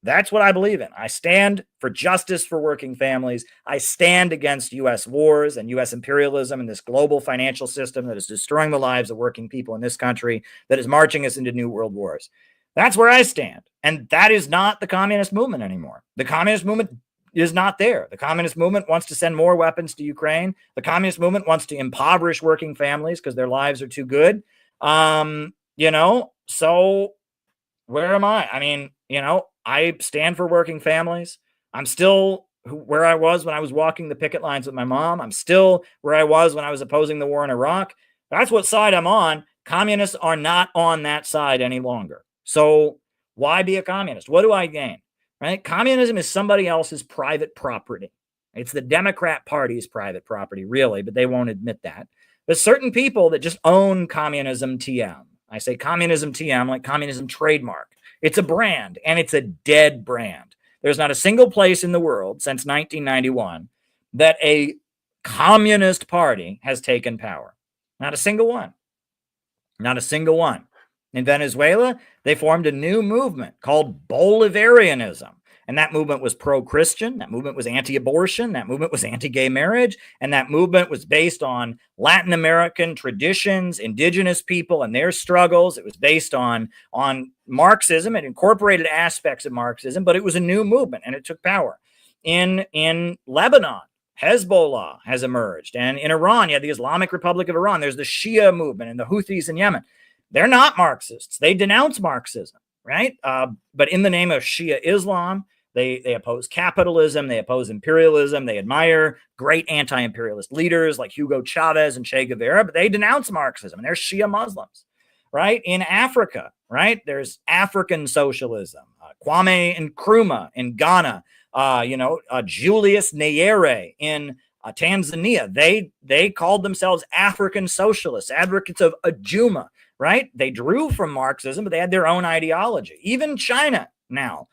Speaker 1: That's what I believe in. I stand for justice for working families. I stand against U.S. wars and U.S. imperialism and this global financial system that is destroying the lives of working people in this country, that is marching us into new world wars. That's where I stand. And that is not the communist movement anymore. The communist movement is not there. The communist movement wants to send more weapons to Ukraine. The communist movement wants to impoverish working families because their lives are too good. So where am I? I mean, I stand for working families. I'm still where I was when I was walking the picket lines with my mom. I'm still where I was when I was opposing the war in Iraq. That's what side I'm on. Communists are not on that side any longer. So why be a communist? What do I gain? Right? Communism is somebody else's private property. It's the Democrat Party's private property, really, but they won't admit that. There's certain people that just own communism TM. I say communism TM like communism trademark. It's a brand, and it's a dead brand. There's not a single place in the world since 1991 that a communist party has taken power. Not a single one. Not a single one. In Venezuela, they formed a new movement called Bolivarianism. And that movement was pro-Christian. That movement was anti-abortion. That movement was anti-gay marriage. And that movement was based on Latin American traditions, indigenous people and their struggles. It was based on Marxism. It incorporated aspects of Marxism, but it was a new movement and it took power. In Lebanon, Hezbollah has emerged. And in Iran, you have the Islamic Republic of Iran. There's the Shia movement and the Houthis in Yemen. They're not Marxists. They denounce Marxism, right? But in the name of Shia Islam, they oppose capitalism. They oppose imperialism. They admire great anti-imperialist leaders like Hugo Chavez and Che Guevara, but they denounce Marxism, and they're Shia Muslims, right? In Africa, right? There's African socialism. Kwame Nkrumah in Ghana, Julius Nyerere in Tanzania. They called themselves African socialists, advocates of Ajuma, right? They drew from Marxism, but they had their own ideology. Even China now,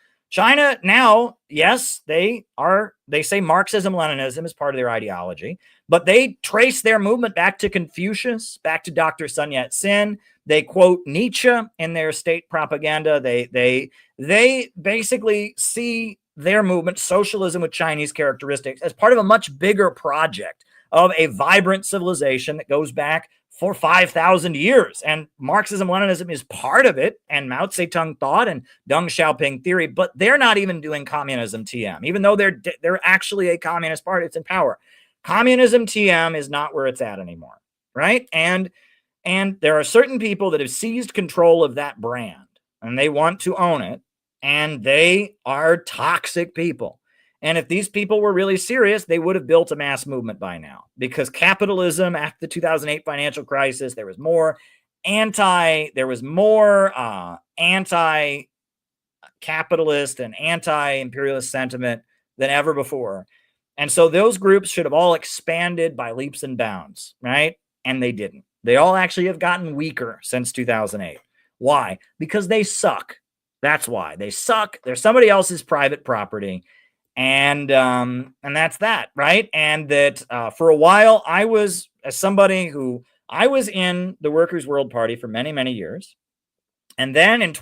Speaker 1: yes, they say Marxism-Leninism is part of their ideology, but they trace their movement back to Confucius, back to Dr. Sun Yat-sen. They quote Nietzsche in their state propaganda. They basically see their movement, socialism with Chinese characteristics, as part of a much bigger project of a vibrant civilization that goes back for 5,000 years. And Marxism-Leninism is part of it, and Mao Zedong thought and Deng Xiaoping theory, but they're not even doing communism TM, even though they're actually a communist party. It's in power. Communism TM is not where it's at anymore, right? And there are certain people that have seized control of that brand, and they want to own it, and they are toxic people. And if these people were really serious, they would have built a mass movement by now, because capitalism after the 2008 financial crisis, there was more anti-capitalist and anti-imperialist sentiment than ever before. And so those groups should have all expanded by leaps and bounds, right? And they didn't. They all actually have gotten weaker since 2008. Why? Because they suck. That's why. They suck. They're somebody else's private property. And that's that, right? And that for a while, I was in the Workers' World Party for many, many years. And then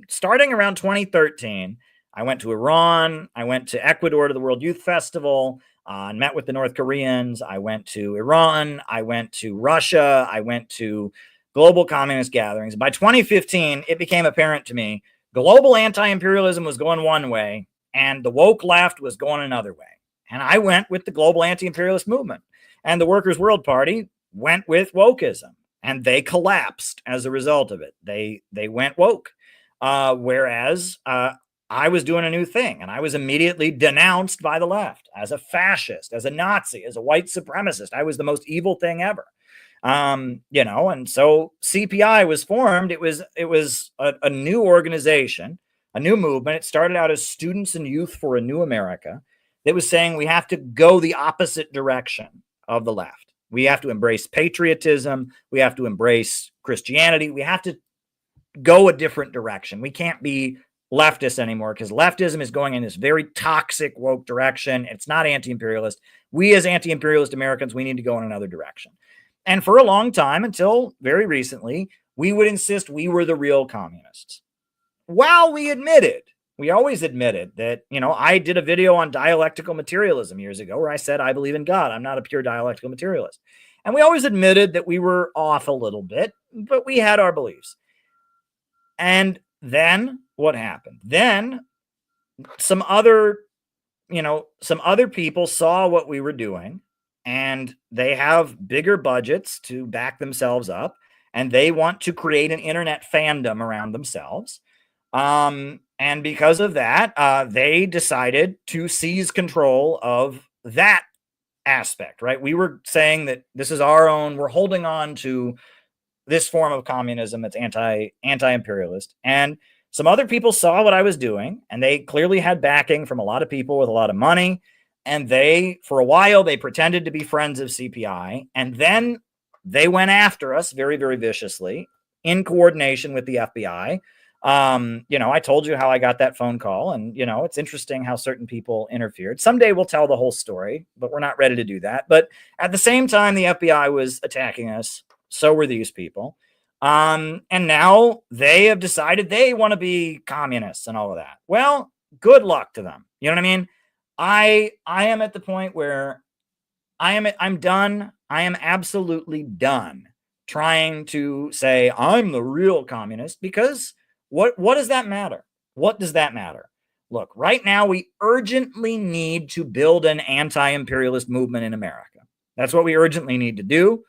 Speaker 1: starting around 2013, I went to Iran. I went to Ecuador to the World Youth Festival and met with the North Koreans. I went to Iran. I went to Russia. I went to global communist gatherings. By 2015, it became apparent to me global anti-imperialism was going one way, and the woke left was going another way. And I went with the global anti-imperialist movement. And the Workers' World Party went with wokeism. And they collapsed as a result of it. They went woke. Whereas I was doing a new thing. And I was immediately denounced by the left as a fascist, as a Nazi, as a white supremacist. I was the most evil thing ever. And so CPI was formed. It was a new organization, a new movement. It started out as Students and Youth for a New America. That was saying we have to go the opposite direction of the left. We have to embrace patriotism. We have to embrace Christianity. We have to go a different direction. We can't be leftist anymore, because leftism is going in this very toxic woke direction. It's not anti-imperialist. We as anti-imperialist Americans, we need to go in another direction. And for a long time, until very recently, we would insist we were the real communists. While we always admitted that, I did a video on dialectical materialism years ago where I said, I believe in God. I'm not a pure dialectical materialist. And we always admitted that we were off a little bit, but we had our beliefs. And then what happened? Then some other people saw what we were doing, and they have bigger budgets to back themselves up. and they want to create an internet fandom around themselves. And because of that, they decided to seize control of that aspect, right? We were saying that this is our own, we're holding on to this form of communism that's anti-imperialist. And some other people saw what I was doing, and they clearly had backing from a lot of people with a lot of money. And they, for a while, they pretended to be friends of CPI. And then they went after us very, very viciously in coordination with the FBI. I told you how I got that phone call, and, it's interesting how certain people interfered. Someday we'll tell the whole story, but we're not ready to do that. But at the same time, the FBI was attacking us. So were these people. And now they have decided they want to be communists and all of that. Well, good luck to them. You know what I mean? I am at the point where I'm done. I am absolutely done trying to say I'm the real communist, because what does that matter? What does that matter? Look, right now we urgently need to build an anti-imperialist movement in America. That's what we urgently need to do.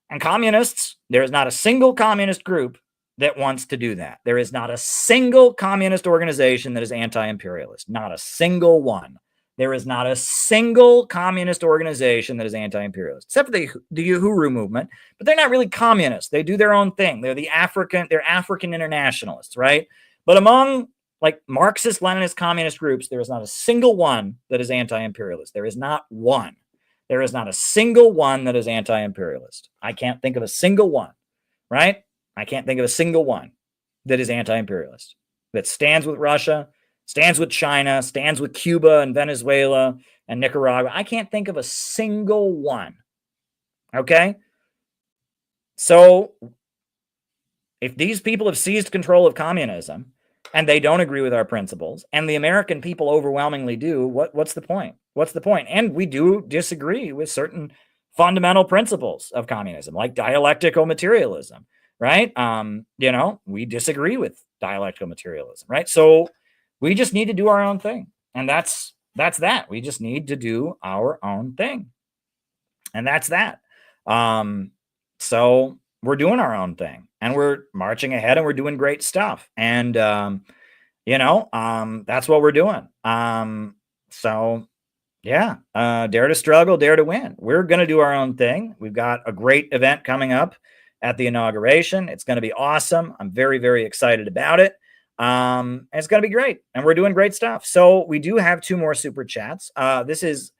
Speaker 1: And communists, there is not a single communist group that wants to do that. There is not a single communist organization that is anti-imperialist. Not a single one. There is not a single communist organization that is anti-imperialist, except for the Uhuru movement. But they're not really communists. They do their own thing. They're African internationalists, right? But among like Marxist, Leninist, communist groups, there is not a single one that is anti-imperialist. There is not one. There is not a single one that is anti-imperialist. I can't think of a single one, right? I can't think of a single one that is anti-imperialist, that stands with Russia, stands with China, stands with Cuba and Venezuela and Nicaragua. I can't think of a single one. Okay? So if these people have seized control of communism and they don't agree with our principles, and the American people overwhelmingly do, what's the point? What's the point? And we do disagree with certain fundamental principles of communism, like dialectical materialism, right? We disagree with dialectical materialism, right? So we just need to do our own thing. And that's that. We just need to do our own thing. And that's that. So we're doing our own thing, and we're marching ahead, and we're doing great stuff. And, that's what we're doing. Dare to struggle, dare to win. We're going to do our own thing. We've got a great event coming up at the inauguration. It's going to be awesome. I'm very, very excited about it. And it's going to be great, and we're doing great stuff. So we do have 2 more super chats. This is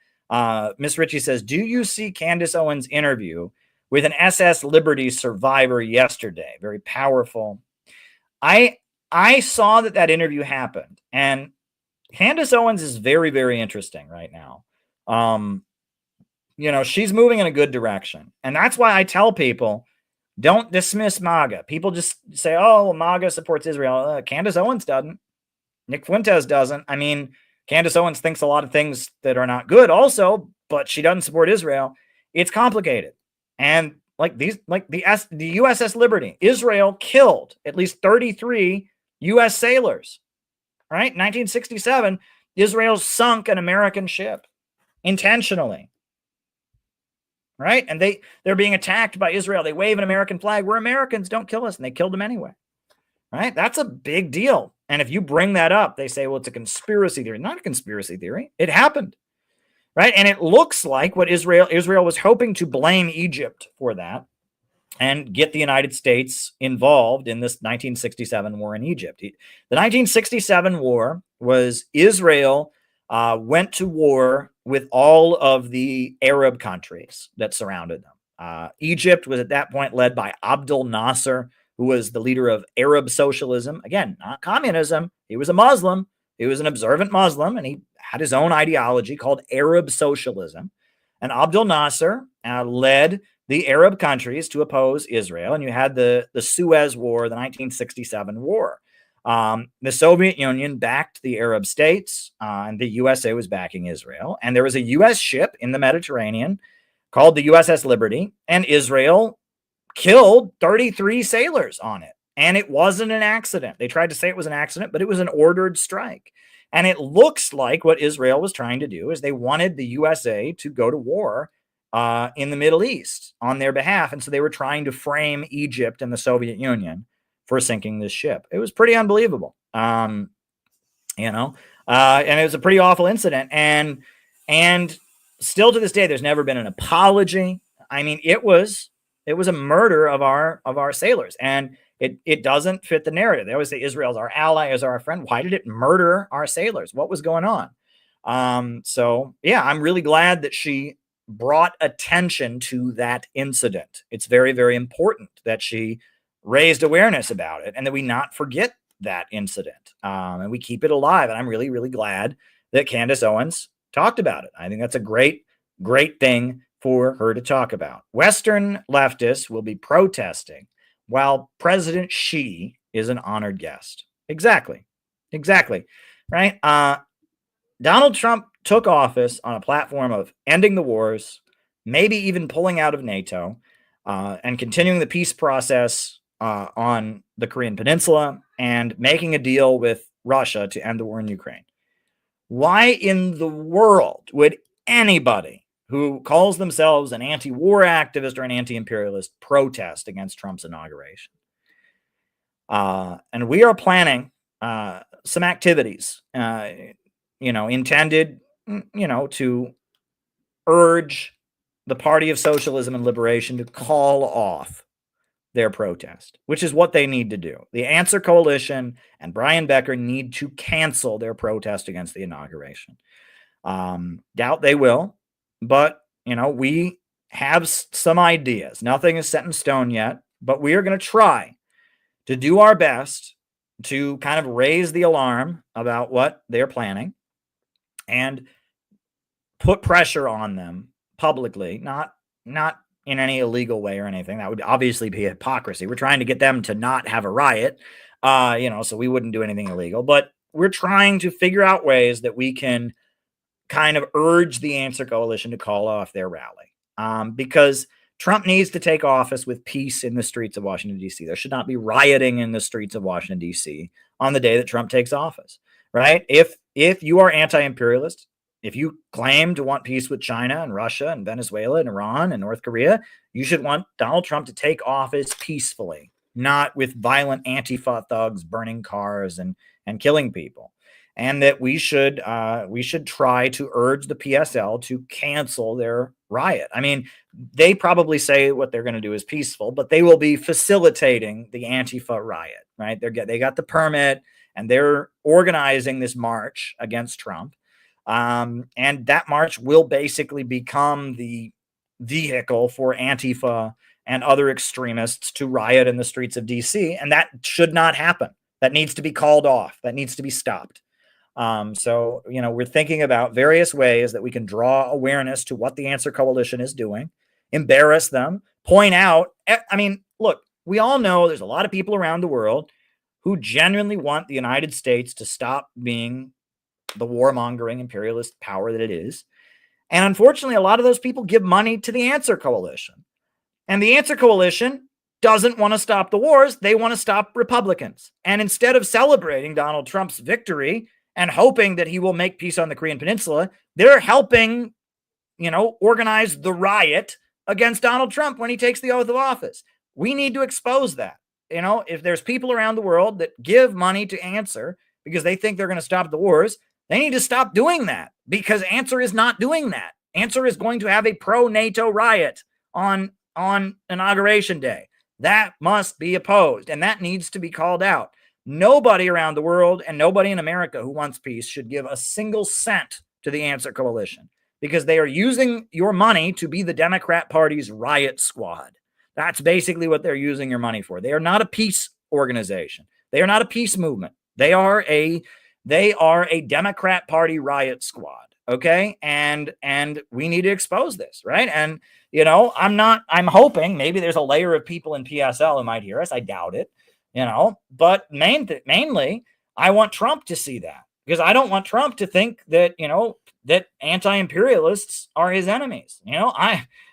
Speaker 1: Miss Ritchie says, do you see Candace Owens' interview with an SS Liberty survivor yesterday? Very powerful. I saw that interview happened, and Candace Owens is very, very interesting right now. She's moving in a good direction, and that's why I tell people, don't dismiss MAGA. People just say, oh, well, MAGA supports Israel. Candace Owens doesn't. Nick Fuentes doesn't. I mean, Candace Owens thinks a lot of things that are not good also, but she doesn't support Israel. It's complicated. And the USS Liberty, Israel killed at least 33 U.S. sailors, right? 1967, Israel sunk an American ship intentionally. Right? And they're being attacked by Israel. They wave an American flag. We're Americans, don't kill us. And they killed them anyway. Right? That's a big deal. And if you bring that up, they say, well, it's a conspiracy theory. Not a conspiracy theory. It happened. Right? And it looks like what Israel was hoping to blame Egypt for that and get the United States involved in this 1967 war in Egypt. The 1967 war was Israel went to war with all of the Arab countries that surrounded them. Egypt was at that point led by Abdel Nasser, who was the leader of Arab socialism. Again, not communism. He was a Muslim. He was an observant Muslim, and he had his own ideology called Arab socialism. And Abdel Nasser led the Arab countries to oppose Israel. And you had the Suez War, the 1967 war. The Soviet Union backed the Arab states, and the USA was backing Israel. And there was a U.S. ship in the Mediterranean called the USS Liberty, and Israel killed 33 sailors on it. And it wasn't an accident. They tried to say it was an accident, but it was an ordered strike. And it looks like what Israel was trying to do is they wanted the USA to go to war in the Middle East on their behalf. And so they were trying to frame Egypt and the Soviet Union for sinking this ship. It was pretty unbelievable. And it was a pretty awful incident. And still to this day, there's never been an apology. I mean, it was a murder of our sailors, and it doesn't fit the narrative. They always say Israel's our ally, is our friend. Why did it murder our sailors? What was going on? So yeah, I'm really glad that she brought attention to that incident. It's very, very important that she raised awareness about it and that we not forget that incident, and we keep it alive. And I'm really, really glad that Candace Owens talked about it. I think that's a great, great thing for her to talk about. Western leftists will be protesting while President Xi is an honored guest. Exactly. Right? Donald Trump took office on a platform of ending the wars, maybe even pulling out of NATO, and continuing the peace process on the Korean Peninsula and making a deal with Russia to end the war in Ukraine. Why in the world would anybody who calls themselves an anti-war activist or an anti-imperialist protest against Trump's inauguration? And we are planning some activities, intended, to urge the Party of Socialism and Liberation to call off their protest, which is what they need to do. The Answer Coalition and Brian Becker need to cancel their protest against the inauguration. Doubt they will, but, we have some ideas. Nothing is set in stone yet, but we are going to try to do our best to kind of raise the alarm about what they're planning and put pressure on them publicly, not in any illegal way or anything. That would obviously be hypocrisy. We're trying to get them to not have a riot, so we wouldn't do anything illegal, but we're trying to figure out ways that we can kind of urge the Answer Coalition to call off their rally, because Trump needs to take office with peace in the streets of Washington, D.C. There should not be rioting in the streets of Washington, D.C. on the day that Trump takes office, right? If you are anti-imperialist, if you claim to want peace with China and Russia and Venezuela and Iran and North Korea, you should want Donald Trump to take office peacefully, not with violent Antifa thugs burning cars and killing people. And that we should try to urge the PSL to cancel their riot. I mean, they probably say what they're going to do is peaceful, but they will be facilitating the Antifa riot, right? They got the permit and they're organizing this march against Trump. And that march will basically become the vehicle for Antifa and other extremists to riot in the streets of DC. And that should not happen. That needs to be called off. That needs to be stopped. So, we're thinking about various ways that we can draw awareness to what the Answer Coalition is doing, embarrass them, point out. I mean, look, we all know there's a lot of people around the world who genuinely want the United States to stop being the warmongering imperialist power that it is. And unfortunately, a lot of those people give money to the Answer Coalition. And the Answer Coalition doesn't want to stop the wars. They want to stop Republicans. And instead of celebrating Donald Trump's victory and hoping that he will make peace on the Korean Peninsula, they're helping, organize the riot against Donald Trump when he takes the oath of office. We need to expose that. If there's people around the world that give money to Answer because they think they're going to stop the wars, they need to stop doing that, because Answer is not doing that. Answer is going to have a pro-NATO riot on Inauguration Day. That must be opposed, and that needs to be called out. Nobody around the world and nobody in America who wants peace should give a single cent to the Answer Coalition, because they are using your money to be the Democrat Party's riot squad. That's basically what they're using your money for. They are not a peace organization. They are not a peace movement. They are a Democrat Party riot squad. Okay. And we need to expose this, right? And, I'm hoping maybe there's a layer of people in PSL who might hear us. I doubt it, but mainly I want Trump to see that, because I don't want Trump to think that, that anti-imperialists are his enemies.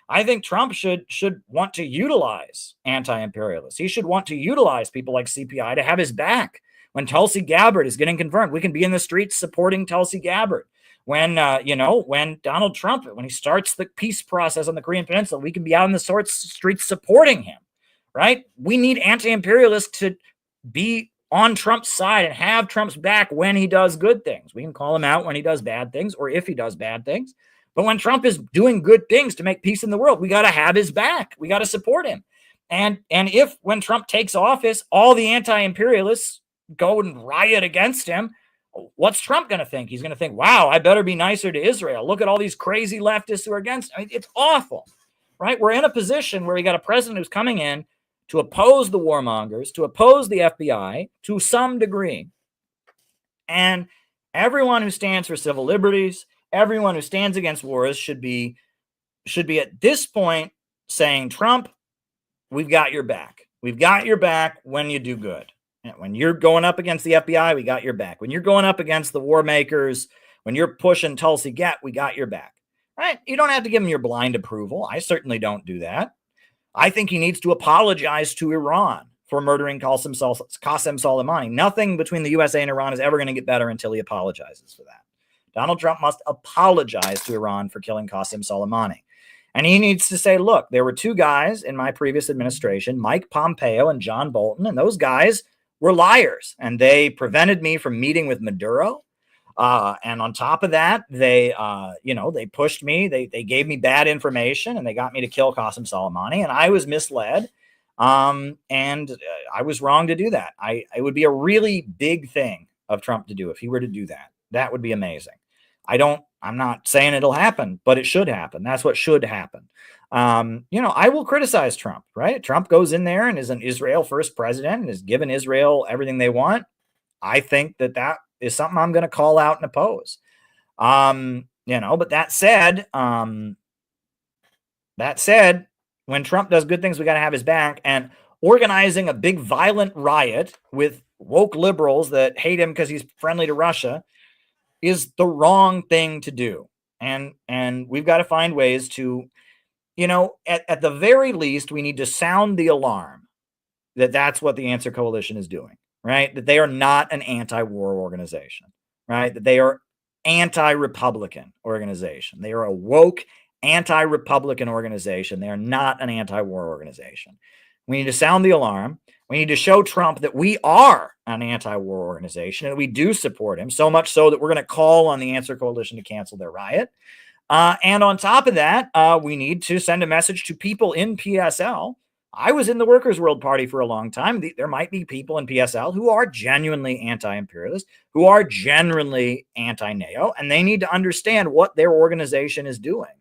Speaker 1: I think Trump should want to utilize anti-imperialists. He should want to utilize people like CPI to have his back. When Tulsi Gabbard is getting confirmed, we can be in the streets supporting Tulsi Gabbard. when Donald Trump, when he starts the peace process on the Korean Peninsula, we can be out in the streets supporting him, right? We need anti-imperialists to be on Trump's side and have Trump's back when he does good things. We can call him out when he does bad things or if he does bad things. But when Trump is doing good things to make peace in the world, we got to have his back. We got to support him. And if when Trump takes office, all the anti-imperialists go and riot against him, what's Trump going to think? He's going to think, wow, I better be nicer to Israel. Look at all these crazy leftists who are against. I mean, it's awful, right? We're in a position where we got a president who's coming in to oppose the warmongers, to oppose the FBI to some degree. And everyone who stands for civil liberties, everyone who stands against wars should be at this point saying, Trump, we've got your back. We've got your back when you do good. When you're going up against the FBI, we got your back. When you're going up against the war makers, when you're pushing Tulsi Gabbard, we got your back. Right? You don't have to give him your blind approval. I certainly don't do that. I think he needs to apologize to Iran for murdering Qasem Soleimani. Nothing between the USA and Iran is ever going to get better until he apologizes for that. Donald Trump must apologize to Iran for killing Qasem Soleimani. And he needs to say, look, there were two guys in my previous administration, Mike Pompeo and John Bolton, and those guys were liars, and they prevented me from meeting with Maduro. And on top of that, they pushed me. They gave me bad information, and they got me to kill Qasem Soleimani, and I was misled. I was wrong to do that. It would be a really big thing of Trump to do if he were to do that. That would be amazing. I'm not saying it'll happen, but it should happen. That's what should happen. I will criticize Trump, right? Trump goes in there and is an Israel first president and has given Israel everything they want. I think that is something I'm going to call out and oppose. But that said, when Trump does good things, we got to have his back. And organizing a big violent riot with woke liberals that hate him because he's friendly to Russia is the wrong thing to do. And we've got to find ways to, at the very least, we need to sound the alarm that that's what the Answer Coalition is doing, right? That they are not an anti-war organization, right? That they are anti-Republican organization. They are a woke anti-Republican organization. They are not an anti-war organization. We need to sound the alarm. We need to show Trump that we are an anti-war organization and we do support him, so much so that we're going to call on the Answer Coalition to cancel their riot. And on top of that, we need to send a message to people in PSL. I was in the Workers' World Party for a long time. There might be people in PSL who are genuinely anti-imperialist, who are genuinely anti-NATO, and they need to understand what their organization is doing,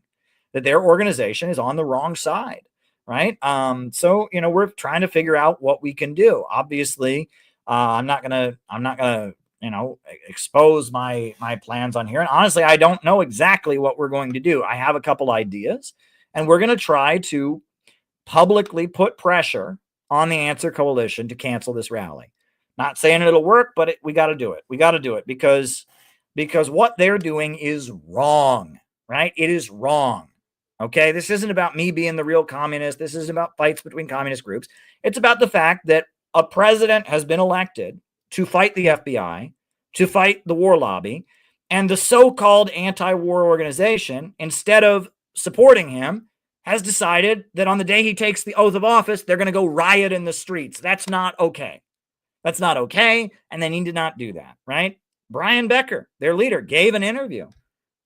Speaker 1: that their organization is on the wrong side, right? So we're trying to figure out what we can do. Obviously, I'm not gonna expose my plans on here. And honestly, I don't know exactly what we're going to do. I have a couple ideas, and we're going to try to publicly put pressure on the Answer Coalition to cancel this rally. Not saying it'll work, but we got to do it. We got to do it because what they're doing is wrong, right? It is wrong. Okay, this isn't about me being the real communist. This isn't about fights between communist groups. It's about the fact that a president has been elected to fight the FBI, to fight the war lobby, and the so-called anti-war organization, instead of supporting him, has decided that on the day he takes the oath of office, they're going to go riot in the streets. That's not okay. That's not okay, and they need to not do that, right? Brian Becker, their leader, gave an interview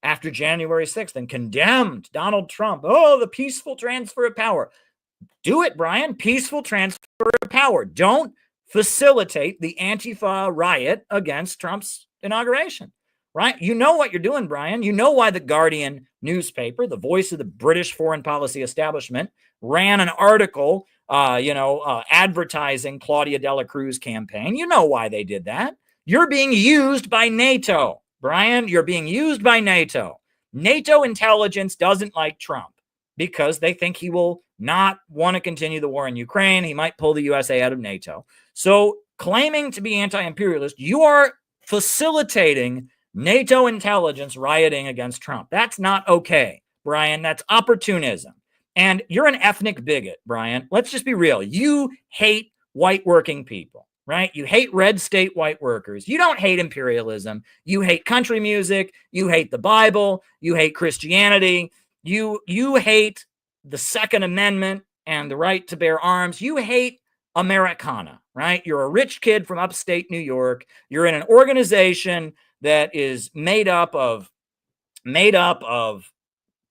Speaker 1: after January 6th and condemned Donald Trump. Oh, the peaceful transfer of power. Do it, Brian. Peaceful transfer of power. Don't facilitate the Antifa riot against Trump's inauguration, right? You know what you're doing, Brian. You know why the Guardian newspaper, the voice of the British foreign policy establishment, ran an article, advertising Claudia Dela Cruz campaign. You know why they did that. You're being used by NATO, Brian. You're being used by NATO. NATO intelligence doesn't like Trump because they think he will not want to continue the war in Ukraine. He might pull the USA out of NATO. So claiming to be anti-imperialist, you are facilitating NATO intelligence rioting against Trump. That's not okay, Brian. That's opportunism. And you're an ethnic bigot, Brian. Let's just be real. You hate white working people, right? You hate red state white workers. You don't hate imperialism. You hate country music. You hate the Bible. You hate Christianity. You hate the Second Amendment and the right to bear arms. You hate Americana, right? You're a rich kid from upstate New York. You're in an organization that is made up of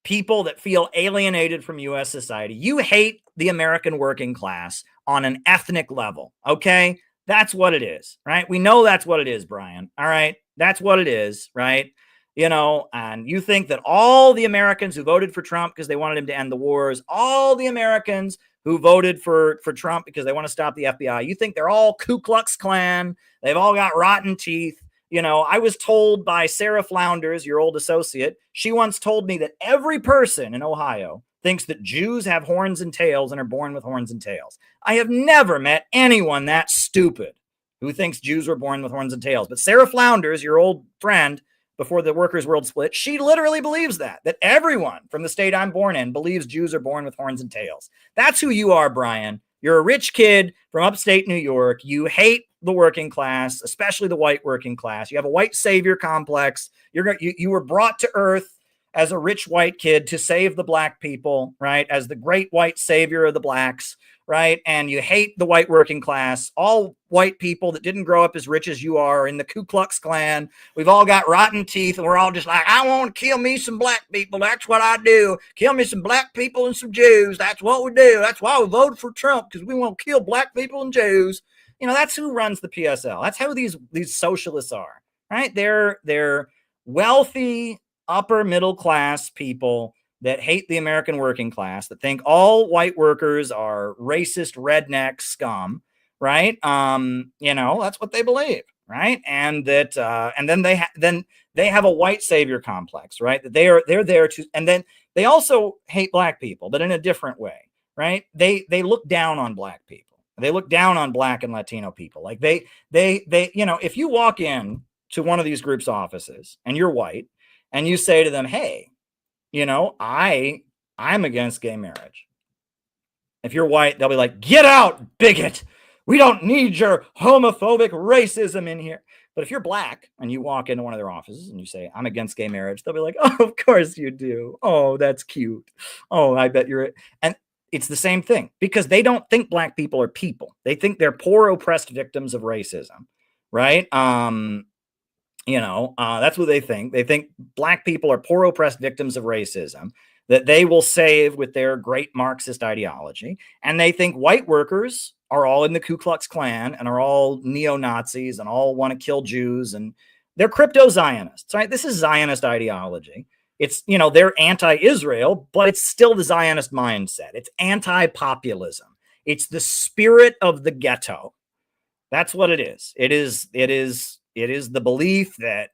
Speaker 1: people that feel alienated from U.S. society. You hate the American working class on an ethnic level, okay? That's what it is, right? We know that's what it is, Brian. All right? That's what it is, right? You know, and you think that all the Americans who voted for Trump because they wanted him to end the wars, all the Americans who voted for Trump because they want to stop the FBI, you think they're all Ku Klux Klan, they've all got rotten teeth. You know, I was told by Sarah Flounders, your old associate, she once told me that every person in Ohio thinks that Jews have horns and tails and are born with horns and tails. I have never met anyone that stupid who thinks Jews were born with horns and tails. But Sarah Flounders, your old friend before the workers' world split, she literally believes that everyone from the state I'm born in believes Jews are born with horns and tails. That's who you are, Brian. You're a rich kid from upstate New York. You hate the working class, especially the white working class. You have a white savior complex. You were brought to earth as a rich white kid to save the black people, right? As the great white savior of the blacks, right? And you hate the white working class. All white people that didn't grow up as rich as you are in the Ku Klux Klan. We've all got rotten teeth, and we're all just like, I want to kill me some black people. That's what I do. Kill me some black people and some Jews. That's what we do. That's why we voted for Trump, because we want to kill black people and Jews. You know, that's who runs the PSL. That's how these socialists are, right? They're wealthy, upper middle class people that hate the American working class, that think all white workers are racist redneck scum, right? You know, that's what they believe, right? And that, and then they have a white savior complex, right? That they're there to, and then they also hate black people, but in a different way, right? They look down on black people. They look down on black and Latino people. Like they, you know, if you walk in to one of these groups' offices and you're white and you say to them, hey, you know, I'm against gay marriage. If you're white, they'll be like, get out, bigot. We don't need your homophobic racism in here. But if you're black and you walk into one of their offices and you say, I'm against gay marriage, they'll be like, oh, of course you do. Oh, that's cute. Oh, I bet you're it. And it's the same thing, because they don't think black people are people. They think they're poor, oppressed victims of racism, right? You know, that's what they think. They think black people are poor, oppressed victims of racism that they will save with their great Marxist ideology. And they think white workers are all in the Ku Klux Klan and are all neo-Nazis and all want to kill Jews. And they're crypto-Zionists, right? This is Zionist ideology. It's, you know, they're anti-Israel, but it's still the Zionist mindset. It's anti-populism. It's the spirit of the ghetto. That's what it is. It is the belief that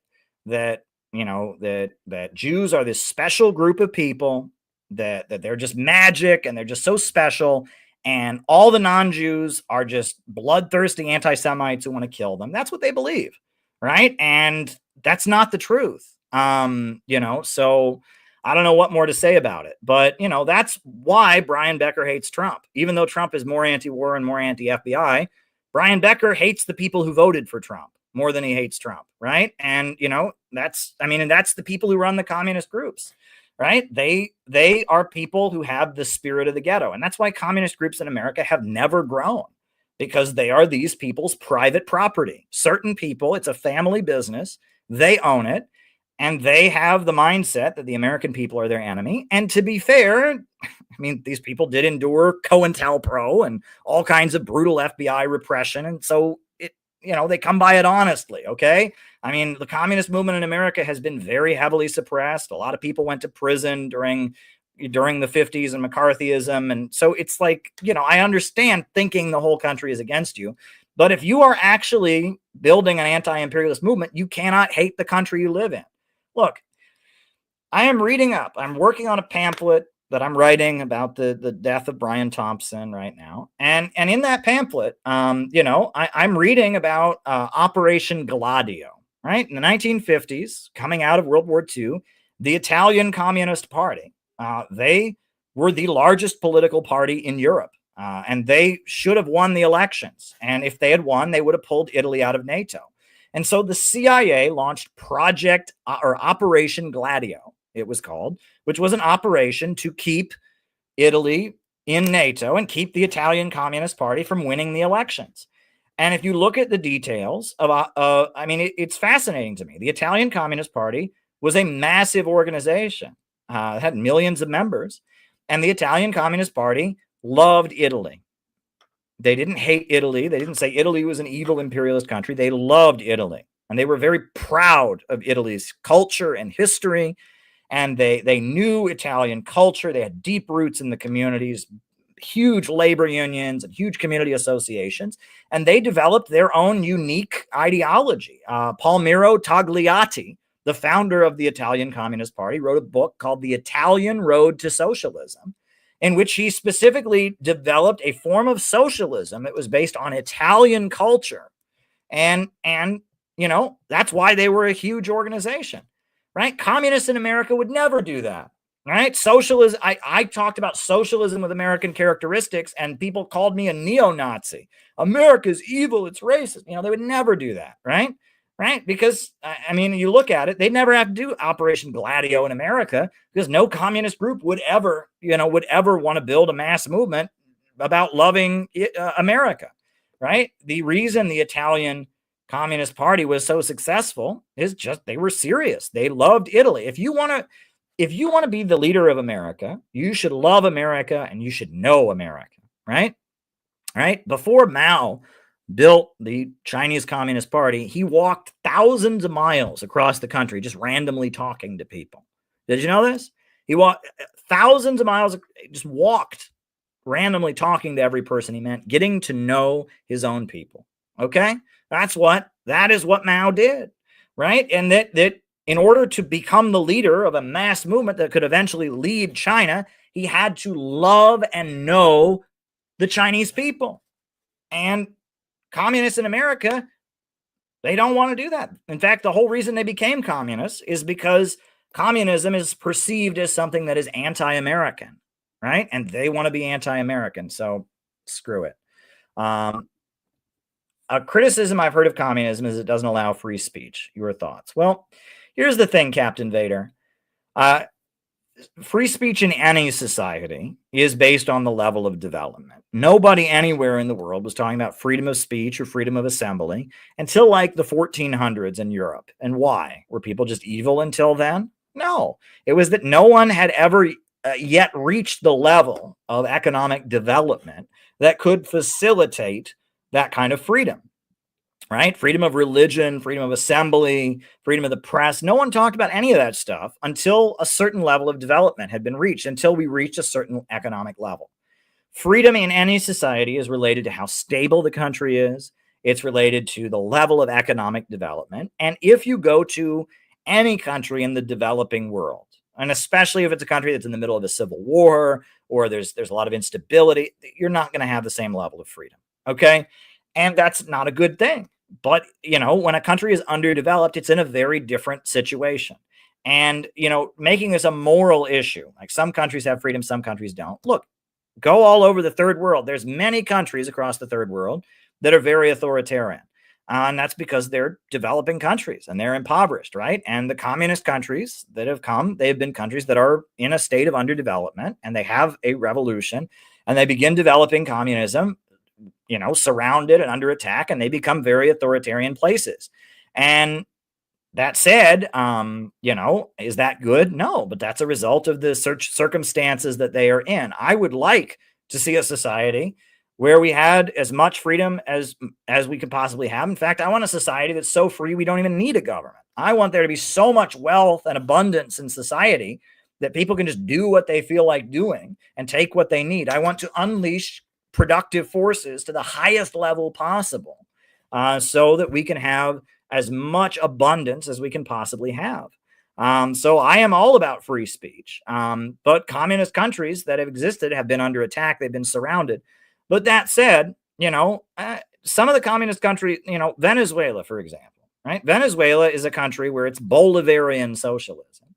Speaker 1: you know, that Jews are this special group of people, that they're just magic and they're just so special, and all the non-Jews are just bloodthirsty anti-Semites who want to kill them. That's what they believe, right? And that's not the truth. You know, so I don't know what more to say about it, but you know, that's why Brian Becker hates Trump. Even though Trump is more anti-war and more anti-FBI, Brian Becker hates the people who voted for Trump more than he hates Trump, right? And you know, that's the people who run the communist groups, right? They are people who have the spirit of the ghetto, and that's why communist groups in America have never grown, because they are these people's private property. Certain people, it's a family business, they own it. And they have the mindset that the American people are their enemy. And to be fair, I mean, these people did endure Cointelpro and all kinds of brutal FBI repression. And so, you know, they come by it honestly, okay? I mean, the communist movement in America has been very heavily suppressed. A lot of people went to prison during the 50s and McCarthyism. And so it's like, you know, I understand thinking the whole country is against you. But if you are actually building an anti-imperialist movement, you cannot hate the country you live in. Look, I'm working on a pamphlet that I'm writing about the death of Brian Thompson right now. And in that pamphlet, you know, I'm reading about Operation Gladio, right? In the 1950s, coming out of World War II, the Italian Communist Party, they were the largest political party in Europe. And they should have won the elections. And if they had won, they would have pulled Italy out of NATO. And so the CIA launched Project or Operation Gladio, it was called, which was an operation to keep Italy in NATO and keep the Italian Communist Party from winning the elections. And if you look at the details of, it's fascinating to me. The Italian Communist Party was a massive organization, it had millions of members, and the Italian Communist Party loved Italy. They didn't hate Italy. They didn't say Italy was an evil imperialist country. They loved Italy, and they were very proud of Italy's culture and history, and they knew Italian culture. They had deep roots in the communities, huge labor unions and huge community associations, and they developed their own unique ideology. Palmiro Togliatti, the founder of the Italian Communist Party, wrote a book called The Italian Road to Socialism, in which he specifically developed a form of socialism that was based on Italian culture. And that's why they were a huge organization, right? Communists in America would never do that, right? Socialism, I talked about socialism with American characteristics, and people called me a neo-Nazi. America's evil, it's racist. They would never do that, right? Right? Because, you look at it, they'd never have to do Operation Gladio in America, because no communist group would ever want to build a mass movement about loving America, right? The reason the Italian Communist Party was so successful is just they were serious. They loved Italy. If you want to be the leader of America, you should love America and you should know America, right? Right? Before Mao built the Chinese Communist Party, he walked thousands of miles across the country just randomly talking to people. Did you know this? He walked thousands of miles, just walked randomly talking to every person he met, getting to know his own people. Okay? That is what Mao did, right? And that in order to become the leader of a mass movement that could eventually lead China, he had to love and know the Chinese people. And communists in America, they don't want to do that. In fact, the whole reason they became communists is because communism is perceived as something that is anti-American, right? And they want to be anti-American, so screw it. A criticism I've heard of communism is it doesn't allow free speech. Your thoughts? Well, here's the thing, Captain Vader. Free speech in any society is based on the level of development. Nobody anywhere in the world was talking about freedom of speech or freedom of assembly until like the 1400s in Europe. And why? Were people just evil until then? No. It was that no one had ever yet reached the level of economic development that could facilitate that kind of freedom. Right? Freedom of religion, freedom of assembly, freedom of the press. No one talked about any of that stuff until a certain level of development had been reached, until we reached a certain economic level. Freedom in any society is related to how stable the country is. It's related to the level of economic development. And if you go to any country in the developing world, and especially if it's a country that's in the middle of a civil war or there's a lot of instability, you're not going to have the same level of freedom. Okay? And that's not a good thing. But, when a country is underdeveloped, it's in a very different situation. And, making this a moral issue, like some countries have freedom, some countries don't. Look, go all over the third world. There's many countries across the third world that are very authoritarian. And that's because they're developing countries and they're impoverished, right? And the communist countries that have come, they've been countries that are in a state of underdevelopment, and they have a revolution and they begin developing communism, surrounded and under attack, and they become very authoritarian places. And that said, is that good? No, but that's a result of the circumstances that they are in. I would like to see a society where we had as much freedom as we could possibly have. In fact, I want a society that's so free we don't even need a government. I want there to be so much wealth and abundance in society that people can just do what they feel like doing and take what they need. I want to unleash productive forces to the highest level possible, so that we can have as much abundance as we can possibly have. So I am all about free speech. But communist countries that have existed have been under attack. They've been surrounded. But that said, some of the communist countries, Venezuela, for example, right? Venezuela is a country where it's Bolivarian socialism.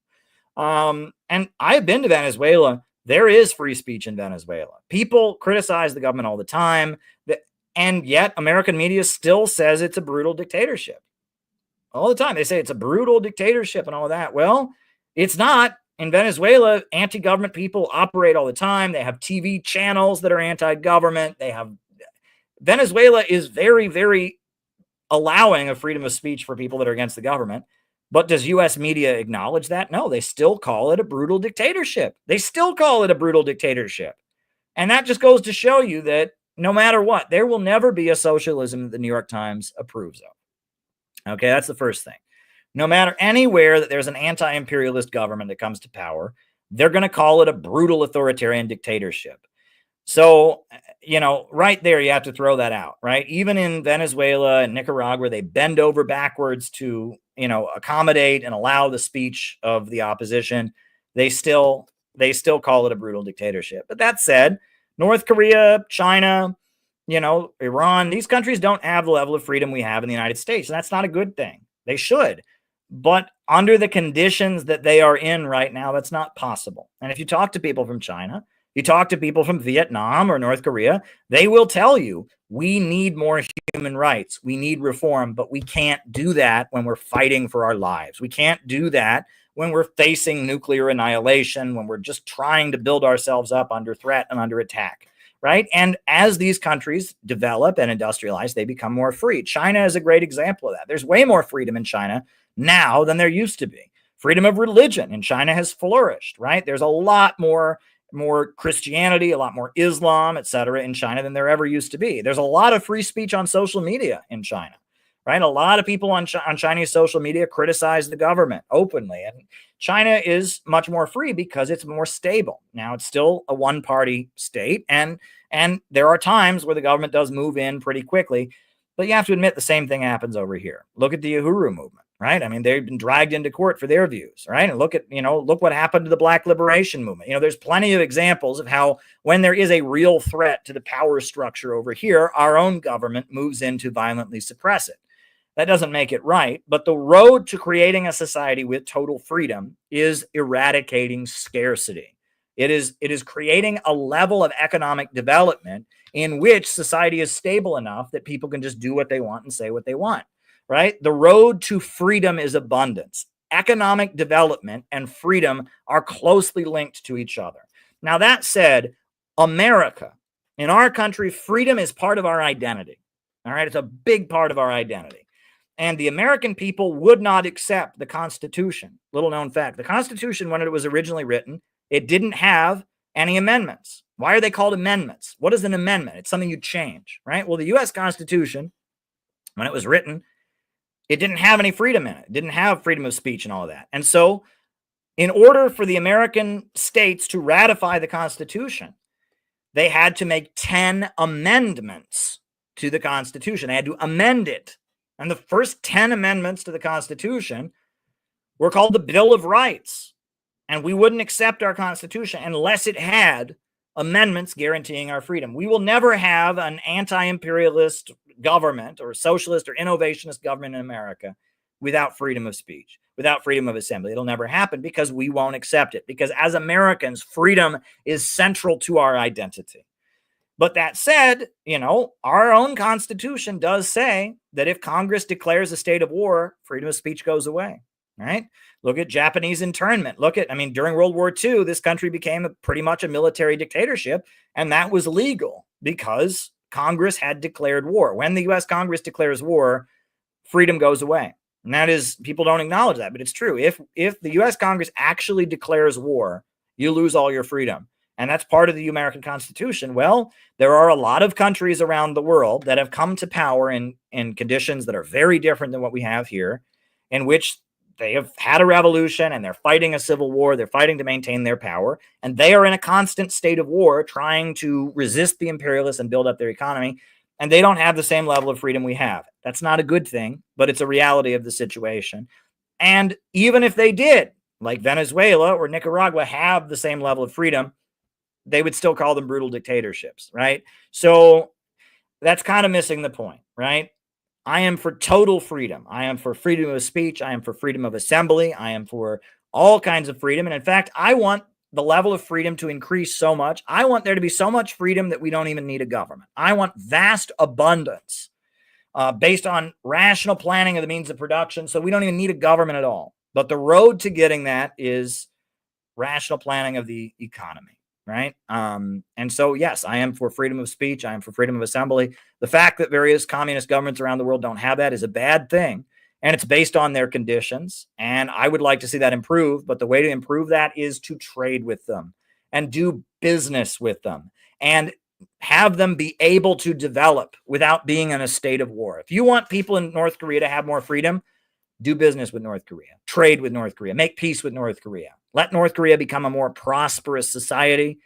Speaker 1: And I've been to Venezuela. There is free speech in Venezuela. People criticize the government all the time, and yet American media still says it's a brutal dictatorship. All the time. They say it's a brutal dictatorship and all that. Well, it's not. In Venezuela, anti-government people operate all the time. They have TV channels that are anti-government. Venezuela is very, very allowing of freedom of speech for people that are against the government. But does U.S. media acknowledge that? No, they still call it a brutal dictatorship. They still call it a brutal dictatorship. And that just goes to show you that no matter what, there will never be a socialism that the New York Times approves of. Okay, that's the first thing. No matter anywhere that there's an anti-imperialist government that comes to power, they're going to call it a brutal authoritarian dictatorship. So, right there, you have to throw that out, right? Even in Venezuela and Nicaragua, they bend over backwards to, accommodate and allow the speech of the opposition. They still call it a brutal dictatorship. But that said, North Korea, China, Iran, these countries don't have the level of freedom we have in the United States. And that's not a good thing. They should. But under the conditions that they are in right now, that's not possible. And if you talk to people from China, you talk to people from Vietnam or North Korea, they will tell you, we need more human rights. We need reform, but we can't do that when we're fighting for our lives. We can't do that when we're facing nuclear annihilation, when we're just trying to build ourselves up under threat and under attack, right? And as these countries develop and industrialize, they become more free. China is a great example of that. There's way more freedom in China now than there used to be. Freedom of religion in China has flourished, right? There's a lot more Christianity, a lot more Islam, etc. in China than there ever used to be. There's a lot of free speech on social media in China, right? A lot of people on Chinese social media criticize the government openly. And China is much more free because it's more stable. Now, it's still a one-party state, and there are times where the government does move in pretty quickly. But you have to admit the same thing happens over here. Look at the Uhuru movement, right? I mean, they've been dragged into court for their views, right? And look what happened to the Black liberation movement. There's plenty of examples of how when there is a real threat to the power structure over here, our own government moves in to violently suppress it. That doesn't make it right, but the road to creating a society with total freedom is eradicating scarcity. It is creating a level of economic development in which society is stable enough that people can just do what they want and say what they want, right? The road to freedom is abundance. Economic development and freedom are closely linked to each other. Now, that said, America, in our country, freedom is part of our identity, all right? It's a big part of our identity. And the American people would not accept the Constitution. Little known fact, the Constitution, when it was originally written, it didn't have any amendments. Why are they called amendments? What is an amendment? It's something you change, right? Well, the U.S. Constitution, when it was written, it didn't have any freedom in it. It didn't have freedom of speech and all of that. And so in order for the American states to ratify the Constitution, they had to make 10 amendments to the Constitution. They had to amend it. And the first 10 amendments to the Constitution were called the Bill of Rights. And we wouldn't accept our Constitution unless it had amendments guaranteeing our freedom. We will never have an anti-imperialist government or socialist or innovationist government in America without freedom of speech, without freedom of assembly. It'll never happen because we won't accept it. Because as Americans, freedom is central to our identity. But that said, our own Constitution does say that if Congress declares a state of war, freedom of speech goes away, right? Look at Japanese internment. During World War II, this country became pretty much a military dictatorship, and that was legal because Congress had declared war. When the U.S. Congress declares war, freedom goes away. And that is, people don't acknowledge that, but it's true. If the U.S. Congress actually declares war, you lose all your freedom. And that's part of the American Constitution. Well, there are a lot of countries around the world that have come to power in conditions that are very different than what we have here, in which they have had a revolution and they're fighting a civil war. They're fighting to maintain their power. And they are in a constant state of war trying to resist the imperialists and build up their economy. And they don't have the same level of freedom we have. That's not a good thing, but it's a reality of the situation. And even if they did, like Venezuela or Nicaragua, have the same level of freedom, they would still call them brutal dictatorships, right? So that's kind of missing the point, right? I am for total freedom. I am for freedom of speech. I am for freedom of assembly. I am for all kinds of freedom. And in fact, I want the level of freedom to increase so much. I want there to be so much freedom that we don't even need a government. I want vast abundance based on rational planning of the means of production, so we don't even need a government at all. But the road to getting that is rational planning of the economy, right? And so, yes, I am for freedom of speech. I am for freedom of assembly. The fact that various communist governments around the world don't have that is a bad thing, and it's based on their conditions. And I would like to see that improve, but the way to improve that is to trade with them and do business with them and have them be able to develop without being in a state of war. If you want people in North Korea to have more freedom, do business with North Korea, trade with North Korea, make peace with North Korea, let North Korea become a more prosperous society,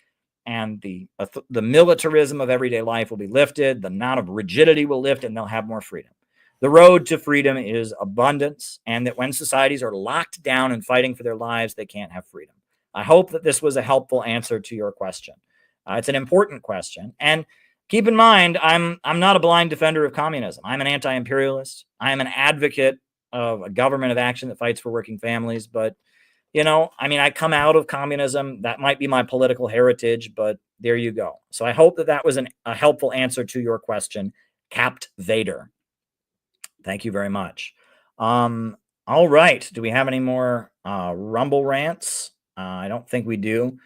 Speaker 1: and the militarism of everyday life will be lifted, the amount of rigidity will lift, and they'll have more freedom. The road to freedom is abundance, and that when societies are locked down and fighting for their lives, they can't have freedom. I hope that this was a helpful answer to your question. It's an important question, and keep in mind, I'm not a blind defender of communism. I'm an anti-imperialist. I am an advocate of a government of action that fights for working families. But, I come out of communism. That might be my political heritage, but there you go. So I hope that that was a helpful answer to your question, Capt Vader. Thank you very much. All right. Do we have any more Rumble rants? I don't think we do.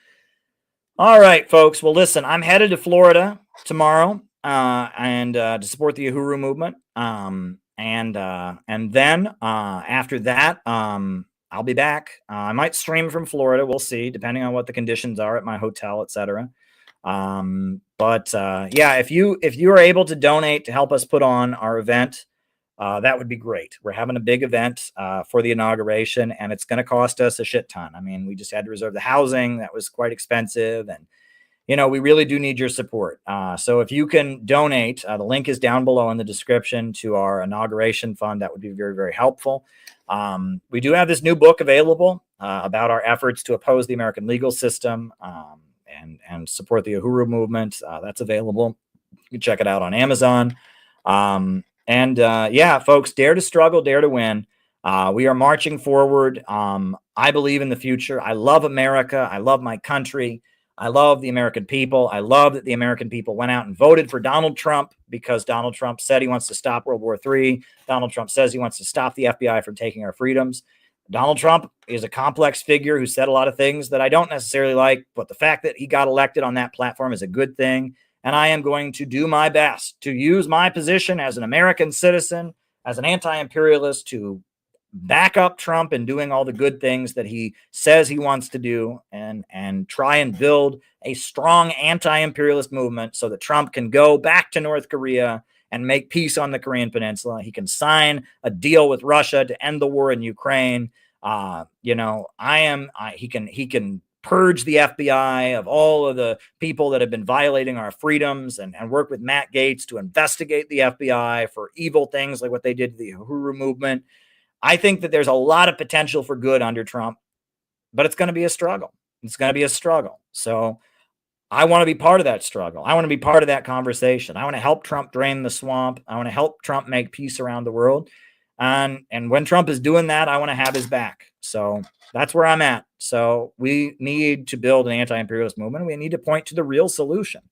Speaker 1: All right, folks. Well, listen, I'm headed to Florida tomorrow and to support the Uhuru movement. And then after that, I'll be back. I might stream from Florida. We'll see, depending on what the conditions are at my hotel, etc. Yeah, if you are able to donate to help us put on our event, that would be great. We're having a big event for the inauguration, and it's going to cost us a shit ton. We just had to reserve the housing. That was quite expensive, and we really do need your support. So if you can donate, the link is down below in the description to our inauguration fund. That would be very, very helpful. We do have this new book available about our efforts to oppose the American legal system and support the Uhuru movement. That's available. You can check it out on Amazon. Yeah, folks, dare to struggle, dare to win. We are marching forward. I believe in the future. I love America. I love my country. I love the American people. I love that the American people went out and voted for Donald Trump because Donald Trump said he wants to stop World War III. Donald Trump says he wants to stop the FBI from taking our freedoms. Donald Trump is a complex figure who said a lot of things that I don't necessarily like, but the fact that he got elected on that platform is a good thing. And I am going to do my best to use my position as an American citizen, as an anti-imperialist, to back up Trump in doing all the good things that he says he wants to do, and try and build a strong anti-imperialist movement so that Trump can go back to North Korea and make peace on the Korean Peninsula. He can sign a deal with Russia to end the war in Ukraine. He can purge the FBI of all of the people that have been violating our freedoms and work with Matt Gaetz to investigate the FBI for evil things like what they did to the Uhuru movement. I think that there's a lot of potential for good under Trump, but it's going to be a struggle. It's going to be a struggle. So I want to be part of that struggle. I want to be part of that conversation. I want to help Trump drain the swamp. I want to help Trump make peace around the world. And when Trump is doing that, I want to have his back. So that's where I'm at. So we need to build an anti-imperialist movement. We need to point to the real solution.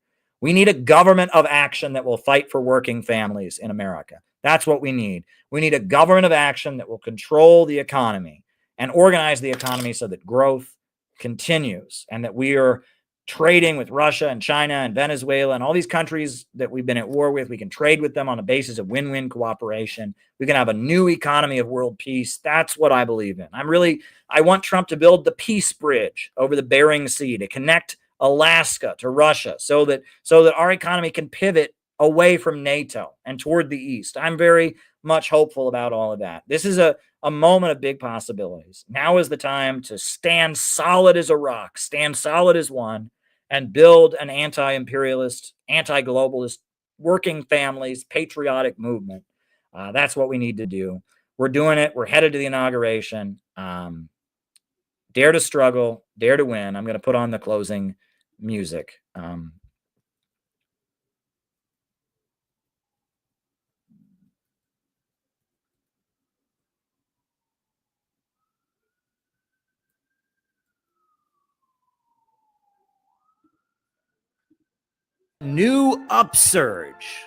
Speaker 1: We need a government of action that will fight for working families in America. That's what we need. We need a government of action that will control the economy and organize the economy so that growth continues and that we are trading with Russia and China and Venezuela and all these countries that we've been at war with. We can trade with them on the basis of win-win cooperation. We can have a new economy of world peace. That's what I believe in. I want Trump to build the peace bridge over the Bering Sea to connect Alaska to Russia so that our economy can pivot away from NATO and toward the East. I'm very much hopeful about all of that. This is a moment of big possibilities. Now is the time to stand solid as a rock, stand solid as one, and build an anti-imperialist, anti-globalist, working families, patriotic movement. That's what we need to do. We're doing it. We're headed to the inauguration. Dare to struggle, dare to win. I'm going to put on the closing music. new upsurge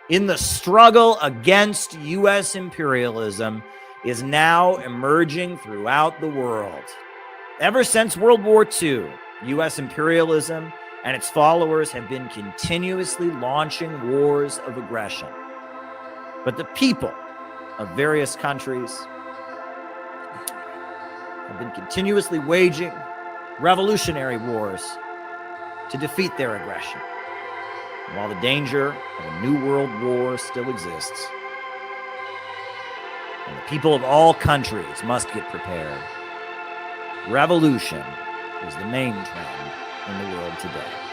Speaker 1: in the struggle against U.S. imperialism is now emerging throughout the world. Ever since World War II, U.S. imperialism and its followers have been continuously launching wars of aggression. But the people of various countries have been continuously waging revolutionary wars to defeat their aggression. And while the danger of a new world war still exists, and the people of all countries must get prepared, revolution is the main trend in the world today.